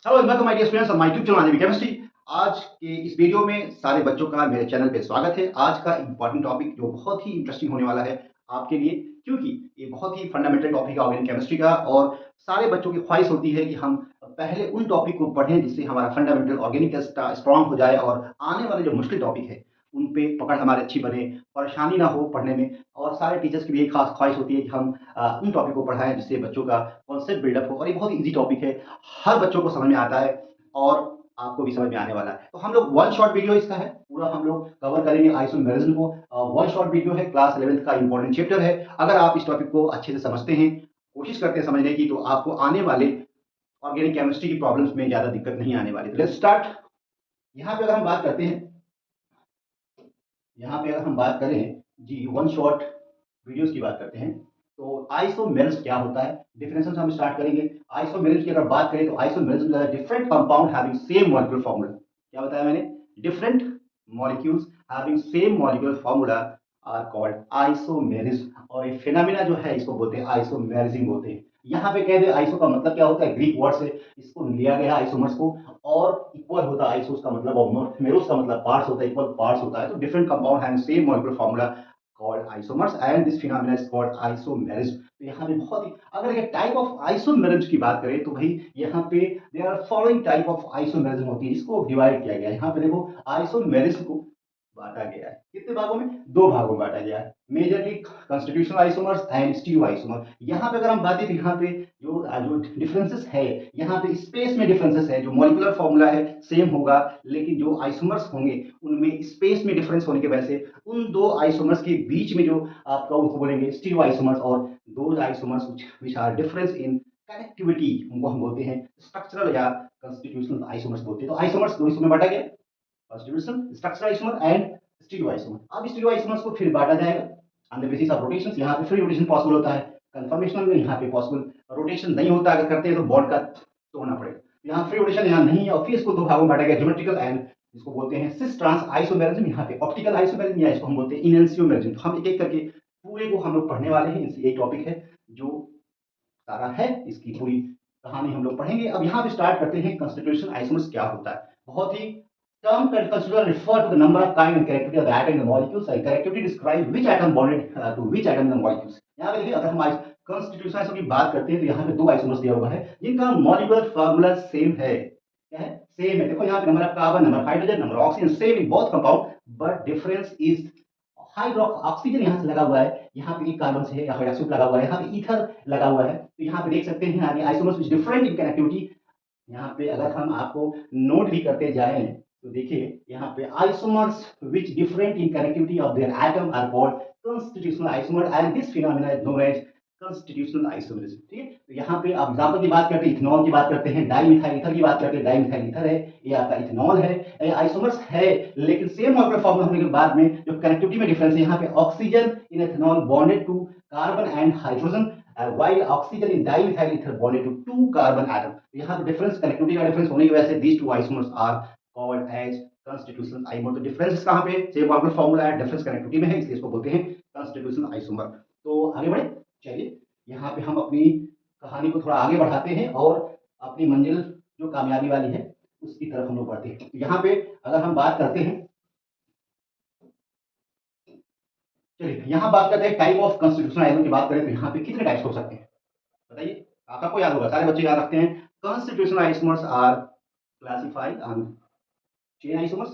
Hello welcome my dear students on my YouTube channel Anvi chemistry. आज के इस video में सारे बच्चों का मेरे चैनल पे स्वागत है। आज का इंपॉर्टेंट टॉपिक जो बहुत ही इंटरेस्टिंग होने वाला है आपके लिए, क्योंकि ये बहुत ही फंडामेंटल टॉपिक है ऑर्गेनिक केमिस्ट्री का और सारे बच्चों की ख्वाहिश होती है कि हम पहले उन टॉपिक को पढ़ें जिससे हमारा फंडामेंटल ऑर्गेनिक स्ट्रांग हो जाए और आने वाले जो मुश्किल टॉपिक है उन पे पकड़ हमारी अच्छी बने, परेशानी ना हो पढ़ने में। और सारे टीचर्स की भी यही खास ख्वाहिश होती है कि हम उन टॉपिक को पढ़ाएं जिससे बच्चों का कॉन्सेप्ट बिल्डअप हो। और ये बहुत ईजी टॉपिक है, हर बच्चों को समझ में आता है और आपको भी समझ में आने वाला है। तो हम लोग वन शॉट वीडियो इसका है, पूरा हम लोग कवर करेंगे आइसोमेरिज्म को। वन शॉट वीडियो है, क्लास 11th का इंपॉर्टेंट चैप्टर है। अगर आप इस टॉपिक को अच्छे से समझते हैं, कोशिश करते हैं समझने की, तो आपको आने वाले ऑर्गेनिक केमिस्ट्री की प्रॉब्लम्स में ज्यादा दिक्कत नहीं आने वाली। तो लेट्स स्टार्ट। यहाँ पे अगर हम बात करते हैं, यहाँ पे अगर हम बात करें जी वन शॉट वीडियोस की बात करते हैं, तो आइसोमेरिज्म क्या होता है, डिफिनेशन से हम स्टार्ट करेंगे। आइसोमेरिज्म की अगर बात करें तो isomerism is different compound having same molecular formula. क्या बताया मैंने? Different molecules having same molecular formula are called isomerism. और ये फिनोमेना जो है इसको बोलते हैं आइसोमेरिज्म बोलते हैं। यहाँ पे कह दे आइसो का मतलब क्या होता है, ग्रीक वर्ड से इसको लिया गया आइसोमर्स को। और इक्वल होता है आइसोस का मतलब, और मेरोस का मतलब पार्ट्स होता है, इक्वल पार्ट्स होता है। तो different compound have same molecular formula called isomers and this phenomena is called isomerism। तो यहाँ पे बहुत ही, अगर ये टाइप ऑफ आइसोमेरिज्म की बात करें तो भाई यहाँ पे there are following type of isomerism होती है, इसको डिवाइड किया गया है। यहाँ पे देखो आइसोमेरिज्म को बांटा गया है कितने भागों में, दो भागों में बांटा गया है, majorly constitutional isomers and stereo isomer. यहाँ पे अगर हम बात करें तो यहाँ पे जो जो डिफरेंसेस है, यहाँ पे स्पेस में डिफरेंसेस है। जो मॉलिक्यूलर फॉर्मूला है सेम होगा, लेकिन जो आइसोमर्स होंगे उनमें स्पेस में डिफरेंस होने की वजह से उन दो आइसोमर्स के बीच में जो आपका उनको बोलेंगे स्टीरियो आइसोमर्स, और दो isomers which are difference in connectivity उनको हम बोलते हैं स्ट्रक्चरल या कॉन्स्टिट्यूशनल आइसोमर्स बोलते हैं। तो आइसोमर्स दो हिस्सों में बांटा गया, constitutional structural isomer and stereo isomer. अब स्टीरियो आइसोमर्स को फिर बांटा जाएगा on the basis of rotations. यहाँ पे फ्री रोटेशन पॉसिबल होता है, कन्फर्मेशनल में यहाँ पे पॉसिबल रोटेशन नहीं होता, अगर करते हैं तो बॉन्ड का तोड़ना पड़ेगा। यहाँ फ्री रोटेशन यहाँ नहीं है और फिर इसको दो भागों में बांटा गया, ज्योमेट्रिकल एंड जिसको बोलते हैं सिस ट्रांस आइसोमेरिज्म, यहाँ पे ऑप्टिकल आइसोमेरिज्म या इसको हम बोलते हैं इनएंसियोमेरिज्म। तो हम एक एक करके पूरे को हम लोग पढ़ने वाले हैं। इनसे एक टॉपिक है जो सारा है, इसकी पूरी कहानी हम लोग पढ़ेंगे। अब यहाँ पे स्टार्ट करते हैं कंस्टिट्यूशन आइसोमर्स क्या होता है। बहुत ही term consider refer to the number of kind and characteristic of the atom in the molecules and characteristic describe which atom bonded to which atom in the molecules। यहाँ पे देखिए, अगर हम कंस्टिट्यूशन आइसोमर की बात करते हैं तो यहाँ पे दो आइसोमर्स दिया हुआ है जिनका मॉलिक्यूलर फार्मूला सेम है। क्या है? सेम है। देखो यहाँ पे number of carbon, number of hydrogen, number of oxygen same in both compound, but difference is hydroxy oxygen यहाँ से लगा हुआ है, यहाँ पे कार्बन से है या हाइड्रोक्साइड लगा हुआ है, यहाँ पे ईथर लगा हुआ है। तो यहाँ पे देख सकते हैं आगे isomers which different in connectivity. यहाँ पे अगर हम आपको नोट भी करते जाएं तो देखिए यहाँ पे isomers which different in connectivity of their atom are called constitutional isomer and this phenomena is known as constitutional isomerism. ठीक है, तो यहाँ पे आप एग्जांपल की बात करते हैं, इथेनॉल की बात करते हैं, डाइमिथाइल ईथर की बात करते हैं, डाइमिथाइल ईथर है, ये आपका इथेनॉल है, ये आइसोमर्स है। लेकिन सेम मॉलिक्यूलर फॉर्मूला होने के बाद में जो कनेक्टिविटी में डिफरेंस है, यहाँ पे oxygen in ethanol bonded to carbon and hydrogen while oxygen in dimethyl ether bonded to two carbon atom। यहाँ पे डिफरेंस कनेक्टिविटी का डिफरेंस होने की वजह से these two isomers are called as constitutional isomer। तो डिफरेंस कहाँ पे, सेम मॉलिक्यूलर फॉर्मूला है, डिफरेंस कनेक्टिविटी में है, इसलिए इसको बोलते हैं constitutional isomer। तो आगे बढ़े, चलिए यहाँ पे हम अपनी कहानी को थोड़ा आगे बढ़ाते हैं और अपनी मंजिल जो कामयाबी वाली है उसकी तरफ हम लोग बढ़ते हैं। तो यहाँ पे अगर हम बात करते हैं, चलिए यहाँ बात करते हैं टाइप ऑफ कॉन्स्टिट्यूशनल आइसोमर की बात करें तो यहाँ पे कितने टाइप्स हो सकते हैं बताइए। आपको याद होगा, सारे बच्चे याद रखते हैं। Constitutional isomers are classified on chain isomers.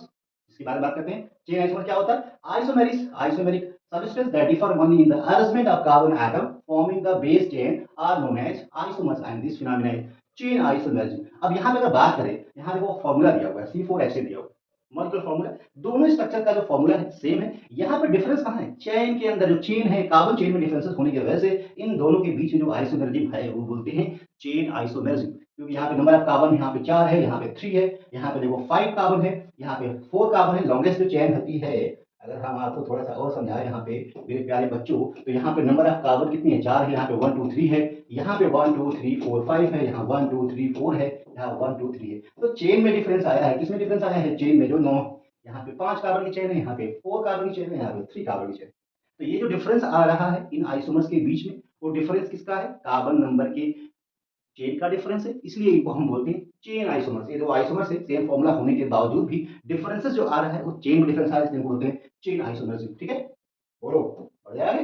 इसके बारे में बात करते हैं। चेन आइसोमर क्या होता है? Isomeric isomeric substance that differ only in the arrangement of carbon atom forming the base chain are known as isomers and this phenomena is chain isomerism। अब यहाँ पे अगर बात करें, यहाँ देखो फॉर्मूला दिया हुआ है C4H8 दिया हुआ है, मॉलिक्यूलर फॉर्मूला, दोनों स्ट्रक्चर का जो फॉर्मूला है सेम है। यहाँ पे डिफरेंस कहाँ है? चेन के अंदर जो चेन है, कार्बन चेन में डिफरेंसेस होने की वजह से इन दोनों के बीच में जो आइसोमेरिज्म है वो बोलते हैं चेन आइसोमेरिज्म। क्योंकि यहाँ पे नंबर ऑफ कार्बन यहाँ पे 4 है, यहाँ पे 3 है, यहाँ पे देखो 5 कार्बन है, यहाँ पे 4 कार्बन है। लॉन्गेस्ट जो चेन होती है, अगर हम आपको थोड़ा सा और समझाएं यहाँ पे मेरे प्यारे बच्चों, तो यहाँ पे नंबर ऑफ कार्बन कितनी है? 4 है, यहाँ पे 1 2 3 है, यहाँ पे 1 2 3 4 5 है, यहाँ 1 2 3 4 है, यहाँ 1 2 3 है। तो चेन में डिफरेंस आया है, किसमें डिफरेंस आया है? चेन में जो 9, यहाँ पे 5 कार्बन की चेन है, यहाँ पे 4 कार्बन की चेन है, यहाँ पे 3 कार्बन की चेन। तो ये जो डिफरेंस आ रहा है इन आइसोमर्स के बीच में, वो डिफरेंस किसका है? कार्बन नंबर के चेन का डिफरेंस है, इसलिए इनको हम बोलते हैं चेन आइसोमर्स। ये दो आइसोमर्स है, सेम फॉर्मूला होने के बावजूद भी डिफरेंसेस जो आ रहा है वो चेन में डिफरेंस आ रहा है, इसलिए बोलते हैं चेन आइसोमर्स। ठीक है, बोलो बढ़ जाएगा।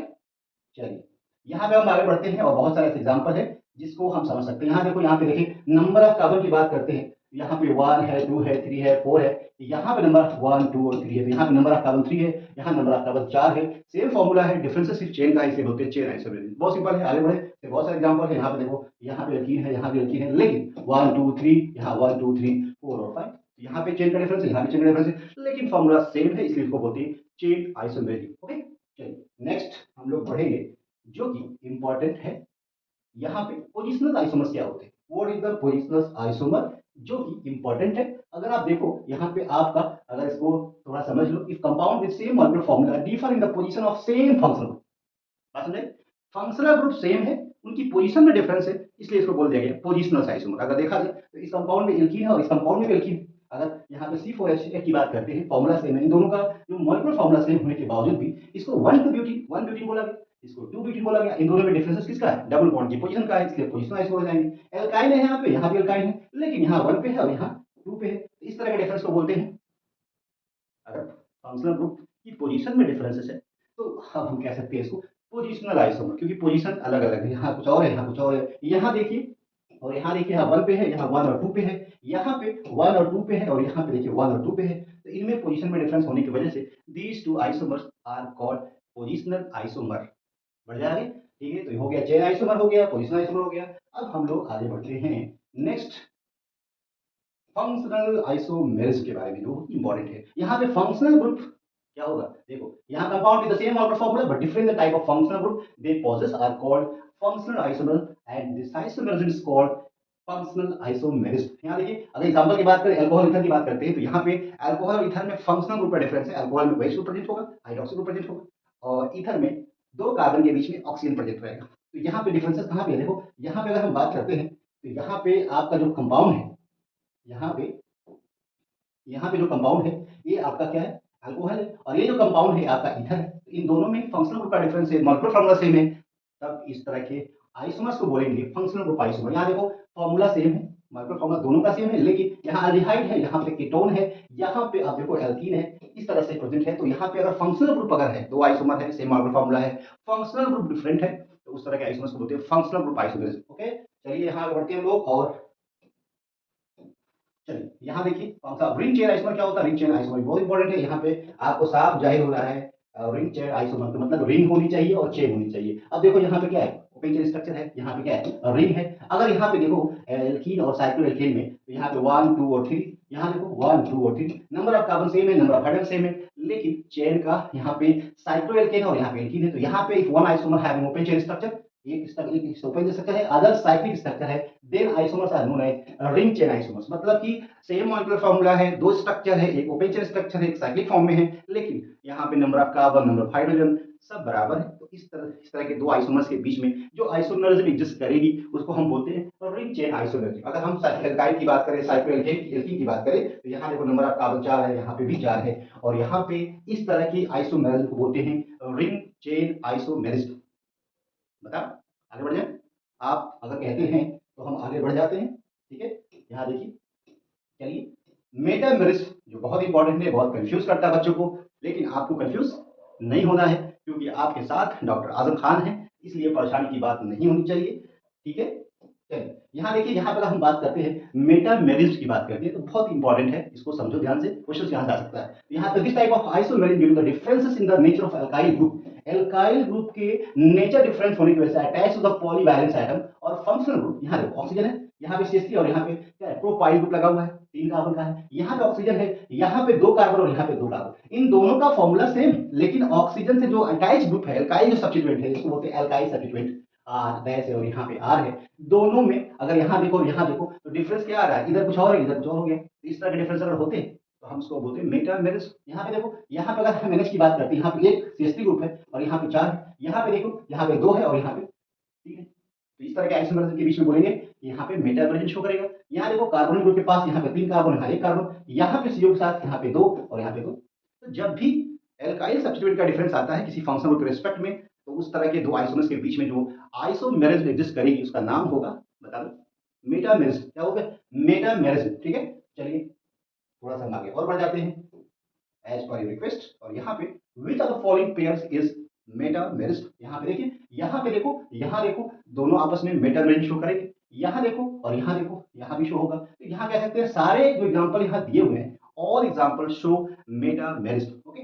चलिए यहाँ पे हम आगे बढ़ते हैं और बहुत सारे ऐसे एग्जाम्पल है जिसको हम समझ सकते हैं। यहाँ देखो, यहाँ पे देखिए नंबर ऑफ कार्बन की बात करते हैं, यहाँ पे 1 है, 2 है, 3 है, 4 है। यहाँ पे नंबर 1, 2 और 3 है, तो यहाँ पे नंबर ऑफ कार्बन 3 है, यहाँ नंबर ऑफ कार्बन 4 है। सेम फॉर्मूला है, डिफरेंस सिर्फ चेन का है, इसलिए बोलते हैं चेन आइसोमर्स। बहुत सिंपल है, आगे बढ़े। तो बहुत सारे एग्जाम्पल है, यहाँ पे देखो, यहाँ पे एल्कीन है, यहाँ पे एल्कीन है, लेकिन 1, 2, 3, यहाँ 1, 2, 3, 4 और 5, यहाँ पे चेन का डिफरेंस है, यहाँ पे चेन का डिफरेंस है, लेकिन फॉर्मूला सेम है, इसलिए इसको बोलते हैं चेन आइसोमर्स। ओके, चलिए नेक्स्ट हम लोग बढ़ेंगे जो कि इंपॉर्टेंट है। यहाँ पे पोजिशनल आइसोमर्स क्या होते हैं, what is the positional isomer, जो कि इंपॉर्टेंट है। अगर आप देखो यहाँ पे आपका, अगर इसको थोड़ा समझ लो, if compound with same molecular formula differ in the position of same functional group, बात समझे, फंक्शनल ग्रुप सेम है, उनकी पोजीशन में डिफरेंस है, इसलिए इसको बोल दिया गया पोजिशनल आइसोमर। अगर देखा जाए तो इस कंपाउंड में एल्कीन है और इस कंपाउंड में भी एल्कीन है। अगर यहाँ पे C4H8 की बात करते हैं, फॉर्मूला सेम है, इन दोनों का जो मॉलिक्यूलर फॉर्मूला सेम होने के बावजूद भी इसको 1 ब्यूटीन बोला गया, इसको 2 ब्यूटीन बोला गया। इन दोनों में डिफरेंस किसका है, डबल बॉन्ड की पोजीशन का है, इसलिए पोजीशनल आइसोमर हो जाएंगे। एल्काइन है यहाँ पे एल्काइन है, लेकिन यहाँ 1 पे है और यहाँ 2 पे है, तो इस तरह के डिफरेंस को बोलते हैं। अगर फंक्शनल ग्रुप की पोजीशन में डिफरेंसेस है तो हम कह सकते हैं इसको पोजिशनल आइसोमर, क्योंकि पोजीशन अलग अलग है, यहाँ कुछ और है, यहाँ कुछ और है। यहाँ देखिए और यहाँ देखिए, यहाँ 1 पे है, यहाँ 1 और 2 पे है, यहाँ पे 1 और 2 पे है और यहाँ पे देखिए 1 और 2 पे है। तो इनमें पोजीशन में डिफरेंस होने की वजह से these two isomers are called positional isomer. बढ़ जाएगा, ठीक है। तो ये हो गया चेन आइसोमर, हो गया पोजिशनल आइसोमर, हो गया। अब हम लोग आगे बढ़ते हैं नेक्स्ट फंक्शनल आइसोमेर्स के बारे में, जो इंपॉर्टेंट है। यहाँ पे फंक्शनल ग्रुप क्या होगा, देखो यहाँ compound with the same molecular formula but different type of functional group they possess are called functional isomer and this isomerism is called functional isomerism. यहाँ देखिए, अगर एग्जांपल की बात करें, अल्कोहल ईथर की बात करते हैं, तो यहाँ पे अल्कोहल और ईथर में फंक्शनल ग्रुप का डिफरेंस है। अल्कोहल में OH ग्रुप प्रेजेंट होगा, हाइड्रोक्सी ग्रुप प्रेजेंट होगा, और ईथर में 2 कार्बन के बीच में ऑक्सीजन प्रेजेंट रहेगा। तो यहाँ पे डिफरेंसेस कहाँ पे है, देखो यहाँ पे अगर हम बात करते हैं तो यहाँ पे आपका जो कंपाउंड है, यहाँ पे जो कंपाउंड है ये आपका क्या है, अल्कोहल है, और ये जो कंपाउंड है आपका ईथर है। तो इन दोनों में फंक्शनल ग्रुप का डिफरेंस है, मॉलिक्यूलर फार्मूला सेम है, तब इस तरह के आइसोमर्स को बोलेंगे फंक्शनल ग्रुप आइसोमर। यहाँ देखो फॉर्मूला सेम है, मॉलिक्यूलर फार्मूला दोनों का सेम है, लेकिन यहाँ अल्डिहाइड है, यहाँ पे कीटोन है, यहाँ पे आप देखो एल्कीन है, इस तरह से प्रेजेंट है। तो यहाँ पे अगर फंक्शनल ग्रुप अगर है, दो आइसोमर है, सेम मॉलिक्यूलर फार्मूला है, फंक्शनल ग्रुप डिफरेंट है, तो उस तरह के आइसोमर्स को बोलते हैं फंक्शनल ग्रुप आइसोमर्स। ओके, चलिए यहाँ आगे बढ़ते हैं हम लोग। और चलिए यहाँ देखिए कौन सा रिंग चेन आइसोमर क्या होता है। रिंग चेन आइसोमर बहुत इंपॉर्टेंट है, यहाँ पे आपको साफ जाहिर हो रहा है। रिंग चेन आइसोमर का मतलब रिंग होनी चाहिए और चेन होनी चाहिए। अब देखो यहाँ पे क्या है, ओपन चेन स्ट्रक्चर है, यहाँ पे क्या है, रिंग है। अगर यहाँ पे देखो एल्कीन और साइक्लोएल्केन में, तो यहाँ पे 1, 2 और 3, यहाँ देखो 1, 2 और 3, नंबर ऑफ कार्बन सेम है, नंबर ऑफ हाइड्रोजन सेम है, लेकिन चेन का यहाँ पे साइक्लोएल्केन और यहाँ पे एल्कीन है। तो यहाँ पे if one isomer having open chain structure, एक ओपन स्ट्रक्चर है, अदर साइक्लिक स्ट्रक्चर है, then isomers are known as ring chain isomers. मतलब कि सेम मॉलिक्यूलर फार्मूला है, दो स्ट्रक्चर है, एक ओपन चेन स्ट्रक्चर है, एक साइक्लिक फॉर्म में है, लेकिन यहाँ पे number of carbon, number of hydrogen सब बराबर है। तो इस तरह के दो आइसोमर्स के बीच में जो आइसोमरिज्म एग्जिस्ट करेगी उसको हम बोलते हैं रिंग चेन आइसोमरिज्म। अगर हम एल्काइल की बात करें, साइक्लोएल्केन की बात करें, तो यहाँ देखो नंबर ऑफ कार्बन 4 है, यहाँ पे भी 4 है, और यहाँ पे इस तरह की आइसोमरिज्म को बोलते हैं रिंग चेन आइसोमरिज्म। बता, आगे बढ़ जाए। आप अगर कहते हैं तो हम आगे बढ़ जाते हैं, ठीक है। यहाँ देखिए, चलिए मेटामेरिज्म जो बहुत इंपॉर्टेंट है, बहुत कंफ्यूज करता है बच्चों को, लेकिन आपको कंफ्यूज नहीं होना है, क्योंकि आपके साथ डॉक्टर आजम खान है, इसलिए परेशानी की बात नहीं होनी चाहिए, ठीक है। चलिए यहाँ देखिए, यहाँ पर हम बात करते हैं मेटामेरिज्म की बात करते हैं, तो बहुत इंपॉर्टेंट है, इसको समझो ध्यान से, क्वेश्चन यहाँ जा सकता है। यहाँ पर this type of isomerism due to the differences in the nature of alkyl group, alkyl group के नेचर डिफरेंस होने की वजह से attach to the polyvalence atom, और फंक्शनल ग्रुप, यहाँ देखो ऑक्सीजन है, यहाँ पे CH3 और यहाँ पे क्या है, प्रोपाइल ग्रुप लगा हुआ है, 3 कार्बन का है, यहाँ पे ऑक्सीजन है, यहाँ पे 2 कार्बन और यहाँ पे 2 कार्बन, इन दोनों का फॉर्मूला सेम, लेकिन ऑक्सीजन से जो अटैच ग्रुप है, एल्काइल जो सब्स्टिट्यूएंट है, इसको बोलते हैं एल्काइल सब्स्टिट्यूएंट, आर डैश है और यहाँ पे आर है। दोनों में अगर यहाँ देखो और यहाँ देखो तो डिफरेंस क्या आ रहा है, इधर कुछ और है, इधर कुछ और हो गया। इस तरह के डिफरेंस अगर होते तो हम इसको बोलते हैं मेटामेरिज्म। यहाँ पे देखो, यहाँ पे अगर हम NH की बात करते हैं, यहाँ पे एक CH3 ग्रुप है और यहाँ पे 4 है, यहाँ पे देखो यहाँ पे 2 है और यहाँ पे 3 है। तो इस तरह के आइसोमरिज्म के बीच में बोलेंगे कि यहाँ पे मेटामेरिज्म शो करेगा। यहाँ देखो कार्बोनिल ग्रुप के पास यहाँ पे 3 कार्बन, यहाँ 1 कार्बन, यहाँ पे CO के साथ यहाँ पे 2 और यहाँ पे 2। तो जब भी एल्काइल सब्स्टिट्यूएंट का डिफरेंस आता है किसी फंक्शनल ग्रुप के रिस्पेक्ट में, तो उस तरह के दो आइसोमर्स के बीच में जो आइसोमेरिज्म एग्जिस्ट करेगी उसका नाम होगा, बता दो, मेटामेरिज्म क्या हो गया, मेटामेरिज्म। ठीक है, चलिए थोड़ा सा हम आगे और बढ़ जाते हैं एज पर योर रिक्वेस्ट। और यहाँ पे which are the following pairs is metamerism. यहाँ पे देखिए, यहाँ पे देखो, यहाँ देखो, दोनों आपस में मेटामेरिज्म शो करेंगे। यहाँ देखो और यहाँ देखो, यहाँ भी शो होगा। तो यहाँ कह सकते हैं सारे जो एग्जांपल यहाँ दिए हुए हैं, all example show metamerism. Okay,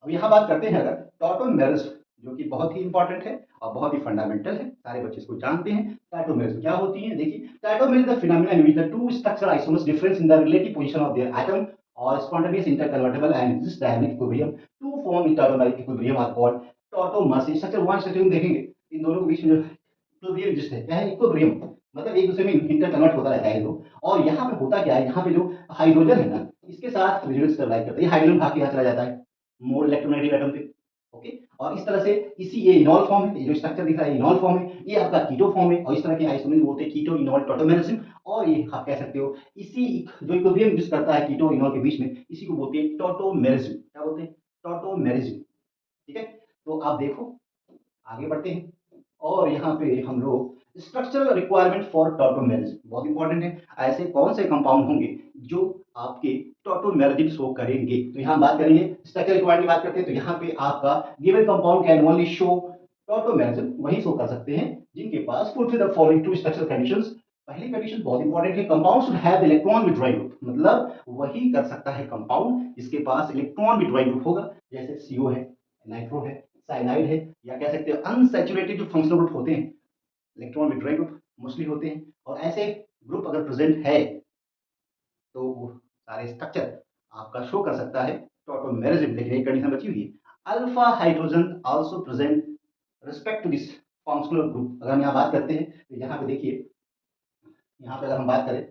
अब यहाँ बात करते हैं अगर टॉटोमेरिज्म, जो कि बहुत ही इंपॉर्टेंट है और बहुत ही फंडामेंटल है, सारे बच्चे इसको जानते हैं। टॉटोमेरिज्म क्या होती है, देखिए, tautomerism the phenomena in which the two structure isomers difference in the relative position of their atom और spontaneous interconvertible and exist dynamic equilibrium to form in tautomeric equilibrium are called tautomers. Structure one structure देखेंगे, इन दोनों के बीच में जो equilibrium exist है, क्या है इक्विलिब्रियम, मतलब एक दूसरे में इंटरकन्वर्ट होता रहता है दो। और यहाँ पे होता क्या है, यहाँ पे जो हाइड्रोजन है ना, इसके साथ रेजोनेंस स्टेबलाइज करता है, ये हाइड्रोजन भाग के यहाँ चला जाता है मोर इलेक्ट्रोनेगेटिव एटम पे। ओके, और इस तरह से इसी ये इनॉल फॉर्म है, ये जो स्ट्रक्चर दिख रहा है इनॉल फॉर्म है, ये आपका कीटो फॉर्म है। और इस तरह के आइसोमर्स बोलते हैं कीटो इनॉल टॉटोमेरिज्म। और ये आप कह सकते हो इसी जो इक्विलिब्रियम एग्जिस्ट करता है कीटो इनॉल के बीच में, इसी को बोलते हैं टॉटोमेरिज्म। क्या बोलते हैं, टॉटोमेरिज्म। ठीक है, तो आप देखो आगे बढ़ते हैं और यहाँ पे हम लोग स्ट्रक्चरल रिक्वायरमेंट फॉर टॉटोमेरिज्म बहुत इंपॉर्टेंट है। ऐसे कौन से कंपाउंड होंगे जो आपके टॉटोमेरिज्म शो करेंगे, तो यहाँ बात करेंगे स्ट्रक्चरल रिक्वायरमेंट की बात करते हैं। तो यहाँ पे आपका given compound can only show tautomerism, वही शो कर सकते हैं जिनके पास fulfil the following two structural conditions. पहली कंडीशन बहुत इंपॉर्टेंट है, compound should have electron withdrawing group, मतलब वही कर सकता है कंपाउंड जिसके पास इलेक्ट्रॉन विथड्रॉइंग ग्रुप होगा, जैसे सीओ है, नाइट्रो है, साइनाइड है, या कह सकते हैं अनसैचुरेटेड जो फंक्शनल ग्रुप होते हैं, इलेक्ट्रॉन विथड्रॉइंग ग्रुप मोस्टली होते हैं। और ऐसे ग्रुप अगर प्रेजेंट है तो वो सारे स्ट्रक्चर आपका शो कर सकता है टॉटोमेरिज्म। लेकिन एक कंडीशन बची हुई है, alpha hydrogen also present respect to this functional group. अगर हम यहाँ बात करते हैं तो यहाँ पे देखिए, यहाँ पे अगर हम बात करें,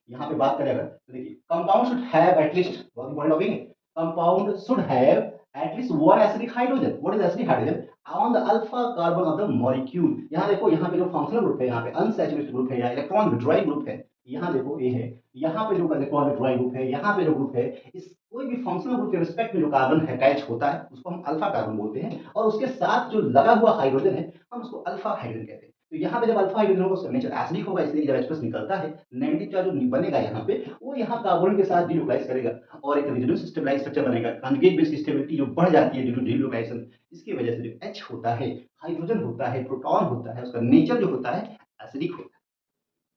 यहाँ पे बात करें अगर, तो देखिए कंपाउंड शुड हैव एटलीस्ट, बहुत इंपॉर्टेंट टॉपिक है, compound should have at least one acidic hydrogen. What is acidic hydrogen, on the alpha carbon of the molecule. यहाँ देखो, यहाँ पे जो फंक्शनल ग्रुप है, यहाँ पे अनसैचुरेटेड ग्रुप है या इलेक्ट्रॉन विथड्रॉइंग ग्रुप है, यहाँ देखो ये है, यहाँ पे जो इलेक्ट्रॉन विथड्रॉइंग ग्रुप है, यहाँ पे जो ग्रुप है, इस कोई भी फंक्शनल ग्रुप के रिस्पेक्ट में जो कार्बन अटैच होता है उसको हम अल्फा कार्बन बोलते हैं, और उसके साथ जो लगा हुआ हाइड्रोजन है हम उसको अल्फा हाइड्रोजन कहते हैं। तो यहाँ पे जब अल्फा हाइड्रोजन होगा उसका नेचर एसिडिक होगा, इसलिए जब H+ निकलता है, नेगेटिव चार्ज जो बनेगा यहाँ पे, वो यहाँ कार्बन के साथ डिलोक्लाइज करेगा और एक रेजोनेंस स्टेबलाइज स्ट्रक्चर बनेगा। कंजुगेट बेस की स्टेबिलिटी जो बढ़ जाती है ड्यू टू डिलोक्लाइजेशन, इसकी वजह से जो H होता है, हाइड्रोजन होता है, प्रोटॉन होता है, उसका नेचर जो होता है एसिडिक होता है।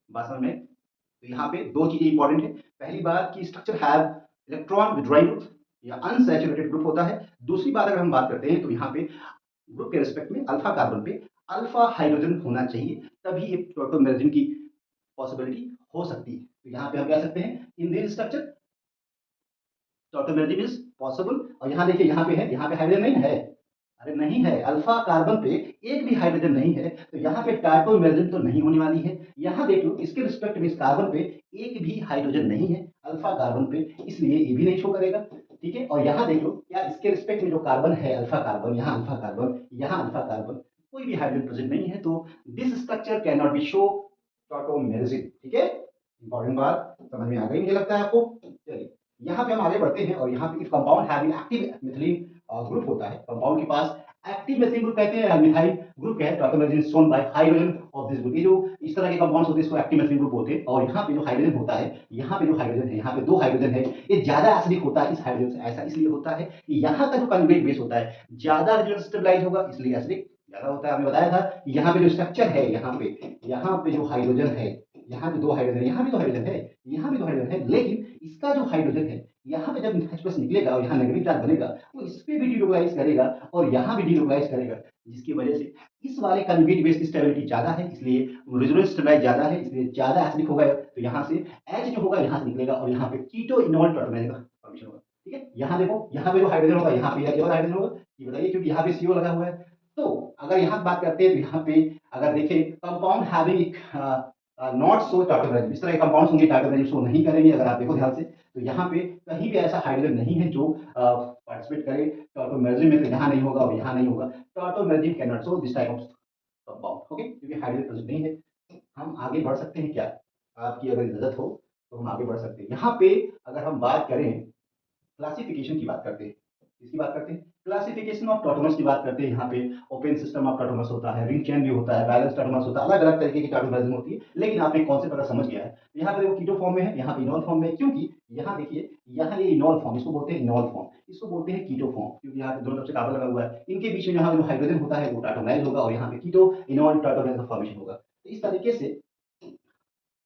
बात समझ में? तो यहाँ पे दो चीजें इंपॉर्टेंट है, पहली बात कि structure have electron withdrawing group या अनसैचुरेटेड ग्रुप होता है। दूसरी बात अगर हम बात करते हैं तो यहाँ पे ग्रुप के रिस्पेक्ट में अल्फा कार्बन पे अल्फा हाइड्रोजन होना चाहिए, तभी एक टॉटोमेरिज्म की पॉसिबिलिटी हो सकती है। तो यहाँ पे हम कह सकते हैं in this structure tautomerism is possible. और यहाँ देखिए, यहाँ पे है, यहाँ पे हाइड्रोजन नहीं है, अरे नहीं है, अल्फा कार्बन पे एक भी हाइड्रोजन नहीं है, तो यहाँ पे टॉटोमेरिज्म तो नहीं होने वाली है। यहाँ देख लो, इसके रिस्पेक्ट में इस कार्बन पे एक भी हाइड्रोजन नहीं है अल्फा कार्बन पे, इसलिए ये भी नहीं शो करेगा। ठीक है, और यहाँ देख लो, क्या इसके रिस्पेक्ट में जो कार्बन है अल्फा कार्बन, यहाँ अल्फा कार्बन, यहाँ अल्फा कार्बन, कोई भी हाइड्रोजन प्रेजेंट नहीं है, तो this structure can not be show tautomerism. ठीक है, इंपॉर्टेंट बात समझ में आ गई मुझे लगता है आपको। चलिए यहाँ पे हम आगे बढ़ते हैं, और यहाँ पे if compound having active methylene group होता है, कंपाउंड के पास एक्टिव मिथिलीन ग्रुप कहते हैं, मिथाइल ग्रुप है, tautomerism is shown by hydrogen of this group. ये जो इस तरह के कंपाउंड्स होते हैं इसको एक्टिव मिथिलीन ग्रुप बोलते हैं। और यहाँ पे जो हाइड्रोजन होता है, यहाँ पे जो हाइड्रोजन है, यहाँ पे दो हाइड्रोजन है, ये ज्यादा एसिडिक होता है इस हाइड्रोजन से। ऐसा इसलिए होता है कि यहाँ का जो कंजुगेट बेस होता है ज्यादा रेजोनेंस स्टेबलाइज होगा, इसलिए एसिडिक ज्यादा होता है। हमने बताया था कि यहाँ पे जो स्ट्रक्चर है, यहाँ पे जो हाइड्रोजन है, यहाँ पे दो हाइड्रोजन, यहाँ भी तो हाइड्रोजन है, यहाँ भी तो हाइड्रोजन है, लेकिन इसका जो हाइड्रोजन है यहाँ पे जब H+ निकलेगा और यहाँ नेगेटिव चार्ज बनेगा, वो इस पे भी डिलोकलाइज करेगा और यहाँ भी डिलोकलाइज करेगा, जिसकी वजह से इस वाले कंजुगेट बेस की स्टेबिलिटी ज्यादा है, इसलिए रेजोनेंस स्टेबलाइज ज्यादा है, इसलिए ज्यादा एसिडिक होगा। तो यहाँ से H जो होगा यहाँ से निकलेगा और यहाँ पे कीटो इनॉल टॉटोमेरिक का फॉर्मेशन होगा। ठीक है, यहाँ देखो, यहाँ पे जो हाइड्रोजन होगा, यहाँ पे केवल हाइड्रोजन होगा, ये बताइए, क्योंकि यहाँ पे CO लगा हुआ है। तो अगर यहाँ बात करते हैं तो यहाँ पे अगर देखें compound having not show tautomerism, इस तरह के कंपाउंड्स होंगे टॉटोमेरिज्म शो नहीं करेंगे। अगर आप देखो ध्यान से, तो यहाँ पे कहीं भी ऐसा हाइड्रोजन नहीं है जो पार्टिसिपेट करे टॉटोमेरिज्म में, तो यहाँ नहीं होगा और यहाँ नहीं होगा। Tautomerism can not show this type of compound, okay, क्योंकि हाइड्रोजन प्रेजेंट नहीं है। हम आगे बढ़ सकते हैं क्या, आपकी अगर इजाजत हो तो हम आगे बढ़ सकते हैं। यहाँ पे अगर हम बात करें क्लासिफिकेशन की बात करते हैं, किसकी बात करते हैं, क्लासिफिकेशन ऑफ टॉटोमर्स की बात करते हैं। यहाँ पे ओपन सिस्टम ऑफ टॉटोमर्स होता है, रिंग चेन भी होता है, बैलेंस टॉटोमर्स होता है, अलग अलग तरीके की टॉटोमर्स होती है। लेकिन आपने कॉन्सेप्ट अगर समझ गया है, यहाँ पे वो कीटो फॉर्म में है, यहाँ पे इनॉल फॉर्म में है, क्योंकि यहाँ देखिए, यहाँ ये इनॉल फॉर्म, इसको बोलते हैं इनॉल फॉर्म, इसको बोलते हैं कीटो फॉर्म, क्योंकि यहाँ पे दोनों तरफ से कार्बन लगा हुआ है, इनके बीच में यहाँ जो हाइड्रोजन होता है वो टाटोमराइज होगा, और यहाँ पे कीटो इनॉल टाटोमराइज का फॉर्मेशन होगा। तो इस तरीके से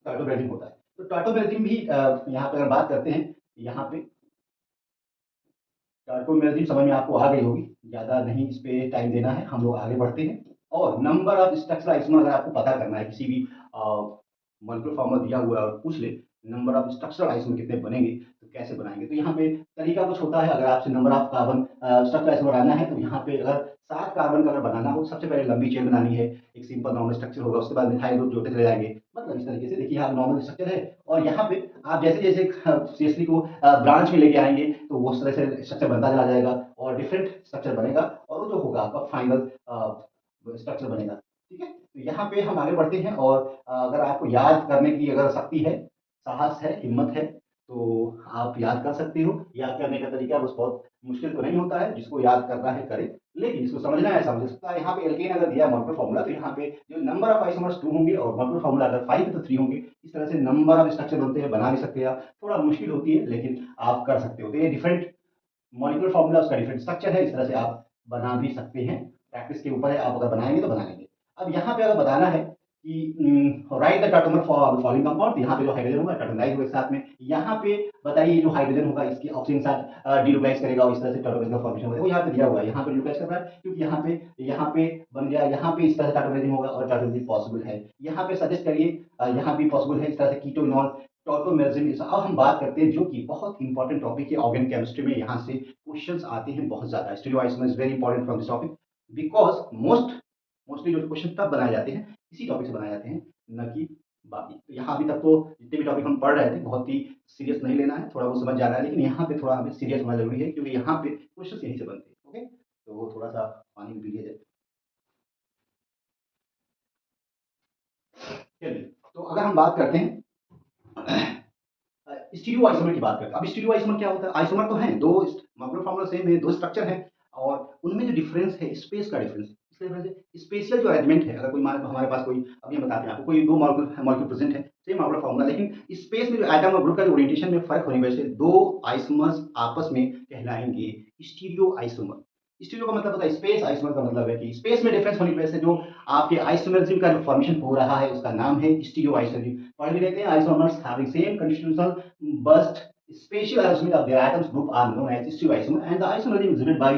टाटोब्रेडिंग होता है। तो टाटोब्रेडिंग भी यहाँ पे अगर बात करते हैं, यहाँ पे टाटोब्रेडिंग समझ में आपको आ गई होगी, ज़्यादा नहीं इस पे टाइम देना है, हम लोग आगे बढ़ते हैं। और नंबर ऑफ स्ट्रक्चरल आइसोमर अगर आपको पता करना है, किसी भी मॉलिक्यूलर फॉर्मूला दिया हुआ है और पूछ ले नंबर ऑफ स्ट्रक्चरल आइसोमर कितने बनेंगे, तो कैसे बनाएंगे। तो यहाँ पे तरीका कुछ होता है, अगर आपसे number of carbon structural isomer बनाना है, तो यहाँ पे अगर 7 कार्बन का अगर बनाना हो, सबसे पहले लंबी चेन बनानी है, एक सिंपल नॉर्मल स्ट्रक्चर होगा, उसके बाद मिथाइल ग्रुप जोड़ते चले जाएंगे। मतलब इस तरीके से देखिए, यहाँ नॉर्मल स्ट्रक्चर है, और यहाँ पे आप जैसे जैसे सीएससी को ब्रांच में लेके आएंगे, तो वो उस तरह से स्ट्रक्चर बनता चला जाएगा, और डिफरेंट स्ट्रक्चर बनेगा, और वो जो होगा आपका फाइनल स्ट्रक्चर बनेगा। ठीक है, तो यहाँ पे हम आगे बढ़ते हैं, और अगर आपको याद करने की अगर शक्ति है, साहस है, हिम्मत है, तो आप याद कर सकते हो। याद करने का तरीका बस बहुत मुश्किल तो नहीं होता है, जिसको याद करना है करे, लेकिन इसको समझना है समझ सकता है। यहाँ पे एल्केन अगर दिया मॉलिक्यूलर फॉर्मूला, तो यहाँ पे जो नंबर ऑफ आइसोमर्स 2 होंगे, और मॉलिक्यूलर फॉर्मूला अगर 5 है तो 3 होंगे। इस तरह से नंबर ऑफ स्ट्रक्चर बनते हैं, बना भी सकते हैं आप, थोड़ा मुश्किल होती है लेकिन आप कर सकते हो। तो ये डिफरेंट मॉलिक्यूलर फॉर्मूला, उसका डिफरेंट स्ट्रक्चर है, इस तरह से आप बना भी सकते हैं। प्रैक्टिस के ऊपर है, आप अगर बनाएंगे तो बना लेंगे। अब यहाँ पे अगर बताना है कि write the tautomer for following compound, यहाँ पे जो हाइड्रोजन होगा टाटोमराइज होगा साथ में, यहाँ पे बताइए जो हाइड्रोजन होगा इसके ऑक्सीजन के साथ डिलोक्लाइज करेगा, और इस तरह से टाटोमराइज का फॉर्मेशन होगा। वो यहाँ पे दिया हुआ है, यहाँ पे डिलोक्लाइज कर रहा है, क्योंकि यहाँ पे बन गया, यहाँ पे इस तरह से टाटोमराइजिंग होगा, और टाटोमराइजिंग पॉसिबल है। यहाँ पे सजेस्ट करिए, यहाँ भी पॉसिबल है, इस तरह से कीटोइनॉल टॉटोमेरिज्म। अब हम बात करते हैं, जो कि बहुत इंपॉर्टेंट टॉपिक है ऑर्गेनिक केमिस्ट्री में, यहाँ से क्वेश्चंस आते हैं बहुत ज्यादा। Stereoisomer is very important from this topic, because mostly जो क्वेश्चन तब बनाए जाते हैं, इसी टॉपिक से बनाए जाते हैं, न कि बाकी। तो यहाँ अभी तक तो जितने भी टॉपिक हम पढ़ रहे थे, बहुत ही सीरियस नहीं लेना है, थोड़ा वो समझ जा रहा है, लेकिन यहाँ पे थोड़ा हमें सीरियस होना जरूरी है, क्योंकि यहाँ पे क्वेश्चन यहीं से बनते हैं। ओके, तो वो थोड़ा सा पानी भी पी लिया जाए। चलिए, तो अगर हम बात करते हैं स्टीरियो आइसोमर की बात करते हैं। अब स्टीरियो आइसोमर क्या होता है? आइसोमर तो हैं, दो मॉलिक्यूलर फार्मूला सेम है, दो स्ट्रक्चर है, और उनमें जो डिफरेंस है स्पेस का डिफरेंस। स्पेशल जो अरेंजमेंट है, अगर कोई हमारे पास कोई, अभी हम बताते हैं आपको, कोई दो मॉलिक्यूल मॉलिक्यूल प्रेजेंट है, सेम मॉलिक्यूलर फार्मूला, लेकिन स्पेस में जो एटम और ग्रुप का जो ओरिएंटेशन में फर्क होने की वजह से दो आइसोमर्स आपस में कहलाएंगे स्टीरियो आइसोमर। स्टीरियो का मतलब होता है स्पेस, आइसोमर का मतलब है कि स्पेस में डिफरेंस होने की वजह से जो आपके आइसोमरिज्म का जो फॉर्मेशन हो रहा है, उसका नाम है स्टीरियो आइसोमरिज्म। पढ़ भी लेते हैं, isomers having same constitutional but spatial arrangement of their atoms group are known as stereoisomer, and the isomerism is exhibited by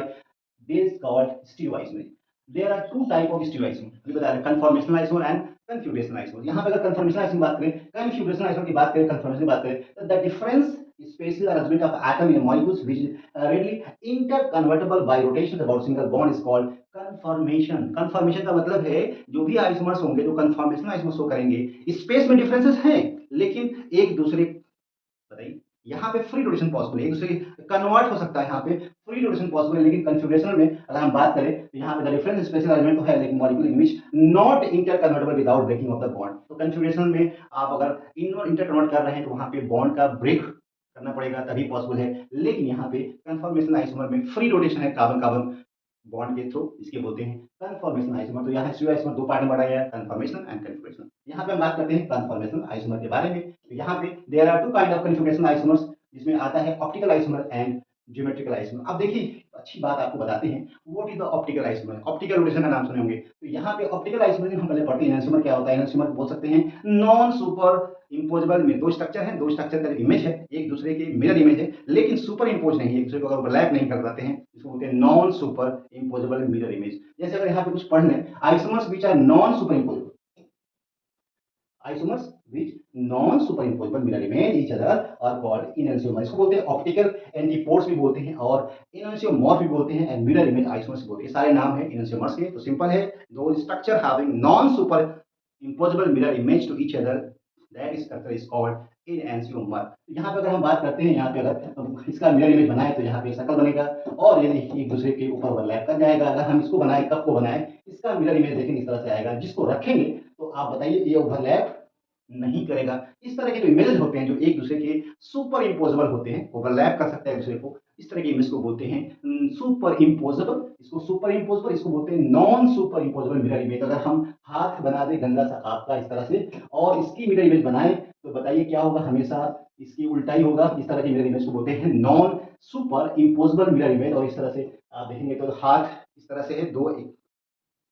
this called stereoisomer. There are two type of stereoisomer, अभी बता रहे conformational isomer and configurational isomer। यहाँ पे अगर conformational isomer की बात करें, configurational isomer की बात करें, conformational की बात करें, तो the difference spatial arrangement of atom in molecules which is readily interconvertible by rotation about single bond is called conformation। conformation का मतलब है जो भी आइसोमर्स होंगे, जो conformational आइसोमर्स शो करेंगे, स्पेस में डिफरेंसेस हैं, लेकिन एक दूसरे, बताइए, यहाँ पे फ्री रोटेशन पॉसिबल है, एक दूसरे कन्वर्ट हो सकता है, यहाँ पे फ्री रोटेशन पॉसिबल है, लेकिन कन्फिगरेशन में अगर हम बात करें, तो यहाँ पे द डिफरेंस स्पेशल अरेंजमेंट तो है, लेकिन molecule in which not interconvertible without breaking of the bond. तो कन्फिगरेशन में आप अगर इंटर कन्वर्ट कर रहे हैं, तो वहाँ पे बॉन्ड का ब्रेक करना पड़ेगा, तभी पॉसिबल है। लेकिन यहाँ पे कन्फर्मेशन आइसोमर में फ्री रोटेशन है, कार्बन कार्बन बॉन्ड के थ्रू, इसके बोलते हैं कन्फर्मेशन आइसोमर। तो यहाँ स्टीरियो आइसोमर दो पार्ट में बांटा गया है, कन्फर्मेशन एंड कन्फिगरेशन। यहाँ पे हम बात करते हैं कन्फर्मेशन आइसोमर के बारे में। तो यहाँ पे there are two kind of configuration isomers, जिसमें आता है optical isomer and geometrical isomer. अब देखिए, अच्छी बात आपको बताते हैं, what is the optical isomer. Optical rotation का नाम सुने होंगे, तो यहाँ पे ऑप्टिकल आइसोमर हम पहले पढ़ते हैं। एनहांसोमर क्या होता है? एनहांसोमर बोल सकते हैं नॉन सुपर इम्पोजेबल में दो स्ट्रक्चर है, दो स्ट्रक्चर का इमेज है, एक दूसरे के मिरर इमेज है, लेकिन सुपर इम्पोज नहीं है, एक दूसरे को अगर ओवरलैप नहीं कर पाते हैं, इसको बोलते हैं non superimposable mirror image. जैसे अगर यहाँ पे कुछ पढ़ लें, isomers which are non superimposable, isomers which non superimposable mirror image each other are called enantiomer. इसको बोलते हैं ऑप्टिकल एंटीपोड्स भी बोलते हैं, और एनहांसोमॉर्फ भी बोलते हैं, एंड मिरर इमेज आइसोमर्स बोलते हैं। सारे नाम है एनहांसोमर्स के। तो सिंपल है, दो structure having non super impossible mirror image to each other, that structure is called enantiomer। यहाँ पे अगर हम बात करते हैं, यहाँ पे अगर इसका मिरर इमेज बनाए, तो यहाँ पे सर्कल बनेगा, और यदि एक दूसरे के ऊपर ओवरलैप कर जाएगा। अगर हम इसको बनाए, कप को बनाए, इसका मिरर इमेज देखेंगे इस तरह से आएगा, जिसको रखेंगे तो आप बताइए ये ओवरलैप नहीं करेगा। इस तरह के जो इमेजेस होते हैं, जो एक दूसरे के सुपर इम्पोजेबल होते हैं, ओवरलैप कर सकते हैं एक दूसरे को, इस तरह की इमेज को बोलते हैं सुपर इम्पोजेबल, इसको सुपर इम्पोजेबल, इसको बोलते हैं non superimposable mirror image. अगर हम हाथ बना दें गंदा सा आपका इस तरह से और इसकी मिरर इमेज बनाएं तो बताइए क्या होगा, हमेशा इसकी उल्टा ही होगा। इस तरह की मिरर इमेज को बोलते हैं non superimposable mirror image. और इस तरह से आप देखेंगे तो हाथ इस तरह से है, दो एक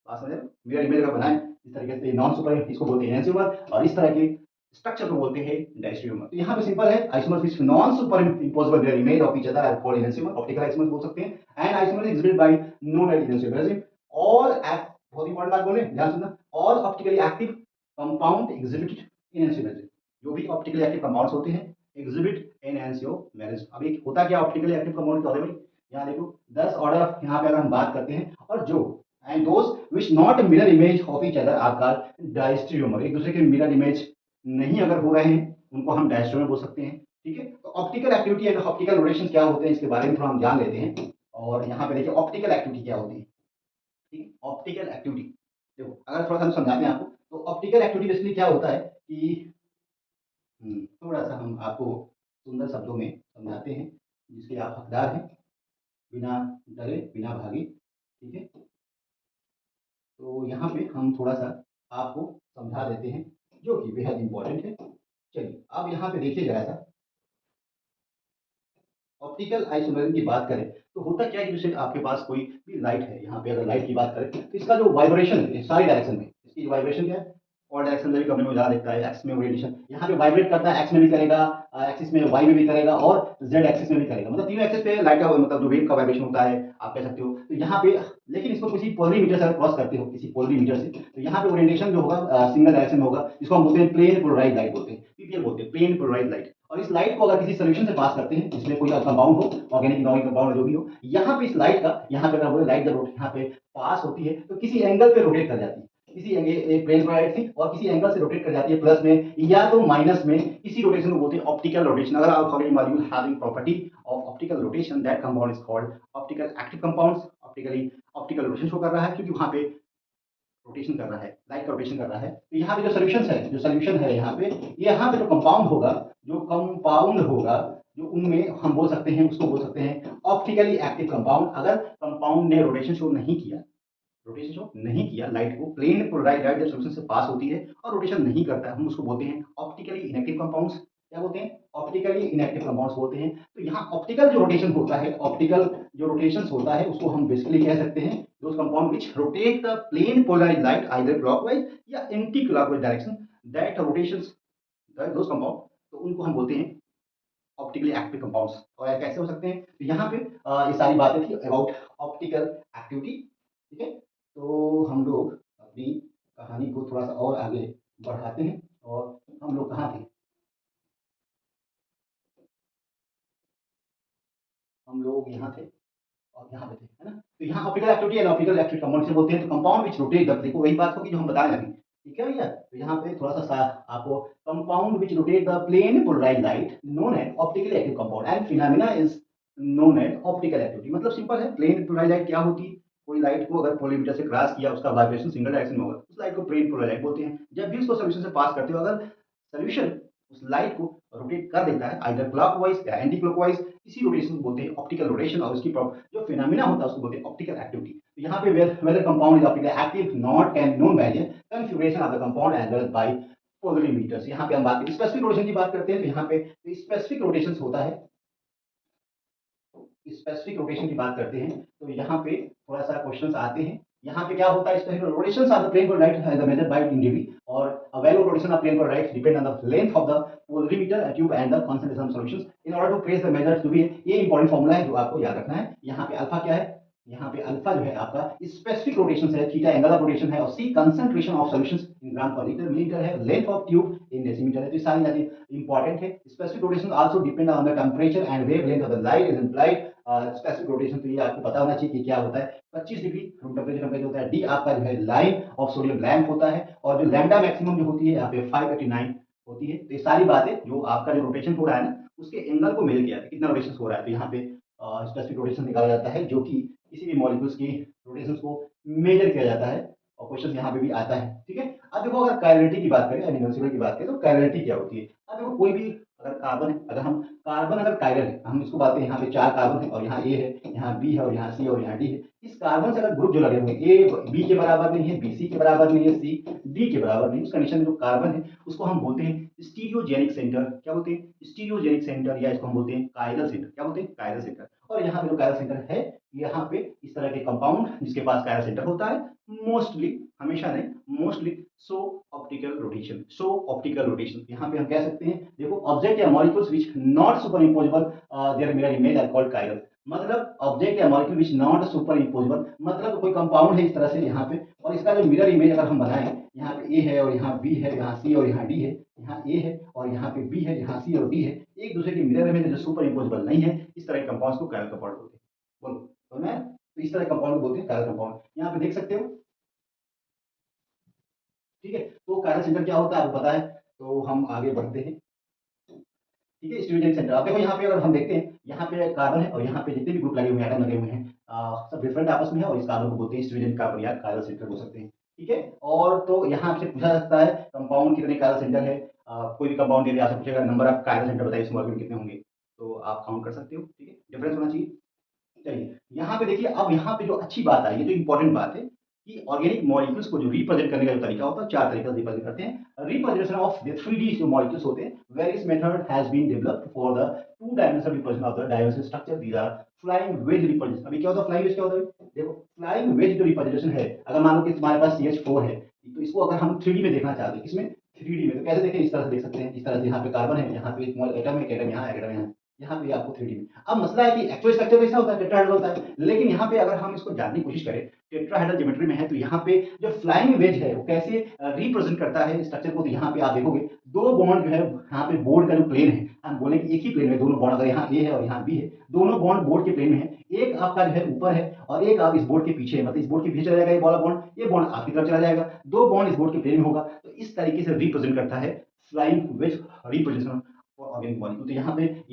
बात समझे, मिरर इमेज अगर बनाएं इस तरीके से नॉन सुपर, इसको बोलते हैं एनेंसियोमर, और इस तरह के स्ट्रक्चर को बोलते हैं डायस्ट्रियोमर। तो यहाँ पे सिंपल है, isomer which non superimposable mirror image of each other are called enantiomer, optical isomer बोल सकते हैं। And isomer is exhibited by no light enantiomer. और बहुत इंपॉर्टेंट बात बोले, ध्यान सुनना, all optically active compound exhibit enantiomer. जो भी ऑप्टिकली एक्टिव कंपाउंड्स होते हैं एग्जिबिट एनेंसियोमर। अब एक होता क्या ऑप्टिकली एक्टिव कंपाउंड क्या होता है भाई, यहाँ देखो 10 ऑर्डर यहाँ पे अगर हम बात करते हैं, और जो and those which not mirror image of each other are called diastereomer. एक दूसरे के मिरर इमेज नहीं अगर हो रहे हैं उनको हम डायस्ट्रियोमर बोल सकते हैं। ठीक है, तो optical activity and optical rotation क्या होते हैं इसके बारे में थोड़ा हम जान लेते हैं। और यहाँ पे देखिए ऑप्टिकल एक्टिविटी क्या होती है। ठीक है, ऑप्टिकल एक्टिविटी देखो अगर थोड़ा सा हम समझाते हैं आपको, तो ऑप्टिकल एक्टिविटी बेसिकली क्या होता है कि थोड़ा सा हम आपको सुंदर शब्दों में समझाते हैं जिसके आप हकदार हैं, बिना डरे बिना भागे। ठीक है, तो यहाँ पे हम थोड़ा सा आपको समझा देते हैं जो कि बेहद इंपॉर्टेंट है। चलिए अब यहाँ पे देखिए जरा सा, ऑप्टिकल आइसोमेरिज्म की बात करें तो होता क्या है कि जैसे आपके पास कोई भी लाइट है, यहाँ पे अगर लाइट की बात करें तो इसका जो वाइब्रेशन है सारी डायरेक्शन में, इसकी वाइब्रेशन क्या है, और डायरेक्शन में भी कमरे में ज़्यादा दिखता है, एक्स में ओरिएंटेशन यहाँ पे वाइब्रेट करता है, एक्स में भी करेगा, एक्सिस में वाई में भी करेगा, और जेड एक्सिस में भी करेगा, मतलब तीनों एक्सिस पे लाइट का मतलब जो वेव का वाइब्रेशन होता है आप कह सकते हो। तो यहाँ पे लेकिन इसको किसी पोलरीमीटर से अगर क्रॉस करते हो किसी पोलरीमीटर से, तो यहाँ पे ओरिएंटेशन जो होगा सिंगल डायरेक्शन में होगा, जिसको हम बोलते हैं प्लेन पोलराइज लाइट बोलते हैं, पीपीएल बोलते हैं, प्लेन पोलराइज लाइट। और इस लाइट को अगर किसी सोल्यूशन से पास करते हैं जिसमें कोई कंपाउंड हो, ऑर्गेनिक इनऑर्गेनिक कंपाउंड जो भी हो, यहाँ पे इस लाइट का, यहाँ पे अगर बोले लाइट जब यहाँ पे पास होती है तो किसी एंगल पे रोटेट कर जाती है, किसी एक प्लेन पर लाइट थी और किसी एंगल से रोटेट कर जाती है, प्लस में या तो माइनस में, इसी रोटेशन को बोलते हैं ऑप्टिकल रोटेशन। अगर आप following module having property of optical rotation, that compound is called optical active compounds. Optical rotation show कर रहा है क्योंकि वहां पे रोटेशन कर रहा है, लाइट का रोटेशन कर रहा है। तो यहाँ पे जो सोल्यूशन है यहाँ पे जो कंपाउंड होगा, जो उनमें हम बोल सकते हैं, उसको बोल सकते हैं ऑप्टिकली एक्टिव कंपाउंड। अगर कंपाउंड ने रोटेशन शो नहीं किया लाइट को, प्लेन पोलराइज लाइट जब सोल्यूशन से पास होती है और रोटेशन नहीं करता है, हम उसको बोलते हैं ऑप्टिकली इनएक्टिव कंपाउंड्स। क्या बोलते हैं, ऑप्टिकली इनएक्टिव कंपाउंड्स बोलते हैं। तो यहाँ ऑप्टिकल जो रोटेशन होता है, ऑप्टिकल जो रोटेशन होता है उसको हम बेसिकली कह सकते हैं those compound which rotate the plane polarized light either clockwise या anti clockwise direction, that rotations those compound, तो उनको हम बोलते हैं ऑप्टिकली एक्टिव कंपाउंड्स। और कैसे हो सकते हैं, तो यहाँ पे ये सारी बातें थी अबाउट ऑप्टिकल एक्टिविटी। ठीक है, तो हम लोग अपनी कहानी को थोड़ा सा और आगे बढ़ाते हैं। और हम लोग कहाँ थे, हम लोग यहाँ थे और यहाँ पे थे, है ना। तो यहाँ optical activity and optical active compound से बोलते हैं, तो कंपाउंड विच रोटेट द, देखो वही बात होगी जो हम बताए अभी। ठीक है भैया, तो यहाँ पे थोड़ा सा आपको compound which rotate the plane polarized light known as optically active compound and phenomena is known as optical activity. मतलब सिंपल है, प्लेन पोलराइज्ड लाइट क्या होती है, कोई लाइट को अगर पोलरीमीटर से क्रॉस किया उसका वाइब्रेशन सिंगल डायरेक्शन में होगा, उस लाइट को प्लेन पोलराइज्ड लाइट बोलते हैं। जब भी उसको सोल्यूशन से पास करते हो, अगर सोल्यूशन उस लाइट को रोटेट कर देता है आइदर क्लॉकवाइज या एंटी क्लॉकवाइज, इसी रोटेशन को बोलते हैं ऑप्टिकल रोटेशन। और उसकी जो फिनोमेना होता है उसको बोलते हैं ऑप्टिकल एक्टिविटी। तो यहाँ पे whether compound is optical active not can known by the configuration of the compound as well by polarimeters. यहाँ पे हम बात स्पेसिफिक रोटेशन की बात करते हैं, तो यहाँ पे स्पेसिफिक रोटेशन होता है, स्पेसिफिक रोटेशन की बात करते हैं तो यहाँ पे थोड़ा सा क्वेश्चंस आते हैं। यहाँ पे क्या होता है, specific rotations of the plane पर राइट है the measure by in degree, और a value of rotation of plane per right depend on the length of the polarimeter tube and the concentration of solutions in order to trace the measures to be। ये important formula है जो आपको याद रखना है। यहाँ पे alpha क्या है, यहाँ पे अल्फा जो है आपका स्पेसिफिक रोटेशन है, थीटा एंगल ऑफ रोटेशन है, और सी कंसंट्रेशन ऑफ सॉल्यूशंस इन ग्राम पर लीटर मिलीमीटर है, length of tube in decimetre है। तो ये सारी चीजें इंपॉर्टेंट है। Specific rotation also depend on the temperature and wavelength of the light is implied. Specific rotation तो ये आपको पता होना चाहिए कि क्या होता है, 25 डिग्री रूम टेम्परेचर होता है। डी आपका जो है लाइन ऑफ सोडियम लैंप होता है, और जो लैम्डा मैक्सिमम जो होती है यहाँ पे 589 होती है। तो ये सारी बातें जो आपका जो रोटेशन हो रहा है ना, उसके एंगल को मेजर किया जाता है, कितना रोटेशन हो रहा है। तो यहाँ पे स्पेसिफिक रोटेशन निकाला जाता है जो कि किसी भी मॉलिक्यूल्स की रोटेशन को मेजर किया जाता है, और क्वेश्चन यहाँ पे भी आता है। ठीक है, अब देखो अगर काइनेटिक की बात करें, एनिमेशन की बात करें, तो काइनेटिक क्या होती है। अब देखो कोई भी अगर कार्बन है, अगर हम कार्बन अगर कायरल है, हम इसको बात करें, यहाँ पे 4 कार्बन है और यहाँ ए है, यहाँ बी है और यहाँ सी और यहाँ डी है। इस कार्बन से अगर ग्रुप जो लगे हुए हैं, ए बी के बराबर नहीं है, बी सी के बराबर नहीं है, सी डी के बराबर नहीं, उस कंडीशन में जो कार्बन है उसको हम बोलते हैं स्टीरियोजेनिक सेंटर। क्या बोलते हैं? स्टीरियोजेनिक सेंटर, या इसको हम बोलते हैं कायरल सेंटर। क्या बोलते हैं? Chiral centre. और यहाँ पे जो कायरल सेंटर है, यहाँ पे इस तरह के कंपाउंड जिसके पास कायरल सेंटर होता है, मोस्टली, हमेशा नहीं, mostly show optical rotation. Show optical rotation, यहाँ पे हम कह सकते हैं, देखो, ऑब्जेक्ट या molecules which not super imposable their mirror image are called chiral. मतलब ऑब्जेक्ट या molecule which not super imposable, मतलब कोई कंपाउंड है इस तरह से यहाँ पे, और इसका जो मिरर इमेज अगर हम बनाएं, यहाँ पे ए है और यहाँ बी है, यहाँ सी और यहाँ डी है, यहाँ ए है और यहाँ पे बी है, यहाँ सी और डी है, एक दूसरे के मिरर इमेज जो सुपर इम्पोजेबल नहीं है, इस तरह के कंपाउंड्स को कायरल कंपाउंड बोलते हैं। बोलो तो मैं, तो इस तरह के कंपाउंड को बोलते हैं कायरल कंपाउंड। यहाँ पे देख सकते हो, ठीक है। तो कायरल सेंटर क्या होता है आपको पता है, तो हम आगे बढ़ते हैं। ठीक है, स्टीरियोजेनिक सेंटर, आप देखो यहाँ पे अगर हम देखते हैं, यहाँ पे कार्बन है और यहाँ पे जितने भी ग्रुप लगे हुए हैं, एटम लगे हुए हैं, सब डिफरेंट आपस में है, और इस कार्बन को बोलते हैं स्टीरियोजेनिक कार्बन या कायरल सेंटर बोल सकते हैं। ठीक है, और तो यहाँ आपसे पूछा जा सकता है कंपाउंड कितने कायरल सेंटर है, कोई भी कंपाउंड यदि आपसे पूछेगा नंबर ऑफ कायरल सेंटर बताइए इस मॉलिक्यूल में कितने होंगे, तो आप काउंट कर सकते हो। ठीक है, डिफरेंस होना चाहिए। चलिए, यहाँ पे देखिए, अब यहाँ पे जो अच्छी बात आई है, जो इंपॉर्टेंट बात है, कि ऑर्गेनिक मॉलिक्यूल्स को जो रिप्रेजेंट करने का जो तरीका होता है, 4 तरीके से रिप्रेजेंट करते हैं। रिप्रेजेंटेशन ऑफ द 3D जो मॉलिक्यूल्स होते हैं, various method has been developed for the 2 dimensional representation of the dimensional structure. These are flying wedge representation. अभी क्या होता है फ्लाइंग वेज, क्या होता है? देखो, फ्लाइंग वेज जो रिप्रेजेंटेशन है, अगर मान लो कि तुम्हारे पास CH4 है, तो इसको अगर हम 3D में देखना चाहते हैं, किसमें? 3D में, तो कैसे देखें? इस तरह से देख सकते हैं, इस तरह से यहाँ पे कार्बन है, यहाँ पे एक स्मॉल एटम है, एटम यहाँ, एटम यहाँ, यहाँ पे आपको 3D में। अब मसला है कि एक्चुअल स्ट्रक्चर तो ऐसा होता है, टेट्राहेड्रल होता है, लेकिन यहाँ पे अगर हम इसको जानने की कोशिश करें, टेट्राहेड्रल ज्योमेट्री में है, तो यहाँ पे जो फ्लाइंग वेज है वो कैसे रिप्रेजेंट करता है स्ट्रक्चर को, तो यहाँ पे आप देखोगे दो बॉन्ड जो है, यहाँ पे बोर्ड का जो प्लेन है, हम बोले कि एक ही प्लेन में दोनों बॉन्ड, अगर यहाँ ए है और यहाँ बी है, दोनों बॉन्ड बोर्ड के प्लेन में है, एक आपका जो है ऊपर है और एक आप इस बोर्ड के पीछे है, मतलब इस बोर्ड के पीछे चला जाएगा ये वाला बॉन्ड, ये बॉन्ड आपकी तरफ चला जाएगा, दो बॉन्ड इस बोर्ड के प्लेन में होगा, तो इस तरीके से रिप्रेजेंट करता है flying wedge representation for organic molecule. तो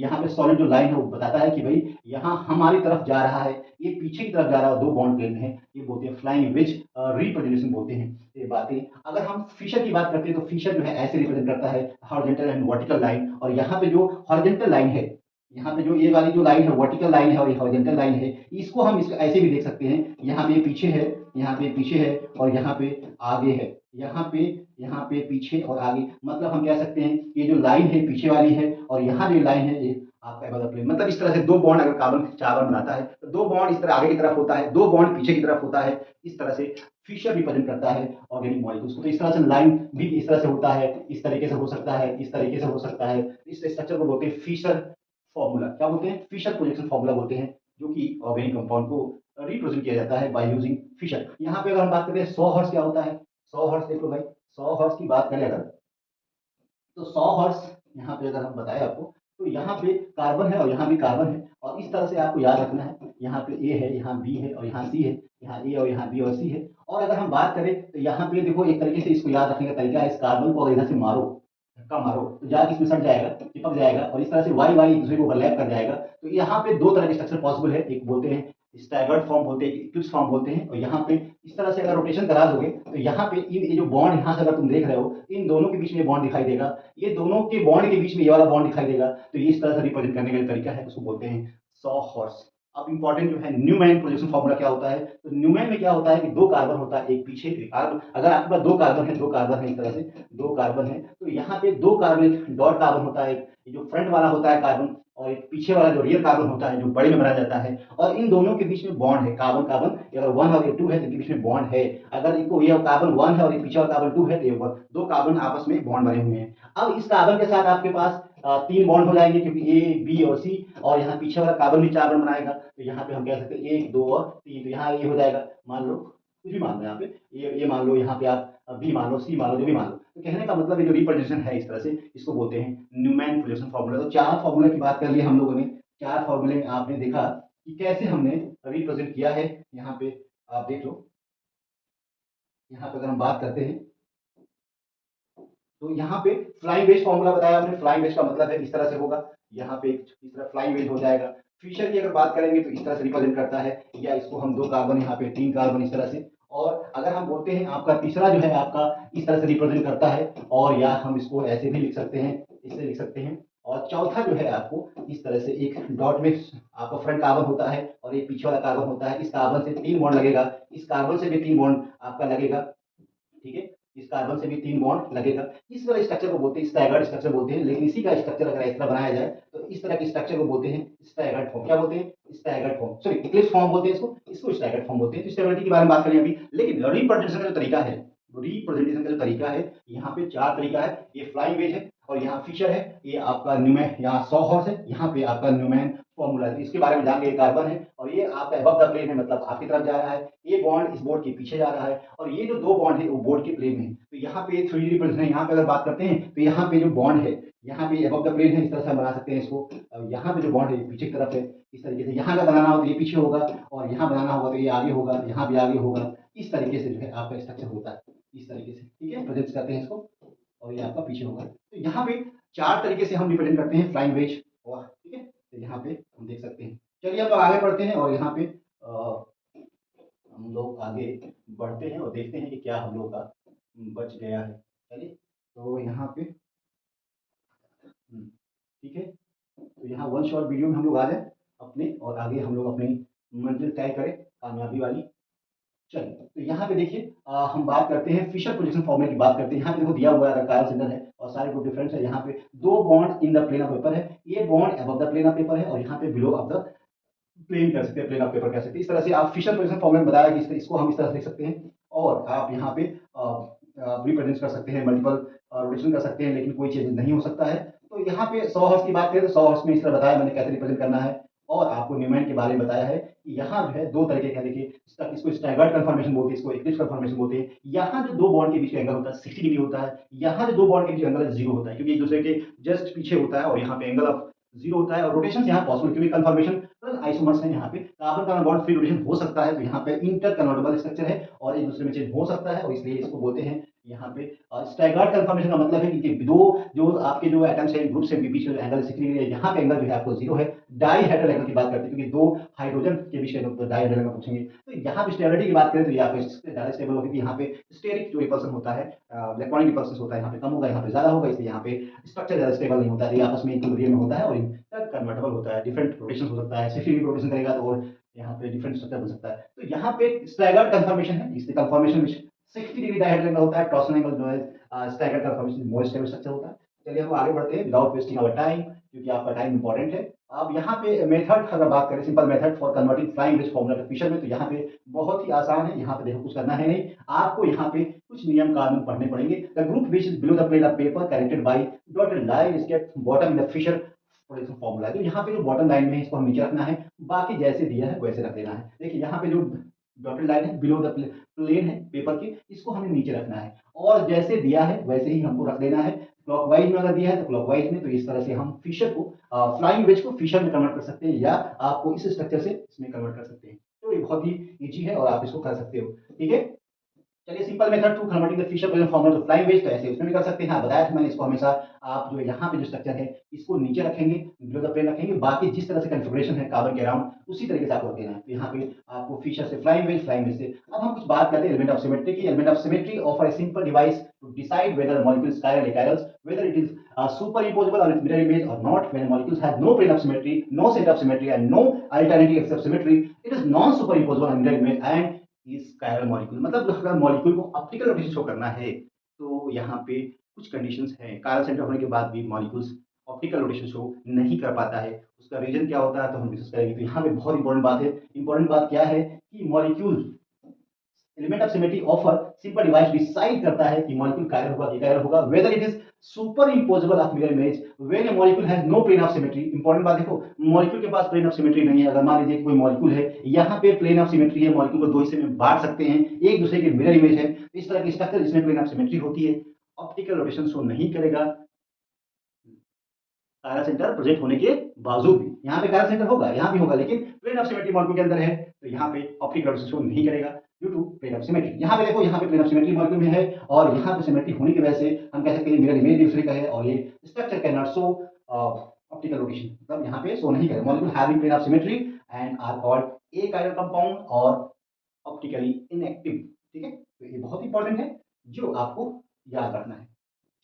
यहाँ पे सॉलिड जो लाइन है वो बताता है कि भाई यहाँ हमारी तरफ जा रहा है, ये पीछे की तरफ जा रहा है, दो बॉन्ड प्लेन है, ये बोलते हैं फ्लाइंग वेज रिप्रेजेंटेशन बोलते हैं। ये बातें, अगर हम फिशर की बात करते हैं, तो फिशर जो है ऐसे रिप्रेजेंट करता है हॉरिजॉन्टल एंड वर्टिकल लाइन, और यहाँ पे जो हॉरिजॉन्टल लाइन है, यहाँ पे जो ये वाली जो लाइन है वर्टिकल लाइन है और ये हॉरिजॉन्टल लाइन है, इसको हम इसको ऐसे भी देख सकते हैं, यहाँ पे पीछे है, यहाँ पे पीछे है और यहाँ पे आगे है, यहाँ पे पीछे और आगे, मतलब हम कह सकते हैं ये जो लाइन है पीछे वाली है और यहाँ जो लाइन है ये आपका एबव द प्लेन, मतलब इस तरह से दो बॉन्ड अगर कार्बन 4 बॉन्ड बनाता है, तो दो बॉन्ड इस तरह आगे की तरफ होता है, दो बॉन्ड पीछे की तरफ होता है, इस तरह से फिशर रिप्रेजेंट करता है ऑर्गेनिक मॉलिक्यूल्स को। तो इस तरह से लाइन भी इस तरह से होता है, इस तरीके से हो सकता है, इस तरीके से हो सकता है, इस स्ट्रक्चर को बोलते हैं फिशर फॉर्मूला। क्या बोलते हैं? फिशर प्रोजेक्शन फॉर्मूला बोलते हैं, जो कि ऑर्गेनिक कंपाउंड को रिप्रेजेंट किया जाता है बाय यूजिंग फिशर। यहाँ पे अगर हम बात करें 100 हर्ट्ज क्या होता है, 100 हर्ट्ज देखो भाई, 100 हर्ट्ज की बात करें अगर, तो 100 हर्ट्ज यहाँ पे अगर हम बताएं आपको, तो यहाँ पे कार्बन है और यहाँ भी कार्बन है, और इस तरह से आपको याद रखना है, यहाँ पे ए है, यहाँ बी है और यहाँ सी है, यहाँ ए और यहाँ बी और सी है। और अगर हम बात करें तो यहाँ पे देखो एक तरीके से इसको याद रखने का तरीका है, इस कार्बन को अगर इधर से मारो, धक्का मारो, तो जाके इसमें सट जाएगा, चिपक जाएगा, और इस तरह से वाई वाई एक दूसरे को ओवरलैप कर जाएगा। तो यहाँ पे दो तरह के स्ट्रक्चर पॉसिबल है, एक बोलते हैं स्टैगर्ड फॉर्म बोलते हैं, इक्लिप्स फॉर्म बोलते हैं, और यहाँ पे इस तरह से अगर रोटेशन करा दोगे, तो यहाँ पे इन ये जो बॉन्ड यहाँ से अगर तुम देख रहे हो, इन दोनों के बीच में बॉन्ड दिखाई देगा, ये दोनों के बॉन्ड के बीच में ये वाला बॉन्ड दिखाई देगा, तो ये इस तरह से रिप्रेजेंट करने का जो तरीका है उसको बोलते हैं 100 हॉर्स। अब इंपॉर्टेंट जो है न्यूमैन प्रोजेक्शन फॉर्मूला क्या होता है, तो न्यूमैन में क्या होता है कि दो कार्बन होता है, एक पीछे एक कार्बन, अगर आपके पास दो कार्बन है, इस तरह से दो कार्बन है, तो यहाँ पे दो कार्बन, डॉट कार्बन होता है, एक जो फ्रंट वाला होता है कार्बन, और एक पीछे वाला जो रियर कार्बन होता है, जो बड़े में बनाया जाता है, और इन दोनों के बीच में बॉन्ड है, कार्बन कार्बन, अगर 1 और 2 है तो इनके बीच में बॉन्ड है, अगर इनको ये कार्बन 1 है और ये पीछे वाला कार्बन 2 है, तो ये दो कार्बन आपस में बॉन्ड बने हुए हैं। अब इस कार्बन के साथ आपके पास 3 बॉन्ड हो जाएंगे, क्योंकि ए बी और सी, और यहाँ पीछे वाला कार्बन भी 4 बॉन्ड बनाएगा, तो यहाँ पे हम कह सकते हैं 1 2 और 3, तो यहाँ ये हो जाएगा, मान लो कुछ भी मान लो, यहाँ पे ये मान लो, यहाँ पे आप बी मान लो, सी मान लो, जो भी मान लो। तो कहने का मतलब ये जो रिप्रेजेंटेशन है इस तरह से, इसको बोलते हैं न्यूमैन प्रोजेक्शन फॉर्मूला। तो 4 फॉर्मूले की बात कर ली हम लोगों ने, 4 फॉर्मूले में आपने देखा कि कैसे हमने रिप्रेजेंट किया है। यहाँ पे आप देख लो, यहाँ पे अगर हम बात करते हैं, तो यहाँ पे फ्लाइंग वेज फॉर्मूला बताया हमने, फ्लाइंग वेज का मतलब है इस तरह से होगा, यहाँ पे इस तरह फ्लाइंग वेज हो जाएगा। फिशर की अगर बात करेंगे तो इस तरह से रिप्रेजेंट करता है, या इसको हम दो कार्बन, यहाँ पे 3 कार्बन इस तरह से, और अगर हम बोलते हैं आपका तीसरा जो है आपका इस तरह से रिप्रेजेंट करता है, और या हम इसको ऐसे भी लिख सकते हैं, इससे लिख सकते हैं, और चौथा जो है आपको इस तरह से एक डॉट में आपका फ्रंट कार्बन होता है और एक पीछे वाला कार्बन होता है। इस कार्बन से 3 बॉन्ड लगेगा, इस कार्बन से भी 3 बॉन्ड आपका लगेगा, ठीक है? इस कार्बन से भी 3 बॉन्ड लगेगा। इस वाले स्ट्रक्चर को बोलते हैं स्टैगर्ड स्ट्रक्चर बोलते हैं, लेकिन इसी का स्ट्रक्चर अगर इस तरह बनाया जाए तो इस तरह के स्ट्रक्चर को बोलते हैं स्टैगर्ड फॉर्म। क्या बोलते हैं? Staggered form, sorry Eclipse form बोलते हैं इसको स्टैगर्ड फॉर्म बोलते हैं। तो स्टेबिलिटी के बारे में बात करें अभी, लेकिन रिप्रेजेंटेशन का जो तरीका है, रिप्रेजेंटेशन का जो तरीका है, यहाँ पे 4 तरीका है। ये फ्लाइंग वेज है और यहाँ फिशर है, ये आपका न्यूमैन, यहाँ सॉ हॉर्स है, यहाँ पे आपका न्यूमैन फॉर्मूला है। तो इसके बारे में जान गए, कार्बन है और ये आपका अबव द प्लेन है, मतलब आपकी तरफ जा रहा है। ये बॉन्ड इस बोर्ड के पीछे जा रहा है और ये जो 2 बॉन्ड है वो बोर्ड के प्लेन में है। तो यहाँ पे 3 रिप्रेजेंटेशन है। यहाँ पे अगर बात करते हैं तो यहाँ पे जो बॉन्ड है, यहाँ पे अबव द प्लेन है, इस तरह से हम बना सकते हैं इसको। यहाँ पे जो बॉन्ड है पीछे की तरफ है, इस तरीके से। यहाँ का बनाना हो तो ये पीछे होगा और यहाँ बनाना होगा तो ये आगे होगा, यहाँ भी आगे होगा। इस तरीके से जो है आपका स्ट्रक्चर होता है, इस तरीके से, ठीक है? प्रेजेंट करते हैं इसको और ये आपका पीछे होगा। तो यहाँ पे 4 तरीके से हम रिप्रेजेंट करते हैं फ्लाइंग वेज, और ठीक है? तो यहाँ पे हम देख सकते हैं। चलिए हम लोग आगे बढ़ते हैं और यहाँ पे हम लोग आगे बढ़ते हैं और देखते हैं कि क्या हम लोग का बच गया है। चलिए, तो यहाँ पे ठीक है? तो यहाँ वन शॉट वीडियो में हम लोग आ जाए अपने, और आगे हम लोग अपनी मंजिल तय करें कामयाबी वाली। चलिए, तो यहाँ पे देखिए हम बात करते हैं फिशर प्रोजेक्शन फॉर्मूला की बात करते हैं। यहाँ पे देखो दिया हुआ है, कारा सेंटर है और सारे ग्रुप डिफरेंस है। यहाँ पे 2 bond in the plane of paper है, ये bond above the plane of paper है और यहाँ पे बिलो ऑफ द प्लेन कर सकते हैं, प्लेन ऑफ पेपर कह सकते हैं। इस तरह से आप फिशर प्रोजेक्शन फॉर्मूला में बताया कि इसको हम इस तरह से लिख सकते हैं और आप यहाँ पे रिप्रेजेंट कर सकते हैं, मल्टीपल रोटेशन कर सकते हैं, लेकिन कोई चेंज नहीं हो सकता है। तो यहाँ पे 100 हर्ट्ज की बात करें तो 100 हर्ट्ज में इस तरह बताया मैंने कैसे रिप्रेजेंट करना है, और आपको न्यूमैन के बारे में बताया है कि यहाँ जो है 2 तरीके का, देखिए इसको स्टैगर्ड कन्फर्मेशन बोलते हैं, इसको इक्लिप्स कन्फर्मेशन बोलते हैं। यहाँ जो 2 बॉन्ड के बीच का एंगल होता है 60 डिग्री होता है, यहाँ जो 2 बॉन्ड के बीच एंगल है 0 होता है, क्योंकि एक दूसरे के जस्ट पीछे होता है और यहाँ पे एंगल ऑफ 0 होता है। और रोटेशन यहाँ पॉसिबल, क्योंकि कन्फर्मेशन आइसोमर्स है, यहाँ पे carbon carbon bond free rotation हो सकता है, तो यहाँ पे इंटर कन्वर्टेबल स्ट्रक्चर है और एक दूसरे में चेंज हो सकता है, और इसलिए इसको बोलते हैं यहाँ पे स्टैगर्ड कन्फर्मेशन। का मतलब है कि दो जो आपके जो एटम्स है, ग्रुप्स है, बीच में एंगल 60 डिग्री है, यहाँ पे एंगल जो है आपको 0 है। डाईहेड्रल एंगल की बात करते हैं, क्योंकि 2 हाइड्रोजन के बीच का तो डाईहेड्रल एंगल पूछेंगे। तो यहाँ पे स्टेबिलिटी की बात करें तो ये आपको ज्यादा स्टेबल होगी, यहाँ पे स्टेरिक जो रिपल्सन होता है, इलेक्ट्रॉनिक रिपल्सन होता है, यहाँ पे कम होगा, यहाँ पे ज्यादा होगा, इसलिए यहाँ पे स्ट्रक्चर ज्यादा स्टेबल नहीं होता है। ये आपस में इक्विलिब्रियम में होता है और कन्वर्टेबल होता है, डिफरेंट रोटेशन हो सकता है, 60 डिग्री रोटेशन करेगा तो और यहाँ पे डिफरेंट स्ट्रक्चर बन सकता है। तो यहाँ पे स्टैगर्ड कन्फर्मेशन है, इसलिए कन्फर्मेशन में 60 डिग्री डायहेड्रल एंगल होता है, टॉर्सनल एंगल जो है staggered conformation more stable structure होता है। चलिए हम आगे बढ़ते हैं विदाउट वेस्टिंग आवर टाइम, क्योंकि आपका टाइम इंपॉर्टेंट है। अब यहाँ पे मेथड अगर बात करें, simple method for converting flying wedge formula to Fischer में, तो यहाँ पे बहुत ही आसान है। यहाँ पे देखो कुछ करना है नहीं, आपको यहाँ पे कुछ नियम कानून पढ़ने पड़ेंगे। The group which is below the plane of paper connected by dotted line is kept bottom in the Fischer projection formula. तो यहाँ पे जो बॉटम लाइन में है इसको हम नीचे रखना है, बाकी जैसे दिया है वैसे रख देना है। देखिए यहाँ पे जो डॉटेड लाइन है बिलो द प्लेन है पेपर के, इसको हमें नीचे रखना है और जैसे दिया है वैसे ही हमको रख देना है। क्लॉकवाइज में अगर दिया है तो क्लॉकवाइज में, तो इस तरह से हम फिशर को फ्लाइंग वेज को फिशर में कन्वर्ट कर सकते हैं, या आपको इस स्ट्रक्चर से इसमें कन्वर्ट कर सकते हैं। तो ये बहुत ही इजी है और आप इसको कर सकते हो, ठीक है? चलिए, simple method to converting the Fischer projection formula to flying wedge, तो ऐसे उसमें भी कर सकते हैं। हाँ, बताया था मैंने, इसको हमेशा आप जो यहाँ पे जो स्ट्रक्चर है इसको नीचे रखेंगे, बिलो द प्लेन रखेंगे, बाकी जिस तरह से कॉन्फ़िगरेशन है कार्बन के अराउंड उसी तरीके से आपको रख देना है। तो यहाँ पे आपको फिशर से फ्लाइंग वेज, फ्लाइंग वेज से अब हम कुछ बात करते हैं एलिमेंट ऑफ सिमेट्री की। Element of symmetry offer a simple device to decide whether the molecule is chiral or achiral, whether it is superimposable on its mirror image or not. When a molecule has no plane of symmetry, no set of symmetry, and no alternative except symmetry, it is non-superimposable on mirror image and is chiral molecule। मतलब अगर molecule को optical rotation show करना है तो यहाँ पे कुछ conditions हैं। कारा सेंटर होने के बाद भी मॉलिक्यूल्स ऑप्टिकल रोटेशन शो नहीं कर पाता है, उसका रीजन क्या होता है तो हम डिस्कस करेंगे। तो यहाँ पे बहुत इंपॉर्टेंट बात है। इंपॉर्टेंट बात क्या है कि molecule element of symmetry offer simple device decide करता है कि मॉलिक्यूल कायरल होगा कि कायरल होगा, whether it is super imposable of mirror image when a molecule has no plane of symmetry. Important बात देखो, मॉलिक्यूल के पास प्लेन ऑफ सिमेट्री नहीं है। अगर मान लीजिए कोई मॉलिक्यूल है, यहाँ पे प्लेन ऑफ सिमेट्री है, मॉलिक्यूल को 2 हिस्से में बांट सकते हैं, एक दूसरे के मिरर इमेज है, इस तरह की स्ट्रक्चर जिसमें प्लेन ऑफ सिमेट्री होती है, ऑप्टिकल रोटेशन शो नहीं करेगा कारा सेंटर प्रोजेक्ट होने के बावजूद भी। यहाँ पे कारा सेंटर होगा, यहाँ भी होगा, लेकिन प्लेन ऑफ सिमेट्री मॉलिक्यूल के अंदर है, तो यहाँ पे ऑप्टिकल रोटेशन शो नहीं करेगा due to plane of symmetry. यहाँ पे देखो, यहाँ पे प्लेन ऑफ सिमेट्री मॉलिक्यूल में है और यहाँ पे सिमेट्री होने की वजह से हम कह सकते हैं मिरर इमेज दूसरे का है और ये structure can not show optical rotation, मतलब यहाँ पे शो नहीं करेगा। Molecule having plane of symmetry and are called achiral compound और ऑप्टिकली इनएक्टिव, ठीक है? तो ये बहुत इंपॉर्टेंट है जो आपको याद रखना है।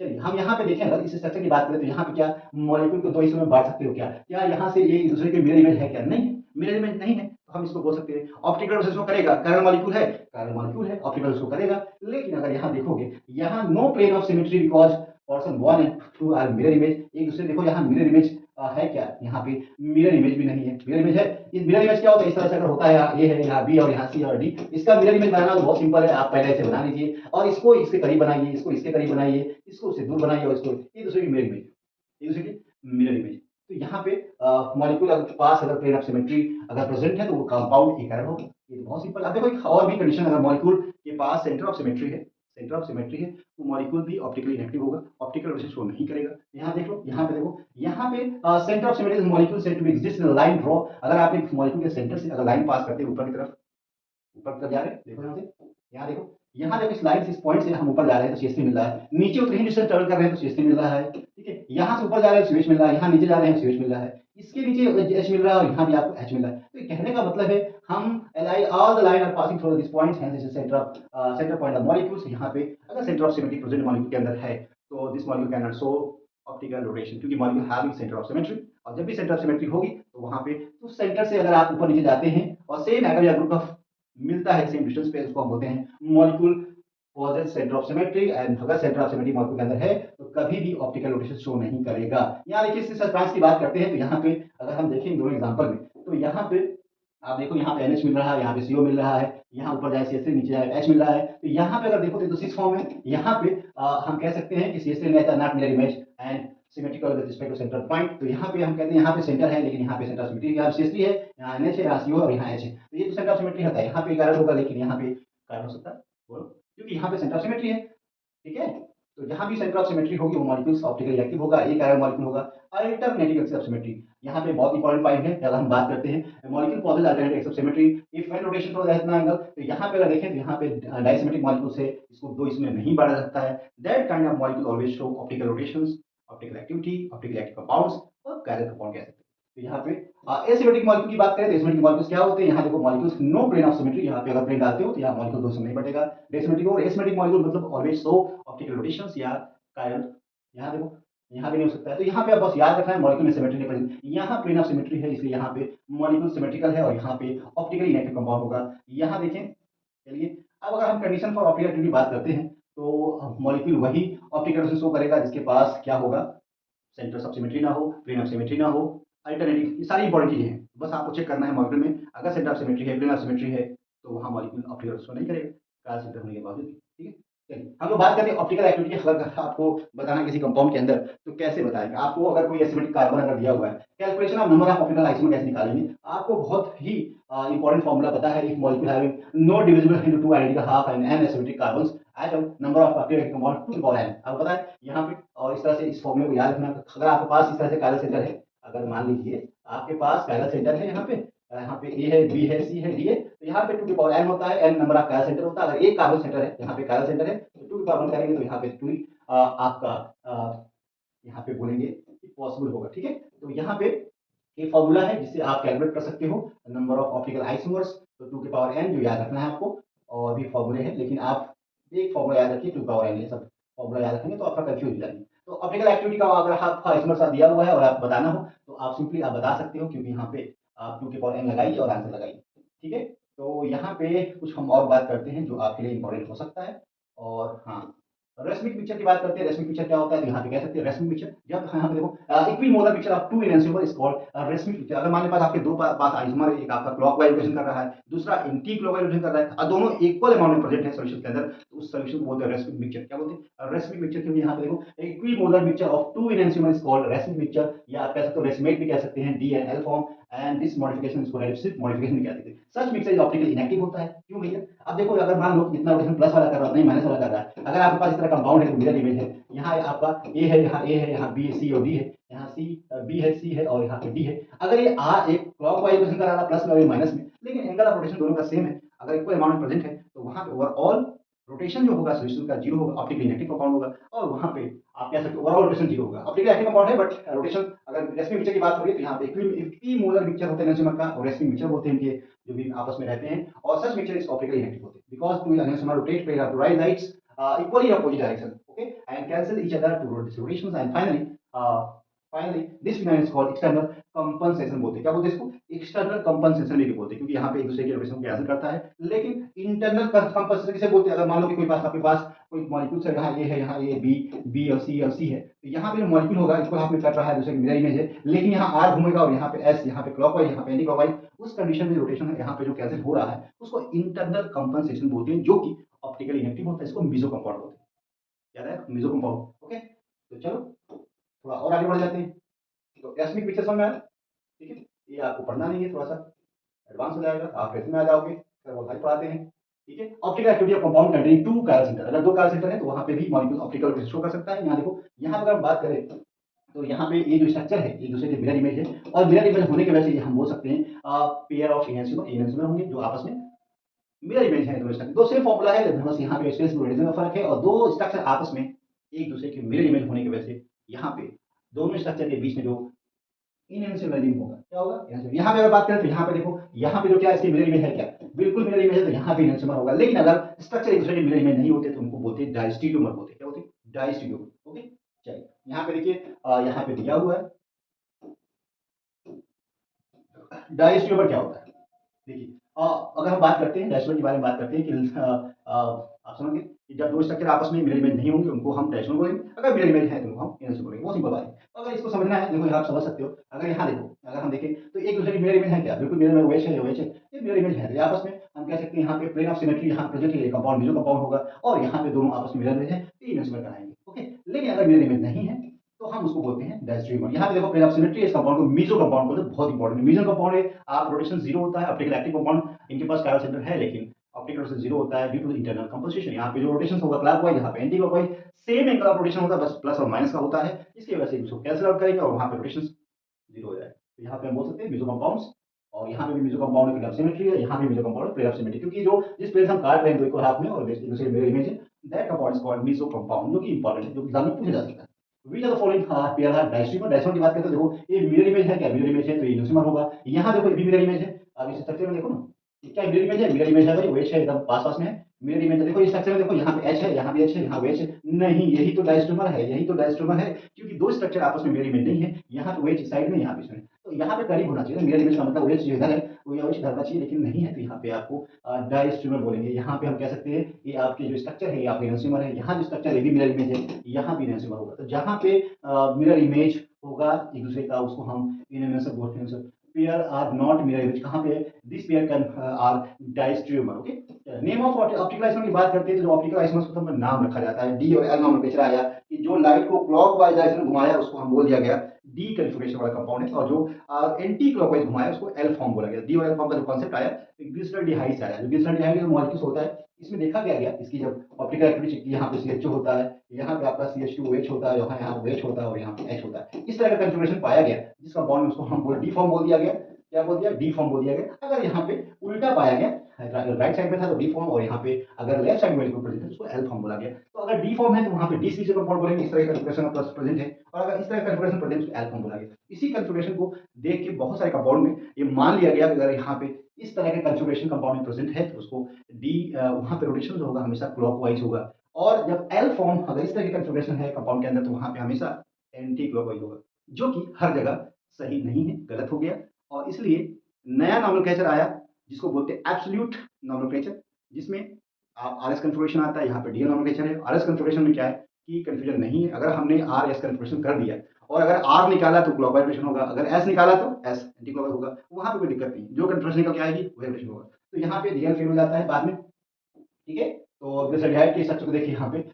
चलिए हम यहाँ पे देखें, अगर इस स्ट्रक्चर की बात करें तो यहाँ पे क्या मॉलिक्यूल को दो हिस्सों में बांट सकते हो क्या? क्या यहाँ से ये एक दूसरे के मिरर इमेज है क्या? नहीं, मिरर इमेज नहीं है, तो हम इसको बोल सकते हैं ऑप्टिकल रोटेशन शो करेगा, कारण मॉलिक्यूल है, ऑप्टिकल शो करेगा। लेकिन अगर यहाँ देखोगे, यहाँ no plane of symmetry because person 1 and 2 are mirror image, एक दूसरे देखो यहाँ मिरर इमेज है क्या? यहाँ पे मिरर इमेज भी नहीं है। मिरर इमेज है, इस मिरर इमेज क्या होता है? इस तरह से अगर होता है, यहाँ ए है, यहाँ बी और यहाँ सी और डी, इसका मिरर इमेज बनाना तो बहुत सिंपल है, आप पहले ऐसे बना लीजिए और इसको इसके करीब बनाइए, इसको इसके करीब बनाइए, इसको उससे दूर बनाइए और इसको एक दूसरे की मिरर इमेज, एक दूसरे की मिरर इमेज। तो यहाँ पे मॉलिक्यूल अगर पास अगर प्लेन ऑफ सिमेट्री अगर प्रेजेंट है तो वो कंपाउंड एक होगा। ये तो बहुत सिंपल। अब देखो एक और भी कंडीशन, अगर मॉलिक्यूल के पास सेंटर ऑफ सिमेट्री है, तो मॉलिक्यूल भी ऑप्टिकली इनएक्टिव होगा, ऑप्टिकल रोटेशन शो नहीं करेगा। यहाँ देख लो, यहाँ पे देखो, यहाँ पे center of symmetry molecule set to be exist in line draw. अगर आप एक मॉलिक्यूल के सेंटर से अगर लाइन पास करते हैं ऊपर की तरफ, जा रहे हैं, देखो यहाँ से, यहाँ देखो इस लाइन से, इस पॉइंट से हम ऊपर जा रहे हैं तो CH3 मिल रहा है, नीचे उतनी ही डिस्टेंस ट्रेवल कर रहे हैं तो CH3 मिल रहा है, ठीक है। यहाँ से ऊपर जा रहे हैं CH मिल रहा है, यहाँ नीचे जा रहे हैं CH मिल रहा है, इसके नीचे H मिल रहा है और यहाँ भी आपको H मिल रहा है। तो कहने का मतलब है हम all the line are passing through this points, hence this is centre point of molecules. यहाँ पे अगर centre of symmetry present molecule के अंदर है तो this molecule can not show optical rotation, क्योंकि molecule having centre of symmetry. और जब भी सेंटर ऑफ सिमेट्री होगी तो वहाँ पे तो सेंटर से अगर आप ऊपर नीचे जाते हैं और सेम एटम या ग्रुप ऑफ मिलता है सेम डिस्टेंस पे, उसको हम बोलते हैं molecule possess center of symmetry. And अगर सेंटर ऑफ सिमेट्री मॉलिक्यूल के अंदर है तो कभी भी ऑप्टिकल रोटेशन शो नहीं करेगा। यहाँ देखिए इस सस्पेंस की बात करते हैं तो यहाँ पे अगर हम देखें दोनों एग्जांपल में, तो यहाँ पे आप देखो, यहाँ पे NH मिल रहा है, यहाँ पे CO मिल रहा है, यहाँ ऊपर जाए CH3, नीचे जाए H मिल रहा है। तो यहाँ पे अगर देखो तो सिक्स फॉर्म है। यहाँ पे हम कह सकते हैं कि CH3 में not mirror image and symmetrical with respect to center point. तो यहाँ पे हम कहते हैं यहाँ पे सेंटर है, लेकिन यहाँ पे सेंटर ऑफ सिमेट्री, यहाँ CH3 है, यहाँ NH है, यहाँ CO और यहाँ H है। तो ये तो सेंटर ऑफ सिमेट्री होता है, यहाँ पे कारण होगा, लेकिन यहाँ पे कारण हो सकता है, बोलो, क्योंकि यहाँ पे सेंटर ऑफ सिमेट्री है, ठीक है। तो जहां भी सेंटर ऑफ सिमेट्री होगी वो मॉलिक्यूल्स ऑप्टिकली एक्टिव होगा, एक आयन मॉलिक्यूल होगा। अल्टरनेटिव एक्सिस ऑफ सिमेट्री, यहाँ पे बहुत इंपॉर्टेंट पॉइंट है अगर हम बात करते हैं molecule possess alternative axis of symmetry if when rotation through that angle. तो यहाँ पे अगर देखें तो यहाँ पे डाइसिमेट्रिक मॉलिक्यूल से इसको दो इसमें नहीं बांटा सकता है। That kind of molecule always show optical rotations, optical activity, optical active compounds और कैरियर कंपाउंड कह सकते हैं। तो यहाँ पे एसिमेट्रिक मॉलिक्यूल की बात करें तो एसिमेट्रिक मॉलिक्यूल्स क्या होते हैं? यहाँ देखो molecules no plane of symmetry, यहाँ पे अगर प्लेन डालते हो तो यहाँ मॉलिक्यूल दो से नहीं बटेगा। डेसिमेट्रिक और एसिमेट्रिक मॉलिक्यूल मतलब ऑलवेज शो ऑप्टिकल रोटेशंस या कायरल। यहाँ देखो, यहाँ भी नहीं हो सकता है। तो यहाँ पे आप बस याद रखना है मॉलिक्यूल में सिमेट्री नहीं प्रेजेंट, यहाँ प्लेन ऑफ सिमेट्री है, इसलिए यहाँ पे मॉलिक्यूल सिमेट्रिकल है और यहाँ पे ऑप्टिकली इनएक्टिव कंपाउंड होगा। यहाँ देखें, चलिए अब अगर हम कंडीशन फॉर ऑप्टिकल एक्टिविटी बात करते हैं तो मॉलिक्यूल वही ऑप्टिकल रोटेशन शो करेगा जिसके पास क्या होगा, सेंटर ऑफ सिमेट्री ना हो, प्लेन ऑफ सिमेट्री ना हो, अल्टरनेटिव, ये सारी इंपॉर्टेंट चीजें हैं। बस आपको चेक करना है मॉलिक्यूल में अगर सेंटर ऑफ सिमेट्री है, प्लेन ऑफ सिमेट्री है, तो वहाँ मॉलिक्यूल ऑप्टिकल रोटेशन नहीं करेगा, काल सेंटर होने के बावजूद, ठीक है। चलिए हम लोग बात करते हैं ऑप्टिकल एक्टिविटी। अगर आपको बताना किसी कंपाउंड के अंदर तो कैसे बताएंगे? आपको अगर कोई एसिमेट्रिक कार्बन अगर दिया हुआ है, calculation of number of optical isomer कैसे निकालेंगे? आपको बहुत ही इंपॉर्टेंट फॉर्मूला पता है, if molecule having no divisible into two identical half and n asymmetric carbons atom number of optical compound 2 की पावर n। आपको पता है यहाँ पे, और इस तरह से इस फॉर्मूले को याद रखना। अगर आपके पास इस तरह से कायरल सेंटर है, अगर मान लीजिए आपके पास कायरल सेंटर है, यहाँ पे ए है, बी है, सी है, डी है, तो यहाँ पे 2 की पावर n होता है, n number of chiral centre होता है। अगर एक कार्बन सेंटर है, यहाँ पे कायरल सेंटर है, तो 2 की पावर 1 करेंगे तो यहाँ पे 2 आपका यहाँ पे बोलेंगे कि पॉसिबल होगा, ठीक है। तो यहाँ पे एक फॉर्मूला है जिससे आप कैलकुलेट कर सकते हो नंबर ऑफ ऑप्टिकल आइसोमर्स, तो 2 की पावर n जो याद रखना है आपको। और भी फॉर्मूले हैं, लेकिन आप एक फॉर्मूला याद रखिए, 2 की पावर n, ये सब फॉर्मूला याद रखेंगे तो आपका कंफ्यूज हो जाएगी। तो ऑप्टिकल एक्टिविटी का अगर आपका आइसोमर साथ दिया हुआ है और आप बताना हो तो आप सिंपली आप बता सकते हो, क्योंकि यहाँ पे आप 2 की पावर n लगाइए और आंसर लगाइए, ठीक है। तो यहाँ पे कुछ हम और बात करते हैं जो आपके लिए इंपॉर्टेंट हो सकता है। और हाँ, रेसमिक पिक्चर की बात करते हैं। रेसमिक पिक्चर क्या होता है? तो यहाँ पे कह सकते हैं रेसमिक पिक्चर, जब यहाँ पे देखो equimolar picture of two enhancement is called racemic picture. अगर मान लो पास आपके दो पास आइसोमर, एक आपका क्लॉकवाइज रोटेशन कर रहा है, दूसरा एंटी क्लॉकवाइज रोटेशन कर रहा है, और दोनों इक्वल अमाउंट में प्रेजेंट है सॉल्यूशन के अंदर, तो उस सॉल्यूशन को बोलते हैं रेसमिक पिक्चर। क्या बोलते हैं? Racemic picture. क्योंकि यहाँ पे देखो equimolar picture of two enhancement is called racemic picture, या आप कह सकते हो रेसमेट भी कह सकते हैं, D and L form, and this modification इसको रेसिप मॉडिफिकेशन भी कहते हैं। सच मिक्सर इज ऑप्टिकली इनएक्टिव होता है। क्यों भैया? अब देखो, अगर मान लो जितना रोटेशन प्लस वाला कर रहा है, नहीं माइनस वाला कर रहा है, अगर आपके पास इस तरह कंपाउंड है, मिरर इमेज है, यहाँ आपका ए है, यहाँ ए है, यहाँ बी, सी और डी है, यहाँ सी बी है, सी है और यहाँ पे डी है। अगर ये आर एक क्लॉकवाइज रोटेशन कर रहा है प्लस में और माइनस में, लेकिन एंगल ऑफ रोटेशन दोनों का सेम है, अगर इक्वल अमाउंट में प्रेजेंट है, तो वहाँ पे ओवरऑल रोटेशन जो होगा सॉल्यूशन का जीरो होगा, ऑप्टिकली इनएक्टिव कंपाउंड होगा। और वहाँ पे आप कह सकते हो ओवरऑल रोटेशन जीरो होगा। ऑप्टिकली एक्टिव कंपाउंड है बट रोटेशन, अगर रेसमिक मिक्सचर की बात करें तो यहाँ पे इक्विमोलर मिक्सचर होते हैं एनहांसमेंट का, और रेसमिक मिक्सचर होते हैं इनके जो भी आपस में रहते हैं, और such mixture is optically inactive होते हैं बिकॉज़ टू एनहांसमेंट रोटेट पे to right sides equally opposite direction, okay, and cancel each other to rotations. And finally this phenomenon is called external compensation बोलते हैं। क्या बोलते हैं इसको? एक्सटर्नल कंपनसेशन भी बोलते हैं, क्योंकि यहाँ पे एक दूसरे के रोटेशन को कैंसिल करता है। लेकिन इंटरनल कंपनसेशन किसे बोलते हैं? अगर मान लो कि कोई पास आपके पास कोई मॉलिक्यूल्स है, यहाँ ये है, यहाँ ये बी और सी है, तो यहाँ पे जो मॉलिक्यूल होगा इसको हाथ में कर रहा है, दूसरे की मिरर इमेज है, लेकिन यहाँ आर घूमेगा और यहाँ पे एस, यहाँ पे क्लॉकवाइज, यहाँ पे एंटी क्लॉकवाइज, उस कंडीशन में रोटेशन यहाँ पे जो कैंसिल हो रहा है उसको इंटरनल कंपनसेशन बोलते हैं, जो कि ऑप्टिकली इनेक्टिव होता है। इसको मीजो कंपाउंड बोलते हैं। याद है मीजो कंपाउंड? ओके, तो चलो थोड़ा और आगे बढ़ जाते हैं। तो एस्मिक पिक्चर समझ में आया? ठीक है, ये आपको पढ़ना नहीं है, थोड़ा सा एडवांस हो जाएगा, आप कैसे में आ जाओगे, सर बहुत सारी पढ़ाते हैं। ठीक है, optical activity of compound containing two कायल सेंटर। अगर दो कायल सेंटर है तो वहां पे भी मॉलिक्यूल ऑप्टिकल शो कर सकता है। यहाँ देखो, यहाँ अगर हम बात करें तो यहाँ पे ये जो स्ट्रक्चर है एक दूसरे के मिरर इमेज है, और मिरर इमेज होने की वजह से हम बोल सकते हैं पेयर ऑफ इनहेंसिमर होंगे जो आपस में मिरर इमेज है। दो स्ट्रक्चर, दो सेम फॉर्मूला है, लेकिन बस यहाँ पे स्पेस रोटेशन का फर्क है, और दो स्ट्रक्चर आपस में एक दूसरे के मिरर इमेज होने की वजह से यहाँ पे दोनों स्ट्रक्चर के बीच में जो इनहेंसिबल लिंक होगा, क्या होगा? यहाँ पे अगर बात करें तो यहाँ पे देखो, यहाँ पे जो क्या इसकी मिरर इमेज है, क्या बिल्कुल मिरर इमेज है, तो यहाँ पे इनहेंसिबल होगा। लेकिन अगर स्ट्रक्चर एक दूसरे के मिरर इमेज नहीं होते तो उनको बोलते हैं डायस्टीरियोमर बोलते हैं। क्या बोलते हैं? डायस्टीरियोमर। ओके, चलिए यहाँ पे देखिए, यहाँ पे दिया हुआ है डायस्टीरियोमर क्या होता है। देखिए, अगर हम बात करते हैं डायस्ट्रोमर के बारे में, बात करते हैं कि आप समझोगे कि जब दो स्ट्रक्चर आपस में मिरर इमेज नहीं होंगे उनको हम डायस्ट्रोमर बोलेंगे, अगर मिरर इमेज है तो उनको हम इनहेंसिबल बोलेंगे। बहुत सिंपल बात है। तो अगर इसको समझना है, देखो यहाँ आप समझ सकते हो। अगर यहाँ देखो, अगर हम देखें तो एक दूसरे की मिरर इमेज है, क्या बिल्कुल मिरर में वेज है, वेज है, ये मिरर इमेज है, तो आपस में हम कह सकते हैं यहाँ पे प्लेन ऑफ सिमेट्री यहाँ प्रेजेंट है, ये कंपाउंड मीजो कंपाउंड होगा, और यहाँ पे दोनों आपस में मिरर इमेज है, ये इनहेंसिबल कराएंगे। ओके, लेकिन अगर मिरर इमेज नहीं है तो हम उसको बोलते हैं डायस्ट्रोमर। यहाँ पे देखो प्लेन ऑफ सिमेट्री, इस कंपाउंड को मीजो कंपाउंड बोलते हैं। बहुत इंपॉर्टेंट, मीजो कंपाउंड है, आप रोटेशन जीरो होता है, ऑप्टिकल एक्टिव कंपाउंड इनके पास कायल सेंटर है, लेकिन ऑप्टिकल रोटेशन जीरो होता है ड्यू टू इंटरनल कंपोजिशन। यहाँ पे जो रोटेशन होगा क्लॉकवाइज, यहाँ पे anti clockwise, same angle of rotation होता है, बस प्लस और माइनस का होता है, इसकी वजह से इसको कैंसिल आउट करेंगे और वहाँ पे रोटेशन जीरो हो जाएगा। तो यहाँ पे हम बोल सकते हैं मीजो कंपाउंड्स, और यहाँ पे भी meso compound plane of symmetry है, यहाँ भी meso compound plane of symmetry, क्योंकि जो जिस प्लेन हम काट रहे हैं दो इक्वल हाफ में और दूसरे मिरर इमेज है, that compound is called meso compound, जो कि इंपॉर्टेंट है, जो एग्जाम में पूछा जा सकता है। Which of the following pair है डायस्ट्रोमर? डायस्ट्रोमर की बात करते हैं, देखो ये मिरर इमेज है, क्या मिरर इमेज है तो ये इनहेंसिमर होगा। यहाँ देखो ये भी मिरर इमेज है, अब इस स्ट्रक्चर में देखो ना, ये क्या मिरर इमेज है? मिरर इमेज है भाई, वेज है, एकदम पास पास में है, मिरर इमेज है। देखो इस स्ट्रक्चर में देखो, यहाँ पे एच है, यहाँ भी एच है, यहाँ वेज है, नहीं यही तो डायस्ट्रोमर है, यही तो डायस्ट्रोमर है, क्योंकि दो स्ट्रक्चर आपस में मिरर इमेज नहीं है, यहाँ पे वेज साइड में, यहाँ पे इसमें, तो यहाँ पे करीब होना चाहिए। मिरर इमेज का मतलब वेज जो इधर है वो यहाँ वेज इधर होना चाहिए, लेकिन नहीं है, तो यहाँ पे आपको डायस्ट्रोमर बोलेंगे। यहाँ पे हम कह सकते हैं ये आपके जो स्ट्रक्चर है ये आपके इनहेंसिमर है, यहाँ जो स्ट्रक्चर है भी मिरर इमेज है, यहाँ भी इनहेंसिमर होगा। तो जहाँ पे मिरर इमेज होगा एक दूसरे का, उसको हम इनहेंसिमर बोलते हैं। Pair are not mirror image, कहाँ पे? This pair can are diastereomer. Okay, name of optical isomer की बात करते हैं तो जो ऑप्टिकल आइसोमर का नाम रखा जाता है, डी और एल नाम नोमेंक्लेचर आया कि जो लाइट को क्लॉकवाइज डायरेक्शन में घुमाया उसको हम बोल दिया गया डी कन्फिगरेशन वाला कंपाउंड है, और जो एंटी क्लॉकवाइज घुमाया उसको एल फॉर्म बोला गया। डी और एल फॉर्म का जो कॉन्सेप्ट आया ग्लिसरॉल्डिहाइड से आया। जो ग्लिसरॉल्डिहाइड जो मॉलिक्यूल होता है इसमें देखा गया इसकी जब ऑप्टिकल एक्टिविटी चेक की, यहाँ पे CH2 होता है, यहाँ पे आपका CH2OH होता है, यहाँ OH होता है और यहाँ पे H होता है, इस तरह का कन्फिगरेशन पाया गया, जिस कंपाउंड में उसको हम बोल डी फॉर्म बोल दिया गया। क्या बोल दिया? डी फॉर्म बोल दिया गया। अगर यहाँ पे उल्टा पाया गया, राइट साइड में था तो डी फॉर्म, और यहाँ पे अगर लेफ्ट साइड में प्रेजेंट है उसको एल फॉर्म बोला गया। तो अगर डी फॉर्म है तो वहाँ पे डी सीरीज कंपाउंड बोलेंगे, इस तरह का कन्फिगरेशन प्लस प्रेजेंट है, और अगर इस तरह का कन्फिगरेशन प्रेजेंट उसको एल फॉर्म बोला गया। इसी कन्फिगरेशन को देख के बहुत सारे कंपाउंड में ये मान लिया गया कि अगर यहाँ पे इस तरह के कन्फिगरेशन कंपाउंड में प्रेजेंट है तो उसको डी वहाँ पे रोटेशन जो होगा हमेशा क्लॉकवाइज होगा, और जब एल फॉर्म अगर इस तरह के कन्फिगरेशन है कंपाउंड के अंदर तो वहाँ पे हमेशा एंटी क्लॉकवाइज होगा, जो कि हर जगह सही नहीं है, गलत हो गया। और इसलिए नया नॉमेनक्लेचर आया जिसको बोलते हैं एब्सोल्यूट नॉमेनक्लेचर, जिसमें आप आरएस कन्फिगरेशन आता है, यहाँ पे डीएल नॉमेनक्लेचर है। आरएस कन्फिगरेशन में क्या है कि कंफ्यूजन नहीं है, अगर हमने आर एस कन्फिगरेशन कर दिया और अगर आर निकाला तो क्लॉकवाइज रोटेशन होगा, अगर एस निकाला तो एस एंटी क्लॉकवाइज होगा, वहां पे कोई दिक्कत नहीं, जो कन्फिगरेशन निकल के आएगी वही रोटेशन होगा। तो यहाँ पे डीएल फेल हो जाता है बाद में, ठीक है। तो ग्लिसरॉल्डिहाइड के स्ट्रक्चर को देखिए, यहाँ पे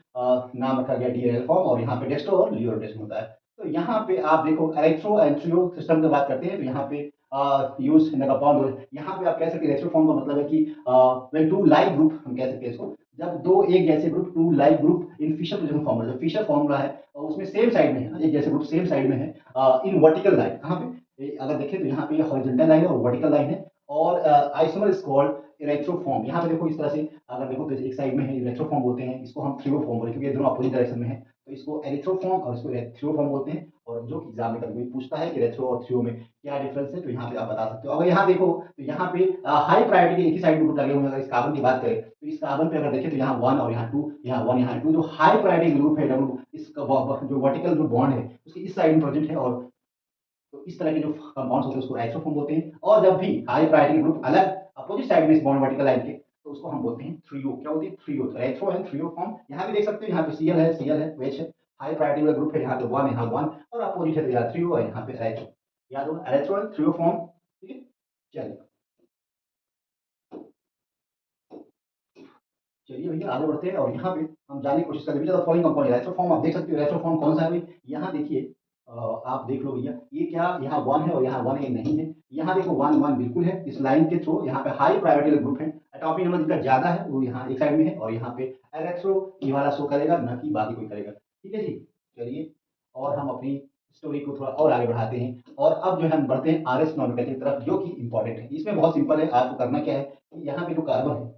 नाम रखा गया डीएल फॉर्म, और यहाँ पे डेक्स्ट्रो और लियो रोटेशन होता है। तो यहाँ पे आप देखो इलेक्ट्रो एंट्रियो सिस्टम की बात करते हैं, तो यहाँ पे यूज इन द कंपाउंड, यहाँ पे आप कह सकते हैं इलेक्ट्रो फॉर्म का मतलब है कि व्हेन टू लाइक ग्रुप, हम कह सकते हैं इसको, जब दो एक जैसे group, two like group in Fischer position formula, जो फिशर फॉर्मूला है और उसमें सेम साइड में है, एक जैसे ग्रुप सेम साइड में है इन वर्टिकल लाइन, कहाँ पे अगर देखें तो यहाँ पे हॉरिजॉन्टल लाइन है और वर्टिकल लाइन है, और आइसोमर इज कॉल्ड इरेक्ट्रोफॉर्म। यहाँ पे देखो इस तरह से अगर देखो तो एक साइड में है इरेक्ट्रोफॉर्म बोलते हैं, इसको हम थ्रियोफॉर्म बोलते हैं क्योंकि ये दोनों अपोजिट डायरेक्शन में है, तो इसको एरिथ्रोफॉर्म और इसको थ्रियोफॉर्म बोलते हैं। और जो एग्जाम में कभी पूछता है कि रेथ्रो और थ्रियो में क्या डिफरेंस है, तो यहाँ पे आप बता सकते हो। अगर यहाँ देखो तो यहाँ पे हाई प्रायोरिटी के एक ही साइड ग्रुप लगे हुए हैं। अगर इस कार्बन की बात करें तो इस कार्बन पे अगर देखें तो यहाँ 1 और यहाँ 2, यहाँ 1 यहाँ 2, जो हाई प्रायोरिटी ग्रुप है डब्ल्यू, इसका जो वर्टिकल जो बॉन्ड है उसके इस साइड में प्रेजेंट है। और तो इस तरह के जो कंपाउंड्स होते हैं उसको आइसोफॉर्म बोलते हैं। और जब भी हाई प्रायोरिटी ग्रुप अलग अपोजिट साइड में इस बॉन्ड वर्टिकल लाइन के, तो उसको हम बोलते हैं थ्रियो। क्या होती है? Threo. Erythro and threo form. यहाँ भी देख सकते हो, यहाँ पे सीएल है वेज है, हाई प्रायोरिटी वाला ग्रुप है, यहाँ पे 1 यहाँ 1 और अपोजिट है तो यहाँ थ्रियो है, यहाँ पे रेथ्रो। याद होगा रेथ्रो एंड थ्रियो फॉर्म। ठीक है, चलिए चलिए भैया आगे बढ़ते हैं और यहाँ पे हम जानने की कोशिश करेंगे फॉलोइंग कंपाउंड रेथ्रोफॉर्म। आप देख सकते हो रेथ्रोफॉर्म कौन सा है भाई, यहाँ देखिए आप देख लो भैया, ये क्या यहाँ 1 है और यहाँ 1 है नहीं है। यहाँ देखो 1 1 बिल्कुल है इस लाइन के थ्रू। यहाँ पे हाई प्रायोरिटी ग्रुप है, एटॉमिक नंबर जिसका ज्यादा है वो यहाँ एक साइड में है और यहाँ पे एरेथ्रो ये वाला शो करेगा, ना कि बाकी कोई करेगा। ठीक है जी, चलिए और हम अपनी स्टोरी को थोड़ा और आगे बढ़ाते हैं। और अब जो है हम बढ़ते हैं आरएस नॉर्मेटिव की तरफ, जो कि इंपॉर्टेंट है। इसमें बहुत सिंपल है, आपको करना क्या है कि यहाँ पे जो कार्बन है,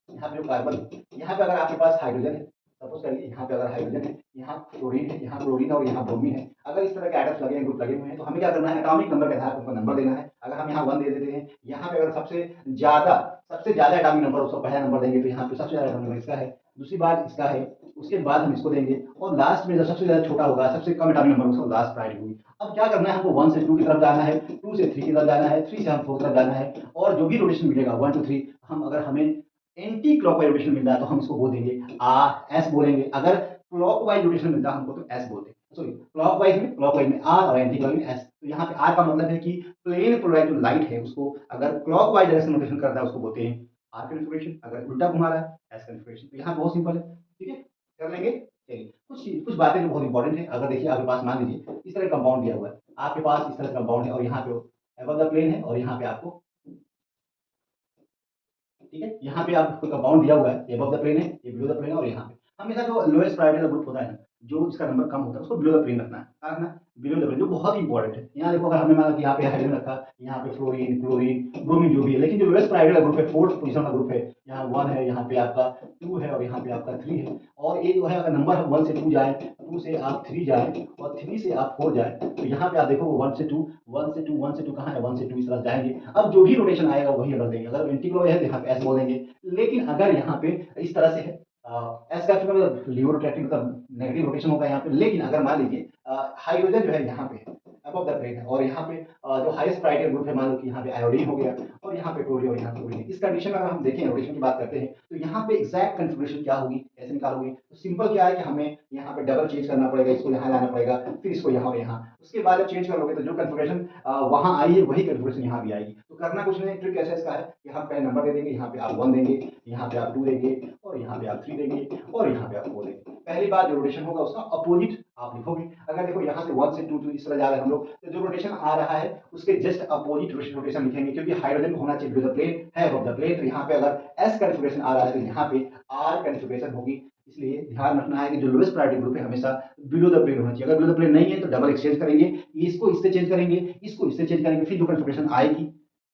यहाँ पे जो कार्बन है, यहाँ पे अगर आपके पास हाइड्रोजन है, सपोज करिए यहाँ पे अगर हाइड्रोजन है, यहाँ फ्लोरीन है, यहाँ क्लोरीन और यहाँ ब्रोमीन है, अगर इस तरह के एटम्स लगे हैं, ग्रुप लगे हुए हैं, तो हमें क्या करना है, एटॉमिक नंबर के आधार पर उनको नंबर देना है। अगर हम यहाँ 1 दे देते हैं, यहाँ पे अगर सबसे ज्यादा एटॉमिक नंबर उसका पहला नंबर देंगे, तो यहाँ पे सबसे ज्यादा एटॉमिक नंबर इसका है, दूसरी बार इसका है, उसके बाद हम इसको देंगे और लास्ट में जो सबसे ज्यादा छोटा होगा, सबसे कम एटॉमिक नंबर उसको लास्ट प्रायोरिटी होगी। अब क्या करना है, हमको 1 से 2 की तरफ जाना है, 2 से 3 की तरफ जाना है, 3 से हम 4 की तरफ जाना है। और जो भी रोटेशन मिलेगा 1 2 3, हम अगर हमें एंटी क्लॉकवाइज रोटेशन मिल रहा है तो हम इसको बोल देंगे आर एस बोलेंगे। अगर क्लॉकवाइज रोटेशन मिलता है हमको तो एस बोलते हैं। सॉरी, क्लॉकवाइज में आर और एंटी क्लॉकवाइज में एस। तो यहाँ पे आर का मतलब है कि प्लेन पोलराइज जो लाइट है उसको अगर क्लॉकवाइज डायरेक्शन रोटेशन करता है उसको बोलते हैं आर कन्फिगरेशन, अगर उल्टा घुमा रहा है एस कन्फिगरेशन। तो यहाँ बहुत सिंपल है, ठीक है, कर लेंगे। चलिए कुछ बातें जो बहुत इंपॉर्टेंट है, अगर देखिए आपके पास मान लीजिए इस तरह कंपाउंड दिया हुआ है, आपके पास इस तरह कंपाउंड है और यहाँ पे अबव द प्लेन है और यहाँ पे आपको, ठीक है, यहाँ पे आपको कंपाउंड दिया हुआ है, ये अबव द प्लेन है, ये बिलो द प्लेन है। और यहाँ पे हमेशा जो लोएस्ट प्रायोरिटी का ग्रुप होता है ना, जो इसका नंबर कम होता है उसको बिलो द प्लेन रखना है, क्या रखना है, बिलो द प्लेन, जो बहुत ही इंपॉर्टेंट है। यहाँ देखो अगर हमने माना कि यहाँ पे हाइड्रोजन रखा, यहाँ पे फ्लोरीन क्लोरीन ब्रोमीन जो भी है, लेकिन जो लोएस्ट प्रायोरिटी का ग्रुप है, फोर्थ पोजीशन का ग्रुप है, यहाँ 1 है, यहाँ पे आपका 2 है और यहाँ पे आपका 3 है। और ये जो है अगर नंबर 1 से 2 जाए, 2 से आप 3 जाए और 3 से आप 4 जाए, तो यहाँ पे आप देखो 1 से 2 1 से 2 1 से 2 कहाँ है, 1 से 2 इस तरह जाएंगे। अब जो भी रोटेशन आएगा वही रख देंगे। अगर एंटी क्लॉक है तो यहाँ पे एस बोलेंगे, लेकिन अगर यहाँ पे इस तरह से है एस का मतलब लियो रोटेटिंग मतलब नेगेटिव रोटेशन होगा यहाँ पे। लेकिन अगर मान लीजिए हाइड्रोजन जो है यहाँ पे अबव द प्लेन है और यहाँ पे जो हाईएस्ट प्रायोरिटी ग्रुप है, मान लो कि यहाँ पे आयोडीन हो गया और यहाँ पे क्लोरीन और यहाँ पे क्लोरीन, इस कंडीशन में अगर हम देखें रोटेशन की बात करते हैं तो यहाँ पे एग्जैक्ट कन्फिगरेशन क्या होगी, कैसे निकालोगे। तो सिंपल क्या है कि हमें यहाँ पे डबल चेंज करना पड़ेगा, इसको यहाँ लाना पड़ेगा, फिर इसको यहाँ और यहाँ, उसके बाद जब चेंज करोगे तो जो कन्फिगरेशन वहां आई है वही कन्फिगरेशन यहाँ भी आएगी। तो करना कुछ नहीं, ट्रिक ऐसा इसका है कि हम पहले नंबर दे देंगे, यहाँ पे आप 1 देंगे, यहाँ पे आप 2 देंगे और यहाँ पे आप 3 देंगे और यहाँ पे आप 4 देंगे। पहली बार जो रोटेशन होगा उसका अपोजिट आप लिखोगे। अगर देखो यहाँ से 1 से 2 इस तरह जा रहे हैं हम लोग, तो जो रोटेशन आ रहा है उसके जस्ट अपोजिट रोटेशन लिखेंगे, क्योंकि हाइड्रोजन होना चाहिए बिलो द प्लेन है अबव द प्लेन। तो यहाँ पे अगर एस कन्फिगरेशन आ रहा है तो यहाँ पे आर कन्फिगरेशन होगी। इसलिए ध्यान रखना है कि जो लोएस्ट प्रायोरिटी ग्रुप है हमेशा बिलो द प्लेन होना चाहिए। अगर बिलो द प्लेन नहीं है तो डबल एक्सचेंज करेंगे, इसको इससे चेंज करेंगे, इसको इससे चेंज करेंगे, फिर जो कन्फिगरेशन आएगी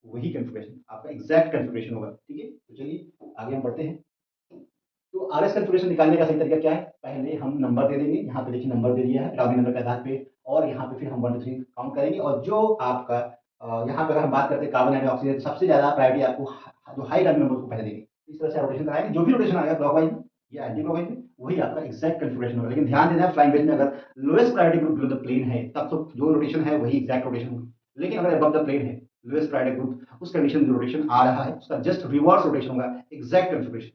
वही कन्फिगरेशन आपका एग्जैक्ट कन्फिगरेशन होगा। ठीक है, तो चलिए आगे हम बढ़ते हैं। तो आरएस कन्फिगरेशन निकालने का सही तरीका क्या है, पहले हम नंबर दे देंगे, यहाँ पे देखिए नंबर दे दिया है एटॉमिक नंबर के आधार पे, और यहाँ पे फिर हम 1 2 3 काउंट करेंगे। और जो आपका यहाँ पे अगर हम बात करते हैं कार्बन एंड ऑक्सीजन, तो सबसे ज्यादा प्रायोरिटी आपको जो हाई एटॉमिक नंबर को पहले देंगे। इस तरह से रोटेशन कराएंगे, जो भी रोटेशन आएगा क्लॉकवाइज में या एंटी क्लॉकवाइज में वही आपका एग्जैक्ट कन्फिगरेशन होगा। लेकिन ध्यान देना है फ्लाइंग वेज में अगर lowest priority group below the plane है तब तो जो रोटेशन है वही एग्जैक्ट रोटेशन होगी। लेकिन अगर अबव द प्लेन है लोएस्ट प्रायोरिटी ग्रुप, उस कंडीशन में जो रोटेशन आ रहा है उसका जस्ट रिवर्स रोटेशन होगा, एग्जैक्ट कन्फिगरेशन।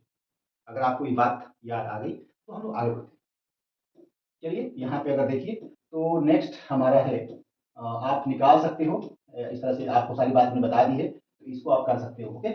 अगर आपको ये बात याद आ गई तो हम लोग आगे बढ़ते हैं। चलिए यहाँ पे अगर देखिए तो नेक्स्ट हमारा है आप निकाल सकते हो, इस तरह से आपको सारी बात मैंने बता दी है तो इसको आप कर सकते हो। ओके,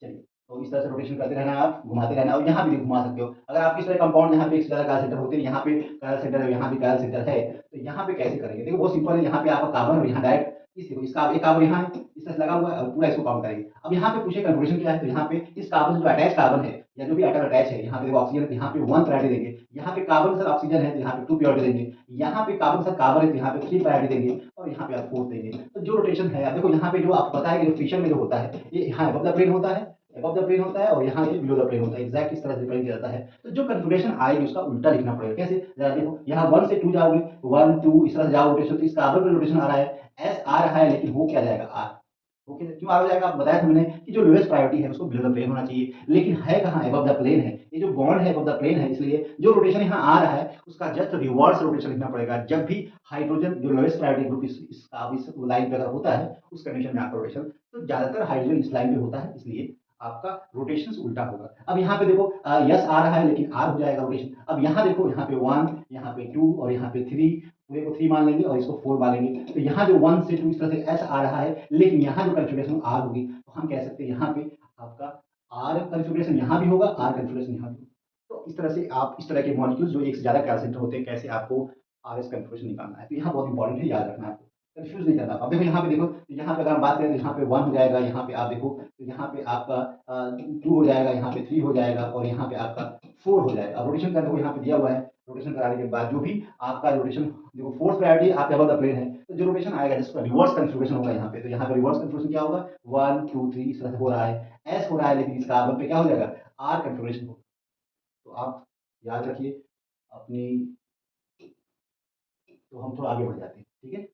चलिए तो इस तरह से रोटेशन करते रहना, आप घुमाते रहना और यहाँ भी घुमा सकते हो। अगर आप इस तरह कंपाउंड यहाँ पे एक से ज़्यादा कायल सेंटर होते हैं, यहाँ पे कायल सेंटर है, यहाँ पे कायल सेंटर है, तो यहाँ पे कैसे करेंगे, देखो बहुत सिंपल है। यहाँ पे आपका कार्बन और यहाँ डायरेक्ट इस देखो इसका एक कार्बन यहाँ है, इस तरह से लगा हुआ है और पूरा इसको काउंट करेंगे। अब यहाँ पे पूछे कन्फिगरेशन क्या है, तो यहाँ पे इस कार्बन से जो अटैच कार्बन है या जो भी एटम अटैच है, यहाँ पे देखो ऑक्सीजन है तो यहाँ पे 1 प्रायोरिटी देंगे, यहाँ पे कार्बन के साथ ऑक्सीजन है तो यहाँ पे 2 प्रायोरिटी देंगे, यहाँ पे कार्बन के साथ कार्बन है तो यहाँ पे 3 प्रायोरिटी देंगे और यहाँ पे आप 4 देंगे। तो जो रोटेशन है आप देखो यहाँ पे जो आपको पता है कि जो फिशन में जो होता है ये यहाँ अबव द प्लेन होता है, अबव द प्लेन होता है और यहाँ ये बिलो द प्लेन होता है, एग्जैक्ट इस तरह से रिप्रेजेंट किया जाता है। तो जो कन्फिगरेशन आएगी उसका उल्टा लिखना पड़ेगा। कैसे? जरा देखो, यहाँ 1 से 2 जाओगे, 1 2 इस तरह से जाओ रोटेशन, तो इस कार्बन पे रोटेशन आ रहा है, एस आ रहा है, लेकिन वो क्या जाएगा? आर। ओके, क्यों आर हो जाएगा? आपको बताया था मैंने कि जो लोएस्ट प्रायोरिटी है उसको बिलो द प्लेन होना चाहिए, लेकिन है कहाँ? अबव द प्लेन है। ये जो बॉन्ड है अबव द प्लेन है, इसलिए जो रोटेशन यहाँ आ रहा है उसका जस्ट रिवर्स रोटेशन लिखना पड़ेगा। जब भी हाइड्रोजन जो लोएस्ट प्रायोरिटी ग्रुप इस लाइन पे अगर होता है, उस कंडीशन में आपका रोटेशन, तो ज्यादातर हाइड्रोजन इस लाइन पे होता है, इसलिए आपका रोटेशन उल्टा होगा। अब यहाँ पे देखो, यस आ रहा है लेकिन आर हो जाएगा रोटेशन। अब यहाँ देखो, यहाँ पे 1, यहाँ पे 2 और यहाँ पे 3, पूरे को 3 मान लेंगे और इसको 4 मान लेंगे। तो यहाँ जो 1 से 2 इस तरह से एस आ रहा है, लेकिन यहाँ जो कन्फिगरेशन आर होगी, तो हम कह सकते हैं यहाँ पे आपका आर कन्फिगरेशन यहाँ भी होगा, आर कन्फिगरेशन यहाँ भी होगा। तो इस तरह से आप इस तरह के मॉलिक्यूल्स जो एक से ज्यादा कैल सेंटर होते हैं, कैसे आपको आर एस कन्फिगरेशन निकालना है, तो यहाँ बहुत इंपॉर्टेंट है, याद रखना है आपको, कंफ्यूज नहीं करना। अब देखो यहाँ पे, देखो यहाँ पे अगर हम बात करें तो यहाँ पे 1 हो जाएगा, यहाँ पे आप देखो तो यहाँ पे आपका 2 हो जाएगा, यहाँ पे 3 हो जाएगा और यहाँ पे आपका 4 हो जाएगा। रोटेशन का देखो यहाँ पे दिया हुआ है, रोटेशन कराने के बाद जो भी आपका रोटेशन, देखो फोर्थ प्रायोरिटी आपके अबव द प्लेन है, तो जो रोटेशन आएगा जिसका रिवर्स कन्फिगरेशन होगा यहाँ पे, तो यहाँ पे रिवर्स कन्फिगरेशन क्या होगा? 1 2 3 इस तरह से हो रहा है, एस हो रहा है, लेकिन इस कार्बन पे क्या हो जाएगा? आर कन्फिगरेशन होगा। तो आप याद रखिए अपनी। तो हम थोड़ा आगे बढ़ जाते हैं, ठीक है?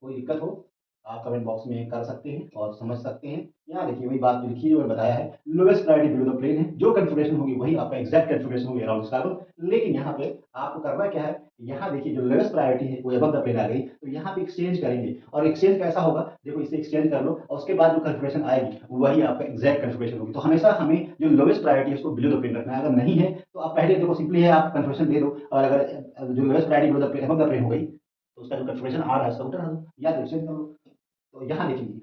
कोई दिक्कत हो आप कमेंट बॉक्स में कर सकते हैं और समझ सकते हैं। यहाँ देखिए वही बात जो लिखी है और बताया है, lowest priority below the plane है, जो कन्फिगरेशन होगी वही आपका एग्जैक्ट कन्फिगरेशन होगी अराउंड कार्बन। लेकिन यहाँ पे आपको करना क्या है, यहाँ देखिए जो लोवेस्ट प्रायोरिटी है वो अबव द प्लेन आ गई, तो यहाँ पे एक्सचेंज करेंगे। और एक्सचेंज कैसा होगा? देखो इसे एक्सचेंज कर लो और उसके बाद जो कन्फिगरेशन आएगी वही आपका एग्जैक्ट कन्फिगरेशन होगी। तो हमेशा हमें जो लोवेस्ट प्रायोरिटी है उसको बिलो द प्लेन रखना है। अगर नहीं है तो आप पहले देखो, सिंपली है आप कन्फिगरेशन दे दो, और अगर जो lowest priority below the plane above the plane हो गई, तो उसका जो कन्फिगरेशन आ रहा है उसका उल्टा रख दो या तो एक्सचेंज कर लो। तो यहाँ देखेंगे,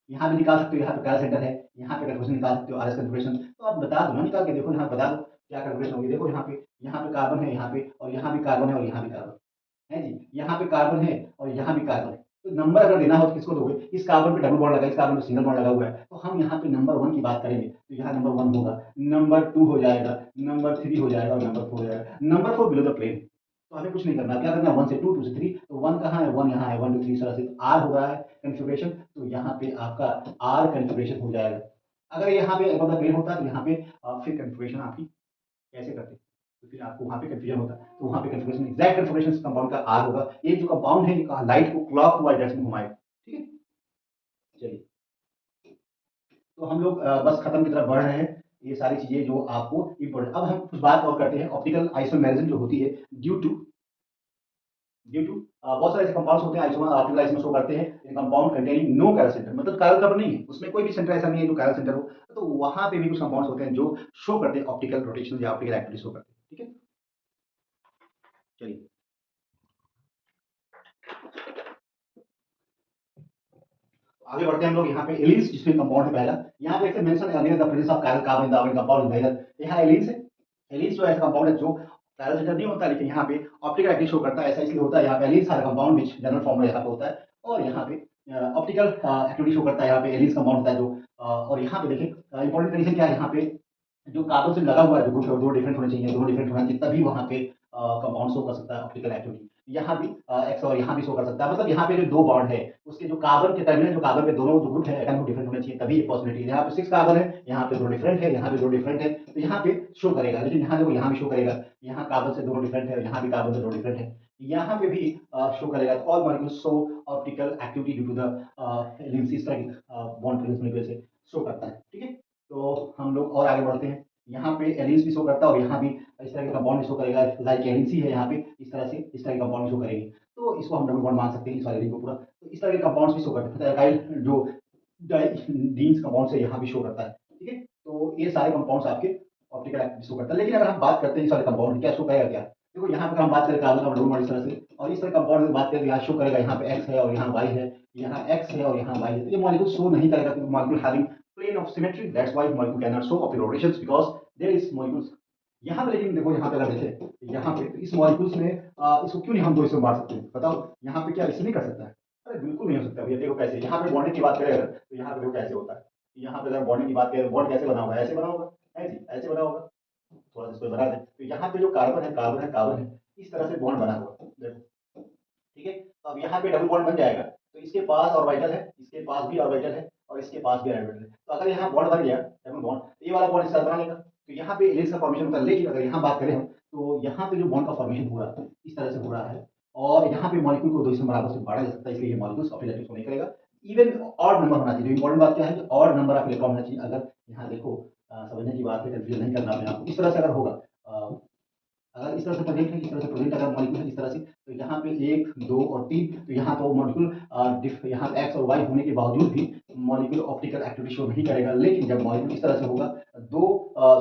यहाँ भी निकाल सकते हो, यहाँ पे क्या सेंटर है, यहाँ पे कन्फर्मेशन निकाल सकते हो, आरएस कन्फर्मेशन। तो आप बता दो ना, निकाल के देखो, यहाँ बता दो क्या कन्फर्मेशन होगी। देखो यहाँ पे कार्बन है, यहाँ पे, और यहाँ भी कार्बन है और यहाँ भी कार्बन है जी, यहाँ पे कार्बन है और यहाँ भी कार्बन है। तो नंबर अगर देना हो तो किसको दोगे? इस कार्बन पे डबल बॉन्ड लगा, इस कार्बन पे सिंगल बॉन्ड लगा हुआ है, तो हम यहाँ पे नंबर 1 की बात करेंगे, तो यहाँ नंबर 1 होगा, नंबर 2 हो जाएगा, नंबर 3 हो जाएगा और नंबर 4 हो जाएगा। Number 4 below the plane. तो हमें कुछ नहीं करना, क्या करना है? 1 से 2, 2 से 3, तो 1 कहाँ है? 1 यहाँ है, 1 2 3 इस तरह से आर हो रहा है कन्फिगरेशन, तो यहाँ पे आपका आर कन्फिगरेशन हो जाएगा। अगर यहाँ पे अबव द प्लेन होता तो यहाँ पे फिर कन्फिगरेशन आपकी कैसे करते? तो फिर आपको वहाँ पे कन्फ्यूजन होता, तो वहाँ पे कन्फिगरेशन, एग्जैक्ट कन्फिगरेशन कंपाउंड का आर होगा। ये जो कंपाउंड है ये लाइट को क्लॉक वाइज डायरेक्शन में घुमाएगा, ठीक है? चलिए, तो हम लोग बस खत्म की तरफ बढ़ रहे हैं। ये सारी चीजें जो आपको इम्पोर्टेंट, अब हम कुछ बात और करते हैं। ऑप्टिकल आइसोमेरिज्म जो होती है ड्यू टू बहुत सारे ऐसे कंपाउंड्स होते हैं, आइसोमर ऑप्टिकल आइसोमर शो करते हैं in compound containing no chiral centre, मतलब कायरल कवर नहीं है उसमें, कोई भी सेंटर ऐसा नहीं है जो कायरल सेंटर हो। तो वहां पे भी कुछ कंपाउंड्स होते हैं जो शो करते हैं ऑप्टिकल रोटेशन या ऑप्टिकल एक्टिविटी शो करते हैं, ठीक है? चलिए आगे बढ़ते हैं हम लोग। यहाँ पे एलिन्स जिसमें कंपाउंड है पहला, यहाँ पे mention earlier the presence of chiral carbon in the organic compound is, यहाँ एलिन्स है। एलिन्स जो ऐसा कंपाउंड है जो कायरल सेंटर नहीं होता, लेकिन यहाँ पे ऑप्टिकल एक्टिविटी शो करता है। ऐसा इसलिए होता है, यहाँ पे एलिन्स है कंपाउंड विच जनरल फॉर्म में यहाँ पे होता है, और यहाँ पे ऑप्टिकल एक्टिविटी शो करता है, यहाँ पे एलिन्स कंपाउंड होता है जो और यहाँ पे देखिए इंपॉर्टेंट कंडीशन क्या है, यहाँ पे जो कार्बन से लगा हुआ है जो ग्रुप है, दो डिफरेंट होने चाहिए, दोनों डिफरेंट होना चाहिए, तभी वहाँ पे कंपाउंड शो कर सकता है ऑप्टिकल एक्टिविटी। यहाँ भी एक्स और यहाँ भी शो कर सकता है, मतलब यहाँ पे जो दो बॉन्ड है उसके जो कार्बन के टर्मिनल, जो कार्बन पे दोनों जो ग्रुप है एटम डिफरेंट होने चाहिए, तभी ये पॉसिबिलिटी है। यहाँ पे 6 कार्बन है, यहाँ पे दो डिफरेंट है, यहाँ पे दो डिफरेंट है, तो यहाँ पे शो करेगा। लेकिन यहाँ देखो, यहाँ भी शो करेगा, यहाँ कार्बन से दोनों डिफरेंट है, यहाँ भी कार्बन से दो डिफरेंट है, यहाँ पे भी शो करेगा। All molecules show optical activity due to the links, इस तरह की बॉन्ड प्रेजेंस होने की वजह से शो करता है, ठीक है? तो हम लोग और आगे बढ़ते हैं। यहाँ पे एलिन्स भी शो करता है और यहाँ भी इस तरह के कंपाउंड शो करेगा, लाइक एलिन्स ही है यहाँ पे, इस तरह से इस तरह के कंपाउंड शो करेंगे, तो इसको हम डबल बॉन्ड मान सकते हैं इस वाले रिंग को पूरा। तो इस तरह के कंपाउंड्स भी शो करते हैं, अल्काइल जो डीन्स कंपाउंड से यहाँ भी शो करता है, ठीक है? तो ये सारे कंपाउंड्स आपके ऑप्टिकल एक्टिविटी शो करता है। लेकिन अगर हम बात करते हैं इस वाले कंपाउंड क्या शो करेगा, क्या देखो, यहाँ पर हम बात करें कार्बन का डबल बॉन्ड इस तरह से, और इस तरह कंपाउंड की बात करें तो यहाँ शो करेगा, यहाँ पे एक्स है और यहाँ वाई है, यहाँ एक्स है और यहाँ वाई है। तो ये मॉलिक्यूल शो नहीं करेगा क्योंकि molecule having plane of symmetry, that's why molecule cannot show optical rotations because there is molecules। यहाँ पे लेकिन देखो, यहाँ पे अगर देखें, यहाँ पे तो इस मॉलिक्यूल्स में इसको क्यों नहीं हम दो इसमें बांट सकते हैं? बताओ, यहाँ पे क्या इससे नहीं कर सकता है? अरे बिल्कुल नहीं हो सकता भैया। देखो कैसे, यहाँ पे बॉन्डिंग की बात करें अगर, तो यहाँ पे देखो कैसे होता है। यहाँ पे अगर बॉन्डिंग की बात करें, बॉन्ड कैसे बना होगा? ऐसे बना होगा, है जी, ऐसे बना होगा। थोड़ा सा इसको बना दे, तो यहाँ पे जो कार्बन है, कार्बन है, कार्बन है, इस तरह से बॉन्ड बना हुआ है, देखो, ठीक है? तो अब यहाँ पे डबल बॉन्ड बन जाएगा, तो इसके पास ऑर्बिटल है, इसके पास भी ऑर्बिटल है, और इसके पास भी हाइड्रोजन है। तो अगर यहाँ बॉन्ड बन गया डबल बॉन्ड, तो ये वाला बॉन्ड इस तरह बना लेगा, तो यहाँ पे एलिस का फॉर्मेशन होता है। लेकिन अगर यहाँ बात करें हम, तो यहाँ पे जो बॉन्ड का फॉर्मेशन हो रहा है इस तरह से हो रहा है, और यहाँ पे मॉलिक्यूल को 2 से बराबर से बांटा जा सकता है, इसलिए ये मॉलिक्यूल्स अपने इलेक्ट्रॉन नहीं करेगा। इवन ऑड नंबर होना चाहिए। इंपॉर्टेंट बात क्या है कि ऑड नंबर ऑफ इलेक्ट्रॉन होना चाहिए। अगर यहाँ देखो, समझने की बात है, कंफ्यूजन नहीं करना अपने आप को। इस तरह से अगर होगा, अगर इस तरह से प्रेजेंट है, इस तरह से प्रेजेंट अगर मॉलिक्यूल है इस तरह से, तो यहाँ पे 1, 2 और 3, तो यहाँ तो मॉलिक्यूल यहाँ एक्स और वाई होने के बावजूद भी मॉलिक्यूल ऑप्टिकल एक्टिविटी शो नहीं करेगा। लेकिन जब मॉलिक्यूल इस तरह से होगा, 2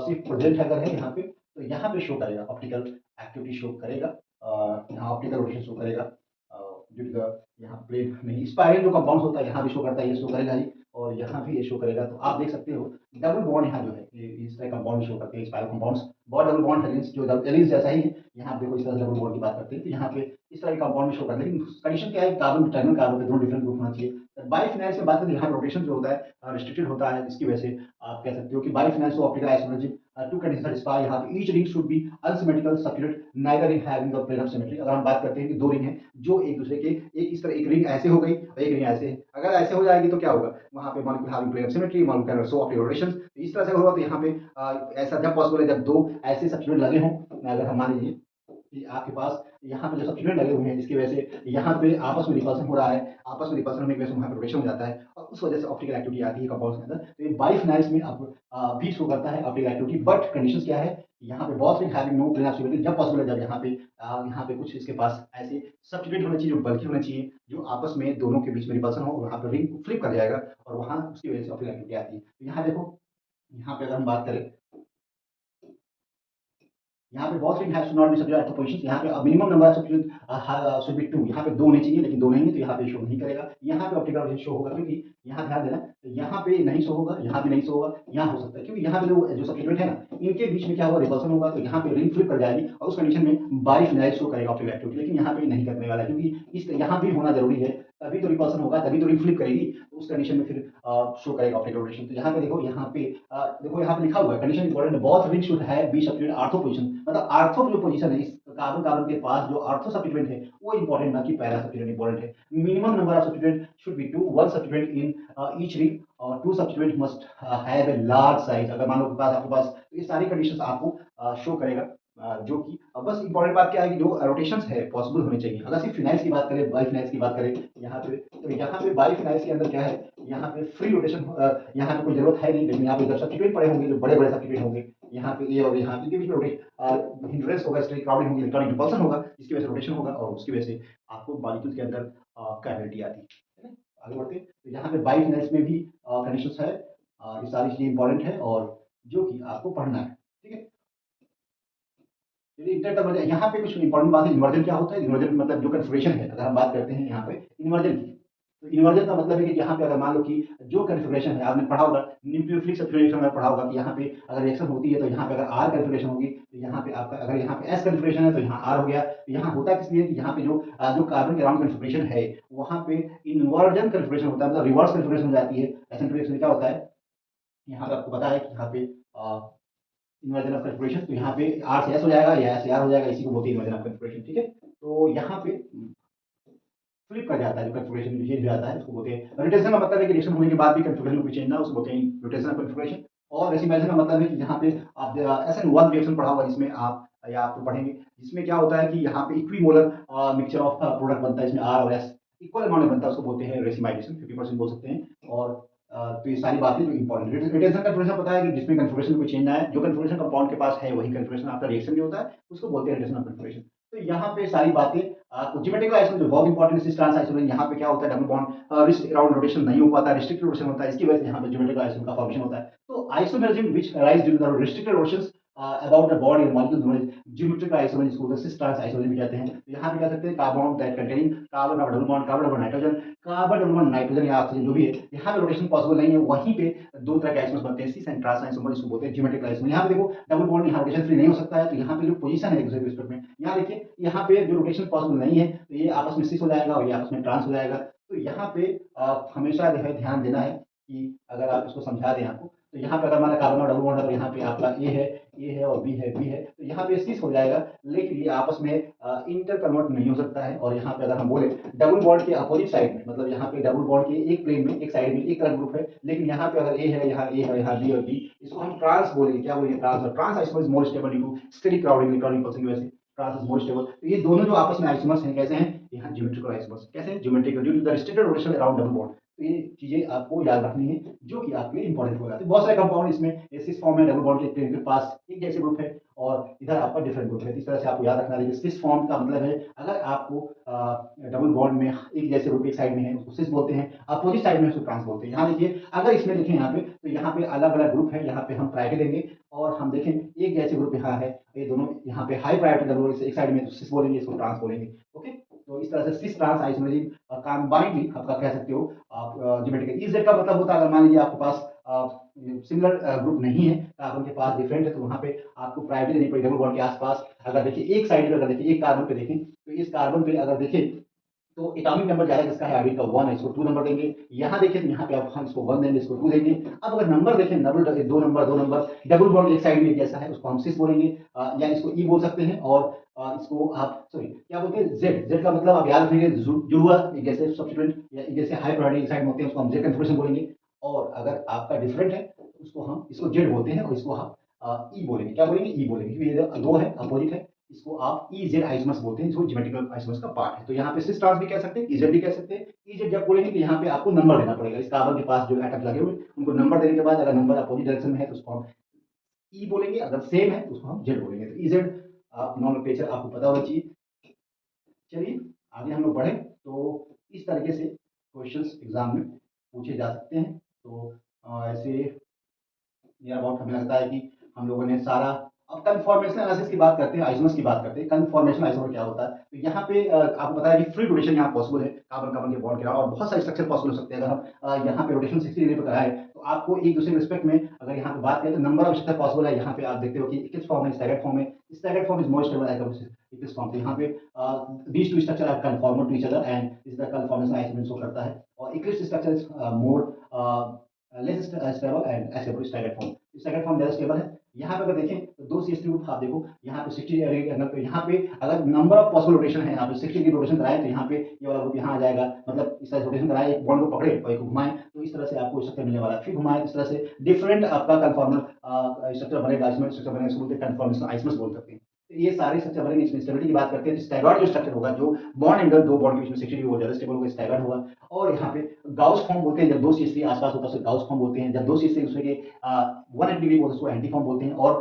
सिर्फ प्रेजेंट अगर है यहाँ पे, तो यहाँ पे शो करेगा, ऑप्टिकल एक्टिविटी शो करेगा, यहाँ ऑप्टिकल रोटेशन शो करेगा। ड्यू टू द यहाँ प्लेन नहीं, स्पाइरल जो कंपाउंड होता है यहाँ भी शो करता है, ये शो करेगा ही, और यहाँ भी ये शो करेगा। तो आप देख सकते हो डबल बॉन्ड यहाँ जो है ये इस तरह कंपाउंड शो करते हैं, स्पाइरल कंपाउंड्स। बहुत डबल बॉन्ड हेलिक्स जो एलिस जैसा ही है, यहाँ पे कोई इस तरह से डबल बॉन्ड की बात करते हैं, तो यहाँ पे इस तरह के कंपाउंड में शो करते हैं। लेकिन कंडीशन क्या है, कार्बन टर्मिनल कार्बन के दोनों डिफरेंट ग्रुप होना चाहिए। बाइफिनाइल्स में बात करें, यहाँ रोटेशन जो होता है रिस्ट्रिक्टेड होता है, इसकी वजह से आप कह सकते हो कि biphenyls optical isomerism two condition satisfy, यहाँ पे each ring should be unsymmetrical substitute neither ring having the plane of symmetry. अगर हम बात करते हैं कि 2 रिंग हैं जो एक दूसरे के, एक इस तरह एक रिंग ऐसे हो गई और एक रिंग ऐसे है, अगर ऐसे हो जाएगी तो क्या होगा, वहाँ पे molecule having plane of symmetry, molecule can show optical rotation. इस तरह से होगा, तो यहाँ पे ऐसा जब पॉसिबल है जब 2 ऐसे सब्स्टिट्यूट लगे हों, अगर हम मान लीजिए कि आपके पास यहाँ पे जो सब्स्टिट्यूट लगे हुए हैं, जिसकी वजह से यहाँ पे आपस में रिपल्सन हो रहा है, आपस में रिपल्सन होने की वजह से वहाँ पे रोटेशन हो जाता है, और उस वजह से ऑप्टिकल एक्टिविटी आती है कंपाउंड्स के अंदर। तो ये बाइफिनाइल्स में आप भी शो करता है ऑप्टिकल एक्टिविटी, बट कंडीशंस क्या है, यहाँ पे बहुत ring having no plane of symmetry जब पॉसिबल है, जब यहाँ पे कुछ इसके पास ऐसे सब्स्टिट्यूट होने चाहिए जो बल्कि होने चाहिए, जो आपस में दोनों के बीच में रिपल्सन हो, वहाँ पे रिंग फ्लिप कर जाएगा, और वहाँ उसकी वजह से ऑप्टिकल एक्टिविटी आती है। तो यहाँ देखो, यहाँ पे अगर हम बात करें, यहाँ पे बहुत has to not be subject to positions, यहाँ पे minimum number of substitute should be 2, यहाँ पे 2 होने चाहिए, लेकिन 2 नहीं है, तो यहाँ पे शो नहीं करेगा। यहाँ पे ऑप्टिकल रोटेशन शो होगा, क्योंकि यहाँ ध्यान देना, तो यहाँ पे नहीं शो होगा, यहाँ भी नहीं शो होगा, यहाँ हो सकता है, क्योंकि यहाँ पे जो सब्स्टिट्यूट है ना, इनके बीच में क्या होगा, रिपल्सन होगा, तो यहाँ पे रिंग फ्लिप कर जाएगी, और उस कंडीशन में बाइफिनाइल शो करेगा ऑप्टिकल एक्टिविटी। लेकिन यहाँ पे नहीं करने वाला है, क्योंकि इस यहाँ भी होना जरूरी है, तभी तो रिपल्सन होगा, तभी तो रिंग फ्लिप करेगी, तो उस कंडीशन में फिर शो करेगा ऑप्टिकल रोटेशन। तो यहाँ पे देखो, यहाँ पे लिखा हुआ है, कंडीशन इंपॉर्टेंट है, both ring should have be substitute ortho position, मतलब ऑर्थो जो पोजीशन है इस कार्बन कार्बन के पास जो ऑर्थो सब्स्टिट्यूएंट है वो इंपॉर्टेंट, ना कि पैरा सब्स्टिट्यूएंट इंपॉर्टेंट है। Minimum number of substituent should be 2, 1 substituent in each ring, और 2 substituent must have a large size. अगर मान लो आपके पास, तो ये सारी कंडीशंस आपको शो करेगा, जो कि बस इंपॉर्टेंट बात क्या है कि जो रोटेशंस है पॉसिबल होनी चाहिए। अगर सिर्फ फिनाइल्स की बात करें, बाइफिनाइल्स की बात करें यहाँ पे, तो यहाँ पे बाइफिनाइल्स के अंदर क्या है, यहाँ पे फ्री रोटेशन, यहाँ पे कोई जरूरत है नहीं, लेकिन यहाँ पे जब सब्स्टिट्यूएंट पड़े होंगे, जो बड़े बड़े सब्स्टिट्यूएंट होंगे, यहाँ पे ये और यहाँ इनके बीच में हिंड्रेंस होगा, स्ट्रेट क्राउडिंग होगी, इलेक्ट्रॉनिक रिपल्सन होगा, जिसकी वजह से रोटेशन होगा, और उसकी वजह से आपको मॉलिक्यूल के अंदर कैविटी आती है। ठीक है, आगे बढ़ते हैं। तो यहाँ पे बाइफिनाइल्स में भी कंडीशंस है, ये सारी चीजें इंपॉर्टेंट है, और जो कि आपको पढ़ना है। ठीक है, यहाँ पे कुछ इंपॉर्टेंट बात है। इन्वर्जन क्या होता है, इन्वर्जन मतलब जो कन्फिगरेशन है, अगर हम बात करते हैं यहाँ पे इन्वर्जन की, तो इन्वर्जन का मतलब है कि यहाँ पे अगर मान लो कि जो कन्फिगरेशन है, आपने पढ़ा होगा न्यूक्लियोफिलिक सब्स्टिट्यूशन में पढ़ा होगा कि यहाँ पे अगर रिएक्शन होती है, तो यहाँ पे अगर आर कन्फिगरेशन होगी, तो यहाँ पे आपका अगर यहाँ पे एस कन्फिगरेशन है, तो यहाँ आर हो गया। तो यहाँ होता किस लिए कि यहाँ पे जो कार्बन के अराउंड कन्फिगरेशन है, वहाँ पे इन्वर्जन कन्फिगरेशन होता है, मतलब रिवर्स कन्फिगरेशन हो जाती है। एसेंट रिएक्शन क्या होता है, यहाँ पे आपको पता है कि यहाँ पे इन्वर्जन ऑफ कन्फिगरेशन, तो यहाँ पे आर से एस हो जाएगा या एस से आर हो जाएगा, इसी को बोलते हैं इन्वर्जन ऑफ कन्फिगरेशन। ठीक है, तो यहाँ पे फ्लिप कर जाता है, जो कन्फिगरेशन चेंज हो जाता है उसको बोलते हैं रोटेशन। का मतलब है कि रिएक्शन होने के बाद भी कन्फिगरेशन कोई चेंज ना, उसको बोलते हैं रोटेशन ऑफ कन्फिगरेशन। और रेसिमाइजेशन का मतलब है कि यहाँ पे आप SN1 रिएक्शन पढ़ा होगा, जिसमें आप या आप तो पढ़ेंगे, जिसमें क्या होता है कि यहाँ पे इक्विमोलर मिक्सचर ऑफ प्रोडक्ट बनता है, इसमें आर और एस इक्वल अमाउंट में बनता है, उसको बोलते हैं रेसिमाइजेशन, 50% बोल सकते हैं। और तो ये सारी बातें जो इंपॉर्टेंट रिटेंशन कन्फिगरेशन पता है कि जिसमें कन्फिगरेशन में कोई चेंज ना है, जो कन्फिगरेशन कंपाउंड के पास है वही कन्फिगरेशन आपका रिएक्शन भी होता है, उसको बोलते हैं रिटेंशन ऑफ कन्फिगरेशन। तो यहाँ पे सारी बातें आपको ज्योमेट्रिकल आइसोलेशन जो बहुत इंपॉर्टेंट है, सिस ट्रांस आइसोलेशन, यहाँ पे क्या होता है, double bond wrist around rotation नहीं हो पाता, रिस्ट्रिक्टेड रोटेशन होता है, इसकी वजह से यहाँ पे ज्योमेट्रिकल आइसोलेशन का फॉर्मेशन होता है। तो isomerism which arise due to the restricted rotations about the body and molecule known as geometrical isolation, जिसको सिस ट्रांस आइसोलेशन भी कहते हैं। तो यहाँ पे कह सकते हैं carbon that containing carbon double bond, carbon double nitrogen, carbon double bond nitrogen या ऑक्सीजन जो भी है, यहाँ पे रोटेशन पॉसिबल नहीं है, वहीं पे 2 तरह के आइसोमर्स बनते हैं, सिस एंड ट्रांस आइसोमर, इसको बोलते हैं ज्योमेट्रिकल आइसोमर। यहाँ पे देखो डबल बॉन्ड, यहाँ रोटेशन फ्री नहीं हो सकता है, तो यहाँ पे जो पोजीशन है एक दूसरे के रिस्पेक्ट में, यहाँ देखिए यहाँ पे जो रोटेशन पॉसिबल नहीं है, तो ये आपस में सिस हो जाएगा और ये आपस में ट्रांस हो जाएगा। तो यहाँ पे हमेशा जो है ध्यान देना है कि अगर आप इसको समझा दें आपको, तो यहाँ पे अगर हमारा कार्बन और डबल बॉन्ड है तो यहाँ पे आपका ए है और बी है, तो यहाँ पे सिस हो जाएगा, लेकिन ये आपस में इंटर कन्वर्ट नहीं हो सकता है। और यहाँ पे अगर हम बोले डबल बॉन्ड के अपोजिट साइड में, मतलब यहाँ पे डबल बॉन्ड के एक प्लेन में एक साइड में एक तरह ग्रुप है, लेकिन यहाँ पे अगर ए है, यहाँ बी और बी, इसको हम ट्रांस बोलेंगे। क्या बोलेंगे? ट्रांस। और trans isomer is more stable due to steady crowding electronic pulsing की वजह से ट्रांस इज मोर स्टेबल। तो ये दोनों जो आपस में आइसोमर्स हैं, कैसे हैं? यहाँ ज्योमेट्रिकल आइसोमर्स। कैसे हैं? Geometrical, due to the restricted rotation around double bond. तो ये चीजें आपको याद रखनी है, जो कि आपके लिए इंपॉर्टेंट हो जाते हैं। बहुत सारे कंपाउंड इसमें सिस फॉर्म में डबल बॉन्ड के पास एक जैसे ग्रुप है और इधर आपका डिफरेंट ग्रुप है। इस तरह से आपको याद रखना है। सिस फॉर्म का मतलब है अगर आपको डबल बॉन्ड में एक जैसे ग्रुप एक साइड में है उसको सिस बोलते हैं, अपोजिट साइड में उसको ट्रांस बोलते हैं। यहाँ देखिए, अगर इसमें देखें यहाँ पे, तो यहाँ पे अलग अलग ग्रुप है। यहाँ पे हम प्रायोरिटी देंगे और हम देखें एक जैसे ग्रुप यहाँ है, ये दोनों यहाँ पे हाई प्रायोरिटी डबल एक साइड में सिस बोलेंगे, इसको ट्रांस बोलेंगे। ओके, तो इस तरह से सिस ट्रांस आइसोमेरिक कंबाइंडली आपका कह सकते हो आप ज्योमेट्रिकल। इजेड का मतलब होता है अगर मान लीजिए आपके पास सिमिलर ग्रुप नहीं है, कार्बन के पास डिफरेंट है, तो वहां पे आपको प्रायोरिटी देनी पड़ेगी डबल बॉन्ड के आसपास। अगर देखिए एक साइड पे, अगर देखिए एक कार्बन पे देखें, तो इस कार्बन पे अगर देखें तो एटॉमिक नंबर ज्यादा किसका है? आयोडीन का 1 है, इसको 2 नंबर देंगे। यहाँ देखिए तो यहाँ पे आप हम इसको 1 देंगे, इसको 2 देंगे। अब अगर नंबर देखें, दो नंबर डबल बॉन्ड एक साइड में जैसा है उसको हम सिस बोलेंगे, या इसको ई बोल सकते हैं। और इसको आप सॉरी क्या बोलते हैं? जेड का मतलब आप याद रखेंगे जुड़वा, जैसे सब्स्टिट्यूएंट या जैसे हाई प्रायोरिटी साइड में होते हैं उसको हम जेड कन्फर्मेशन बोलेंगे। और अगर आपका डिफरेंट है तो उसको हम इसको जेड बोलते हैं और इसको हम ई बोलेंगे। क्या बोलेंगे? ई बोलेंगे, क्योंकि ये दो है, अपोजिट है। इसको आप इजेड आइसोमर्स बोलते हैं, जो ज्योमेट्रिकल आइसोमर्स का पार्ट है। तो यहाँ पे सिस ट्रांस भी कह सकते हैं, इजेड भी कह सकते हैं। इजेड जब बोलेंगे तो यहाँ पे आपको नंबर देना पड़ेगा। इस कार्बन के पास जो एटम्स लगे हुए उनको नंबर देने के बाद अगर नंबर अपोजिट डायरेक्शन में है तो उसको हम ई बोलेंगे, अगर सेम है तो उसको हम जेड बोलेंगे। तो इजेड नॉमेनक्लेचर आपको पता होना चाहिए। चलिए आगे हम लोग बढ़े, तो इस तरीके से क्वेश्चंस एग्जाम में पूछे जा सकते हैं। तो ऐसे नियर अबाउट हमें लगता है कि हम लोगों ने सारा। अब कन्फॉर्मेशन एनालिसिस की बात करते हैं, आइसोमर्स की बात करते हैं। कन्फॉर्मेशन आइसोमर क्या होता है? तो यहाँ पे आपको पता है कि फ्री रोटेशन यहाँ पॉसिबल है, कार्बन कार्बन के बॉन्ड के अलावा और बहुत सारे स्ट्रक्चर पॉसिबल हो सकते हैं। अगर हम यहाँ पे रोटेशन 60 डिग्री पर कराएं तो आपको एक दूसरे रिस्पेक्ट में अगर यहाँ पे बात करें तो नंबर ऑफ स्ट्रक्चर पॉसिबल है। यहाँ पे आप देखते हो कि किस फॉर्म है, स्टैगर्ड फॉर्म है। Staggered form is more stable इस फॉर्म पे। यहाँ पे these two structure are conformal to each other and this is the conformation isomer show करता है। और Eclipse structure is more less stable and stable staggered form. Staggered form ज्यादा stable है। यहाँ पे अगर देखें तो दो CH3 ग्रुप आप देखो, यहाँ पे 60 डिग्री एंगल पे, यहाँ पे अगर नंबर ऑफ पॉसिबल रोटेशन है, यहाँ पे 60 डिग्री रोटेशन कराए तो यहाँ पे ये वाला ग्रुप यहाँ आ जाएगा। मतलब इस तरह से रोटेशन कराए, एक बॉन्ड को पकड़े और एक घुमाए, तो इस तरह से आपको स्ट्रक्चर मिलने वाला है। फिर घुमाए, इस तरह से डिफरेंट आपका कन्फॉर्मल स्ट्रक्चर बनेगा। इसमें स्ट्रक्चर बनेगा, इसको बोलते हैं कन्फॉर्मेशन आइसोमर्स बोल सकते हैं। तो ये सारे स्ट्रक्चर बनेंगे। इसमें स्टेबिलिटी की बात करते हैं तो स्टैगर्ड जो स्ट्रक्चर होगा, जो बॉन्ड एंगल दो बॉन्ड के बीच में 60 डिग्री वो ज्यादा स्टेबल होगा, स्टैगर्ड होगा। और यहाँ पे गाउस फॉर्म बोलते हैं, जब दो CH3 आसपास होता है उसे गाउस फॉर्म बोलते हैं। जब दो CH3 दूसरे के 180 डिग्री बोलते हैं उसको एंटी फॉर्म बोलते हैं। और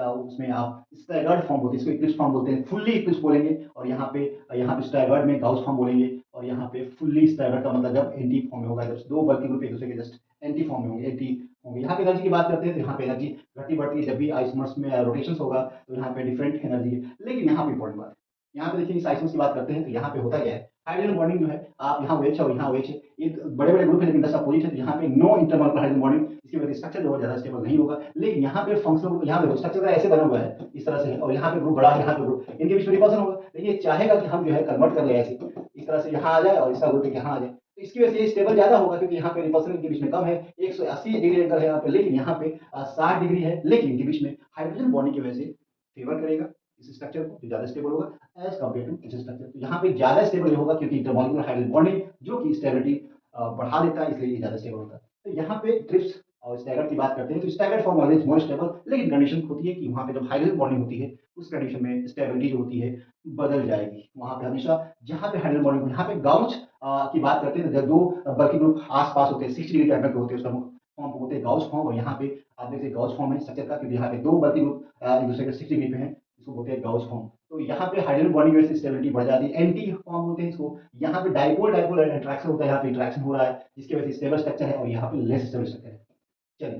उसमें आप स्टैगर्ड फॉर्म बोलते हैं, इसको इक्लिप्स फॉर्म बोलते हैं, फुल्ली इक्लिप्स बोलेंगे। और यहाँ पे स्टैगर्ड में गाउस फॉर्म बोलेंगे। और यहाँ पे फुल्ली स्टैगर्ड का मतलब जब एंटी फॉर्म में होगा, जब दो बल्कि ग्रुप एक दूसरे के जस्ट एंटी फॉर्म में होंगे, एंटी होंगे। यहाँ पे एनर्जी की बात करते हैं तो यहाँ पे एनर्जी घटती बढ़ती है। जब भी आइसोमर्स में रोटेशन होगा तो यहाँ पे डिफरेंट एनर्जी है। लेकिन यहाँ पे इंपॉर्टेंट बात है, यहाँ पे देखिए इस आइसोमर्स की बात करते हैं तो यहाँ पे होता क्या है? हाइड्रोजन बॉन्डिंग जो है, आप यहाँ OH है और यहाँ OH है, ये बड़े बड़े ग्रुप है लेकिन 10 अपोजिट है। तो यहाँ पे नो इंटरमॉलिक्यूलर हाइड्रोजन बॉन्डिंग, इसकी वजह से स्ट्रक्चर जो है ज्यादा स्टेबल नहीं होगा। लेकिन यहाँ पे फंक्शनल, यहाँ पे स्ट्रक्चर ऐसे बना हुआ है इस तरह से है, और यहाँ पे ग्रुप बड़ा है, यहाँ पे ग्रुप, इनके बीच में रिपल्सन होगा। लेकिन ये चाहेगा कि हम जो है कन्वर्ट कर ले ऐसे, इस तरह से यहाँ आ जाए और इसका ग्रुप यहाँ आ जाए। तो इसकी वजह से ये स्टेबल ज्यादा होगा, क्योंकि यहाँ पे रिपल्सन इनके बीच में कम है, 180 डिग्री एंगल है यहाँ पे, लेकिन यहाँ पे 60 डिग्री है। लेकिन इनके बीच में हाइड्रोजन बॉन्डिंग की वजह से फेवर करेगा इस स्ट्रक्चर को, जो ज्यादा स्टेबल होगा एज कम्पेयर टू इस स्ट्रक्चर। तो यहाँ पे ज्यादा स्टेबल होगा क्योंकि इंटरमॉलिक्यूलर हाइड्रोजन बॉन्डिंग जो कि स्टेबिलिटी बढ़ा देता है, इसलिए ये ज्यादा स्टेबल होता है। तो यहाँ पे ट्रिप्स और स्टैगर्ड की बात करते हैं तो staggered form always more stable, लेकिन कंडीशन होती है कि वहाँ पे जब हाइड्रोजन बॉन्डिंग होती है उस कंडीशन में स्टेबिलिटी जो होती है बदल जाएगी। वहाँ पे हमेशा जहाँ पे हाइड्रोजन बॉन्डिंग, यहाँ पे गाउच की बात करते हैं तो जब दो बल्कि ग्रुप आस पास होते हैं 60 डिग्री के एंगल पे होते हैं, उसका फॉर्म होते हैं गाउस फॉर्म। और यहाँ पे आप देखते हैं गाउस फॉर्म है स्ट्रक्चर का, क्योंकि यहाँ पे दो बल्कि ग्रुप एक दूसरे के 60 डिग्री पे हैं, इसको बोलते हैं गाउस फॉर्म। तो यहाँ पे हाइड्रोजन बॉन्डिंग वजह से स्टेबिलिटी बढ़ जाती है। एंटी फॉर्म होते हैं इसको, यहाँ पे डाइपोल डाइपोल इंटरेक्शन होता है, यहाँ पे इंटरेक्शन हो रहा है जिसकी वजह से स्टेबल स्ट्रक्चर है और यहाँ पे लेस स्टेबल स्ट्रक्चर है। चलिए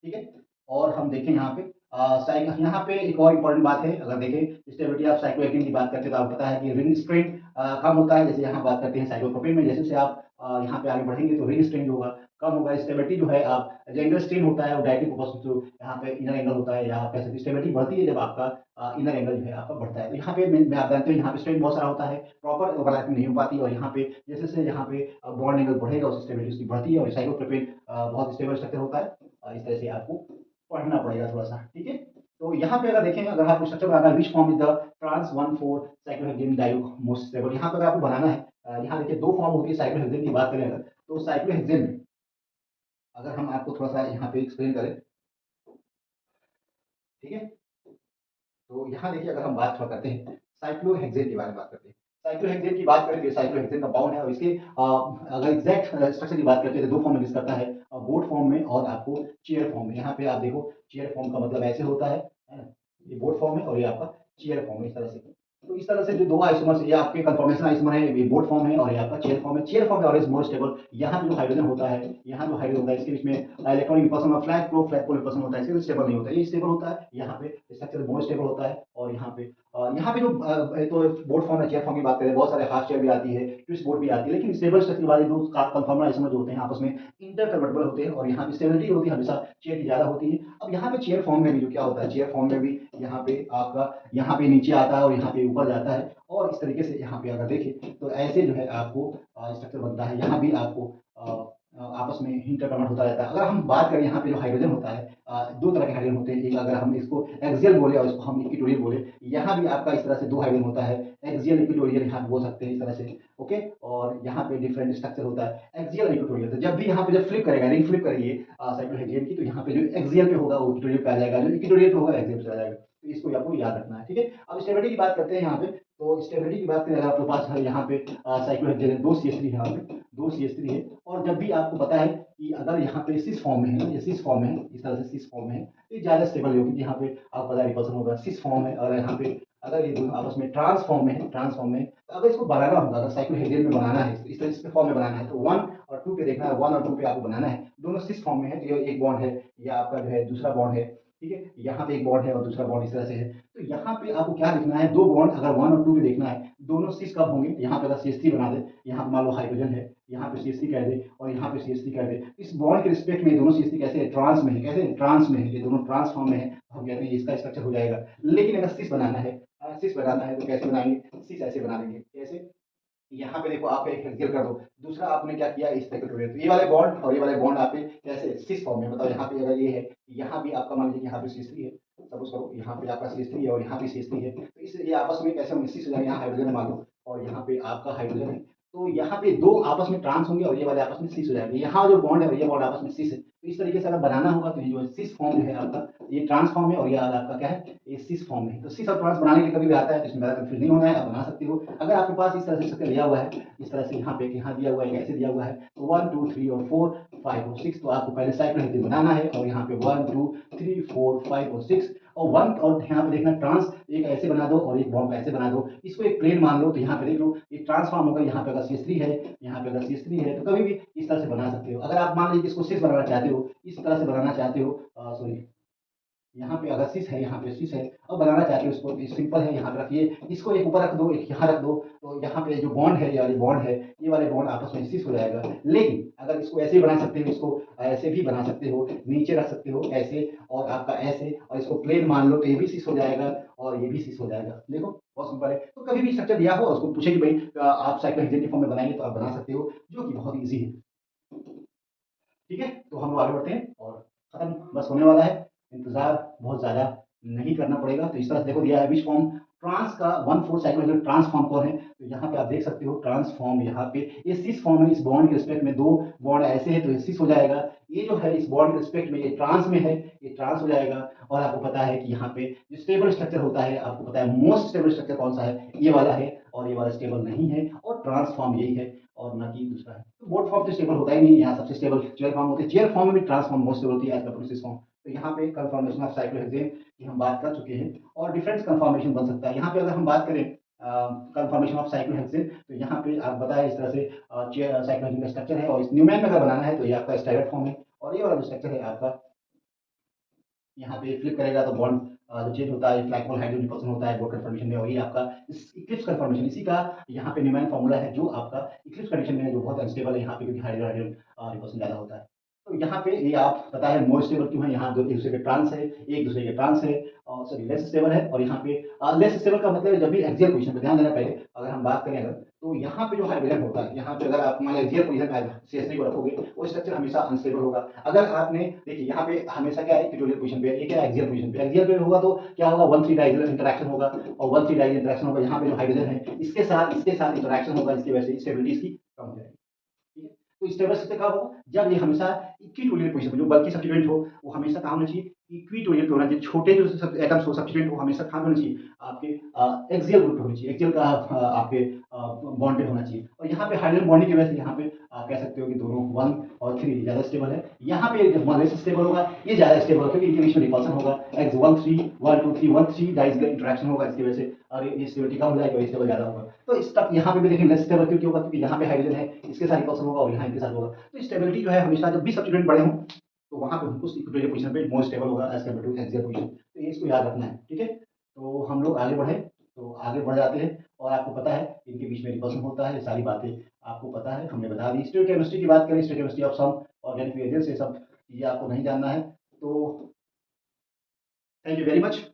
ठीक है, और हम देखें यहाँ पे यहाँ पे एक और इम्पोर्टेंट बात है। अगर देखें स्टेबिलिटी ऑफ साइक्लोहेक्सेन की बात करते हैं तो आपको पता है कि रिंग स्ट्रेन कम होता है। जैसे यहाँ बात करते हैं साइक्लोप्रोपेन में, जैसे से आप यहाँ पे आगे बढ़ेंगे तो रिंग स्ट्रेन होगा कम होगा। स्टेबिलिटी जो है आप जो एंगल स्ट्रेन होता है वो डायरेक्टली प्रोपोर्शनल टू यहाँ पे इनर एंगल होता है, या आप कह सकते हैं स्टेबिलिटी बढ़ती है जब आपका इनर एंगल जो है आपका बढ़ता है। तो यहाँ पे मैं आप जानते हो यहाँ पे स्ट्रेन बहुत सारा होता है, प्रॉपर ओवरलैपिंग नहीं हो पाती, और यहाँ पे जैसे जैसे यहाँ पे बॉन्ड एंगल बढ़ेगा उस स्टेबिलिटी उसकी बढ़ती है, और साइक्लोप्रोपेन बहुत स्टेबल स्ट्रक्चर होता है। इस तरह से आपको पढ़ना पड़ेगा थोड़ा सा, ठीक है। तो यहाँ पे अगर देखेंगे, अगर आपको स्ट्रक्चर बनाना है, which form is the trans 1,4 cyclohexane diol most stable, यहाँ पे अगर आपको बनाना है, यहाँ देखिए दो फॉर्म होती है साइक्लोहेक्सेन की बात करें अगर, तो साइक्लोहेक्सेन में अगर हम आपको थोड़ा सा यहाँ पे एक्सप्लेन करें, ठीक है। तो यहाँ देखिए अगर हम बात थोड़ा करते हैं साइक्लोहेक्सेन के बारे में बात करते हैं। साइक्लोहेक्सेन की बात करें तो साइक्लोहेक्सेन कंपाउंड है, और इसके अगर एग्जैक्ट स्ट्रक्चर की बात करते हैं तो दो फॉर्म में डिस्कस करता है, बोट फॉर्म में और आपको चेयर फॉर्म में। यहाँ पे आप देखो चेयर फॉर्म का मतलब ऐसे होता है ना, ये बोट फॉर्म है और ये आपका चेयर फॉर्म है, इस तरह से। तो इस तरह से जो दो आइसोमर्स, ये आपके कंफर्मेशन आइसोमर है, ये बोट फॉर्म है और ये आपका चेयर फॉर्म है। चेयर फॉर्म है ऑलवेज मोर स्टेबल। यहाँ पे जो हाइड्रोजन होता है, यहाँ जो हाइड्रोजन होता है इसके बीच में इलेक्ट्रॉनिक इंपल्सन और फ्लैट पोल इंपल्सन होता है, इसके स्टेबल नहीं होता है, ये स्टेबल होता है। यहाँ पे स्ट्रक्चर मोर स्टेबल होता है, और यहाँ पे जो तो बोट फॉर्म है, चेयर फॉर्म की बात करें, बहुत सारे हाफ चेयर भी आती है, ट्विस्ट बोट भी आती है, लेकिन स्टेबल स्ट्रक्चर वाले दो कंफर्मर आइसोमर जो होते हैं आपस में इंटरकन्वर्टेबल होते हैं, और यहाँ पे स्टेबिलिटी होती है हमेशा चेयर की ज्यादा होती है। अब यहाँ पे चेयर फॉर्म में भी जो क्या होता है, चेयर फॉर्म में भी यहाँ पे आपका यहाँ पे नीचे आता है और यहाँ पे ऊपर जाता है, और इस तरीके से यहाँ पे अगर देखें तो ऐसे जो है आपको स्ट्रक्चर बनता है। यहाँ भी आपको आपस में इंटरकन्वर्ट होता रहता है। अगर हम बात करें यहाँ पे जो हाइड्रोजन होता है, दो तरह के हाइड्रोजन होते हैं, एक अगर हम इसको एक्सियल बोले और इसको हम इक्वेटोरियल बोले, यहाँ भी आपका इस तरह से दो हाइड्रोजन होता है, एक्सियल इक्वेटोरियल यहाँ बोल सकते हैं इस तरह से, ओके। और यहाँ पे डिफरेंट स्ट्रक्चर होता है एक्सियल और इक्वेटोरियल। तो जब भी यहाँ पे जब फ्लिप करेगा, रिंग फ्लिप करेंगे साइक्लोहेक्सेन की, तो यहाँ पे जो एक्सियल पे होगा वो इक्वेटोरियल पे आ जाएगा, जो इक्वेटोरियल पे होगा एक्सियल पे चला जाएगा। तो इसको आपको याद रखना है, ठीक है। अब स्टेबिलिटी की बात करते हैं यहाँ पे। तो स्टेबिलिटी की बात करें, अगर आपके पास है यहाँ पे साइक्लोहेक्सेन दो CH3 यहाँ पे दो CH3 है, और जब भी आपको पता है कि अगर यहाँ पे सिस फॉर्म में है ना, ये सिस फॉर्म में है, इस तरह से सिस फॉर्म में है, तो ये ज्यादा स्टेबल होगी, क्योंकि यहाँ पे आपको पता है रिपल्सन होगा, सिस फॉर्म है। और यहाँ पे अगर ये दोनों आपस में ट्रांसफॉर्म में है, ट्रांसफॉर्म में, तो अगर इसको बनाना होगा, अगर साइक्लोहेक्सेन में बनाना है, इस तरह से फॉर्म में बनाना है, तो 1 और 2 पे देखना है, 1 और 2 पे आपको बनाना है। दोनों सिस फॉर्म में है, तो ये एक बॉन्ड है, या आपका जो है दूसरा बॉन्ड है, ठीक है। यहाँ पे एक बॉन्ड है और दूसरा बॉन्ड इस तरह से है। तो यहाँ पे आपको क्या देखना है, दो बॉन्ड अगर 1 और 2 पे देखना है, दोनों सिस कब होंगे। यहाँ पे अगर CH3 बना दे, यहाँ पे मान लो हाइड्रोजन है, यहाँ पे CH3 कह दे और यहाँ पे CH3 कह दे, इस बॉन्ड के रिस्पेक्ट में दोनों CH3 कैसे है, ट्रांस में है, कैसे ट्रांस में है, ये दोनों ट्रांस फॉर्म में है, तो हम कहते हैं इसका स्ट्रक्चर हो जाएगा। लेकिन अगर सिस बनाना है, सिस बनाना है तो कैसे बनाएंगे, सिस ऐसे बना देंगे, कैसे, यहाँ पे देखो आप एक हेक्सेल कर दो, दूसरा आपने क्या किया इस तरह के, तो ये वाले बॉन्ड और ये वाले बॉन्ड आपके कैसे सिस फॉर्म में, बताओ। यहाँ पे अगर ये है, यहाँ भी आपका मान लीजिए यहाँ पे CH3 है, सपोज करो यहाँ पे आपका CH3 है और यहाँ पे CH3 है, तो इस ये आपस में कैसे होंगे, सिस हो जाएंगे। यहाँ हाइड्रोजन है मान लो, और यहाँ पे आपका हाइड्रोजन है, तो यहाँ पे दो आपस में ट्रांस होंगे और ये वाले आपस में सिस हो जाएंगे। यहाँ जो बॉन्ड है और ये बॉन्ड आपस में सिस है, तो इस तरीके से अगर बनाना होगा तो ये जो सिस फॉर्म जो है आपका, ये ट्रांस फॉर्म है, और ये आपका क्या है, ये सिस फॉर्म है। तो सिस और ट्रांस बनाने के लिए कभी भी आता है, तो इसमें ज़्यादा कंफ्यूज नहीं होना है, आप बना सकते हो। अगर आपके पास इस तरह से स्ट्रक्चर दिया हुआ है, इस तरह से यहाँ पे यहाँ दिया हुआ है, ऐसे दिया हुआ है, तो 1 2 3 और 4 5 और 6, तो आपको पहले साइक्लोहेक्सेन बनाना है, और यहाँ पे 1 2 3 4 5 और 6, और 1 और यहाँ पे देखना ट्रांस, एक ऐसे बना दो और एक बॉन्ड ऐसे बना दो, इसको एक प्लेन मान लो, तो यहाँ पे देख लो ये ट्रांसफॉर्म होगा। यहाँ पे अगर CH3 है, यहाँ पे अगर CH3 है, तो कभी भी इस तरह से बना सकते हो। अगर आप मान लीजिए इसको 6 बनाना चाहते हो, इस तरह से बनाना चाहते हो, सॉरी यहाँ पे अगर सिस है, यहाँ पे सिस है, और बनाना चाहते हो इसको, सिंपल है, यहाँ पे रखिए, इसको एक ऊपर रख दो, एक यहाँ रख दो, तो यहाँ पे जो बॉन्ड है, ये वाली बॉन्ड है, ये वाले बॉन्ड आपस में सिस हो जाएगा। लेकिन अगर इसको ऐसे ही बना सकते हो, इसको ऐसे भी बना सकते हो, नीचे रख सकते हो ऐसे, और आपका ऐसे, और इसको प्लेन मान लो, तो ये भी सिस हो जाएगा और ये भी सिस हो जाएगा। देखो बहुत सिंपल है। तो कभी भी स्ट्रक्चर दिया हो और उसको पूछे कि भाई आप साइक्लोहेक्सेन के फॉर्म में बनाएंगे, तो आप बना सकते हो, जो कि बहुत ईजी है, ठीक है। तो हम लोग आगे बढ़ते हैं, और खत्म बस होने वाला है, इंतजार बहुत ज्यादा नहीं करना पड़ेगा। तो इस तरह से देखो दिया है विच फॉर्म ट्रांस का 1,4 साइक्लोहेक्सेन ट्रांसफॉर्म कौन है, तो यहाँ पे आप देख सकते हो ट्रांसफॉर्म, यहाँ पे ये सिस फॉर्म है, इस बॉन्ड के रिस्पेक्ट में दो बॉन्ड ऐसे है तो ये सिस हो जाएगा। ये जो है इस बॉन्ड के रिस्पेक्ट में ये ट्रांस में है, ये ट्रांस हो जाएगा। और आपको पता है कि यहाँ पे जो स्टेबल स्ट्रक्चर होता है, आपको पता है मोस्ट स्टेबल स्ट्रक्चर कौन सा है, ये वाला है, और ये वाला स्टेबल नहीं है, और ट्रांसफॉर्म यही है और ना कि दूसरा है। तो बोथ फॉर्म तो स्टेबल होता ही नहीं, यहाँ सबसे स्टेबल चेयर फॉर्म होती है, चेयर फॉर्म में भी ट्रांसफॉर्म मोस्ट स्टेबल होती है as compare to cis form. तो यहाँ पे कंफर्मेशन ऑफ साइक्लोहेक्सेन की हम बात कर चुके हैं, और डिफरेंट कंफर्मेशन बन सकता है। यहाँ पे अगर हम बात करें कंफर्मेशन ऑफ साइक्लोहेक्सेन, तो यहाँ पे आप बताया इस तरह से चेयर साइक्लोहेक्सेन का स्ट्रक्चर है, और इस न्यूमैन में अगर बनाना है तो ये आपका स्टैगर्ड फॉर्म है, और ये वाला जो स्ट्रक्चर है आपका, यहाँ पे फ्लिप करेगा तो बॉन्ड जो चेंज होता है फ्लैगपॉल हाइड्रोजन रिपल्शन होता है बोट कन्फर्मेशन में, वही आपका इस इक्लिप्स कन्फर्मेशन इसी का यहाँ पे न्यूमेरिक फॉर्मूला है जो आपका इक्लिप्स कंडीशन में जो बहुत अनस्टेबल है यहाँ पे, क्योंकि हाइड्रोजन हाइड्रोजन रिपल्शन ज़्यादा होता है। तो यहाँ पे ये आप पता है मोर स्टेबल क्यों है, यहाँ दो एक दूसरे के ट्रांस है, एक दूसरे के ट्रांस है, और सॉरी लेस स्टेबल है। और यहाँ पे लेस स्टेबल का मतलब है जब भी एक्सियल पोजीशन पे ध्यान देना पहले, अगर हम बात करें अगर, तो यहाँ पे जो हाइड्रोजन होता है, यहाँ पे अगर आप मान एक्सियल पोजीशन पे CH3 को रखोगे, वो स्ट्रक्चर हमेशा अनस्टेबल होगा। अगर आपने देखिए यहाँ पे हमेशा क्या है इक्वेटोरियल पोजीशन पे, ये क्या है एक्सियल पोजीशन पे, एक्सियल पे होगा तो क्या होगा 1,3 डायगोनल इंटरेक्शन होगा, और 1,3 डायगोनल इंटरेक्शन होगा, यहाँ पे जो हाइड्रोजन है इसके साथ इंटरेक्शन होगा, इसकी वजह से स्टेबिलिटी इसकी कम हो जाएगी। ठीक है? तो स्टेबल स्थिति कब हो, जब ये हमेशा इक्विटोरियल पोजीशन पे, जो बल्कि सब्स्टिट्यूएंट हो वो हमेशा कहाँ होना चाहिए, इक्विटोरियल पे होना चाहिए। छोटे जो एटम्स हो सब्स्टिट्यूएंट वो हमेशा कहाँ होना चाहिए, आपके एक्सियल ग्रुप पे होना चाहिए, एक्सियल का आपके बॉन्डेड होना चाहिए। और यहाँ पे हाइड्रोजन बॉन्डिंग की वजह से यहाँ पे आप कह सकते हो कि दोनों 1 और 3 ज़्यादा स्टेबल है। यहाँ पे जब लेस स्टेबल होगा, ये ज़्यादा स्टेबल होगा, क्योंकि इनके बीच में रिपल्सन होगा, एक्स 1 3 1 2 3 1 3 डाइज का इंटरेक्शन होगा, इसकी वजह से और ये स्टेबिलिटी कम हो जाएगी और स्टेबल ज़्यादा होगा। तो इस तक यहाँ पे भी देखिए लेस स्टेबल क्यों होगा, क्योंकि यहाँ पे हाइड्रोजन है, इसके साथ रिपल्सन होगा और यहाँ इनके साथ होगा। तो स्टेबिलिटी जो है हमेशा जब भी सब्स्टिट्यूएंट बड़े हों, तो वहाँ पे उस इक्विटोरियल पोजीशन पे मोर स्टेबल होगा as compare to axial position. तो ये इसको याद रखना है, ठीक है। तो हम लोग आगे बढ़े, तो आगे बढ़ जाते हैं, और आपको पता है इनके बीच में रिपल्सन होता है, ये सारी बातें आपको पता है, हमने बता दी। स्टोइकोकेमिस्ट्री की बात करें, स्टोइकोकेमिस्ट्री ऑफ सम ऑर्गेनिक रिएजेंट्स, ये सब चीज़ें आपको नहीं जानना है। तो थैंक यू वेरी मच।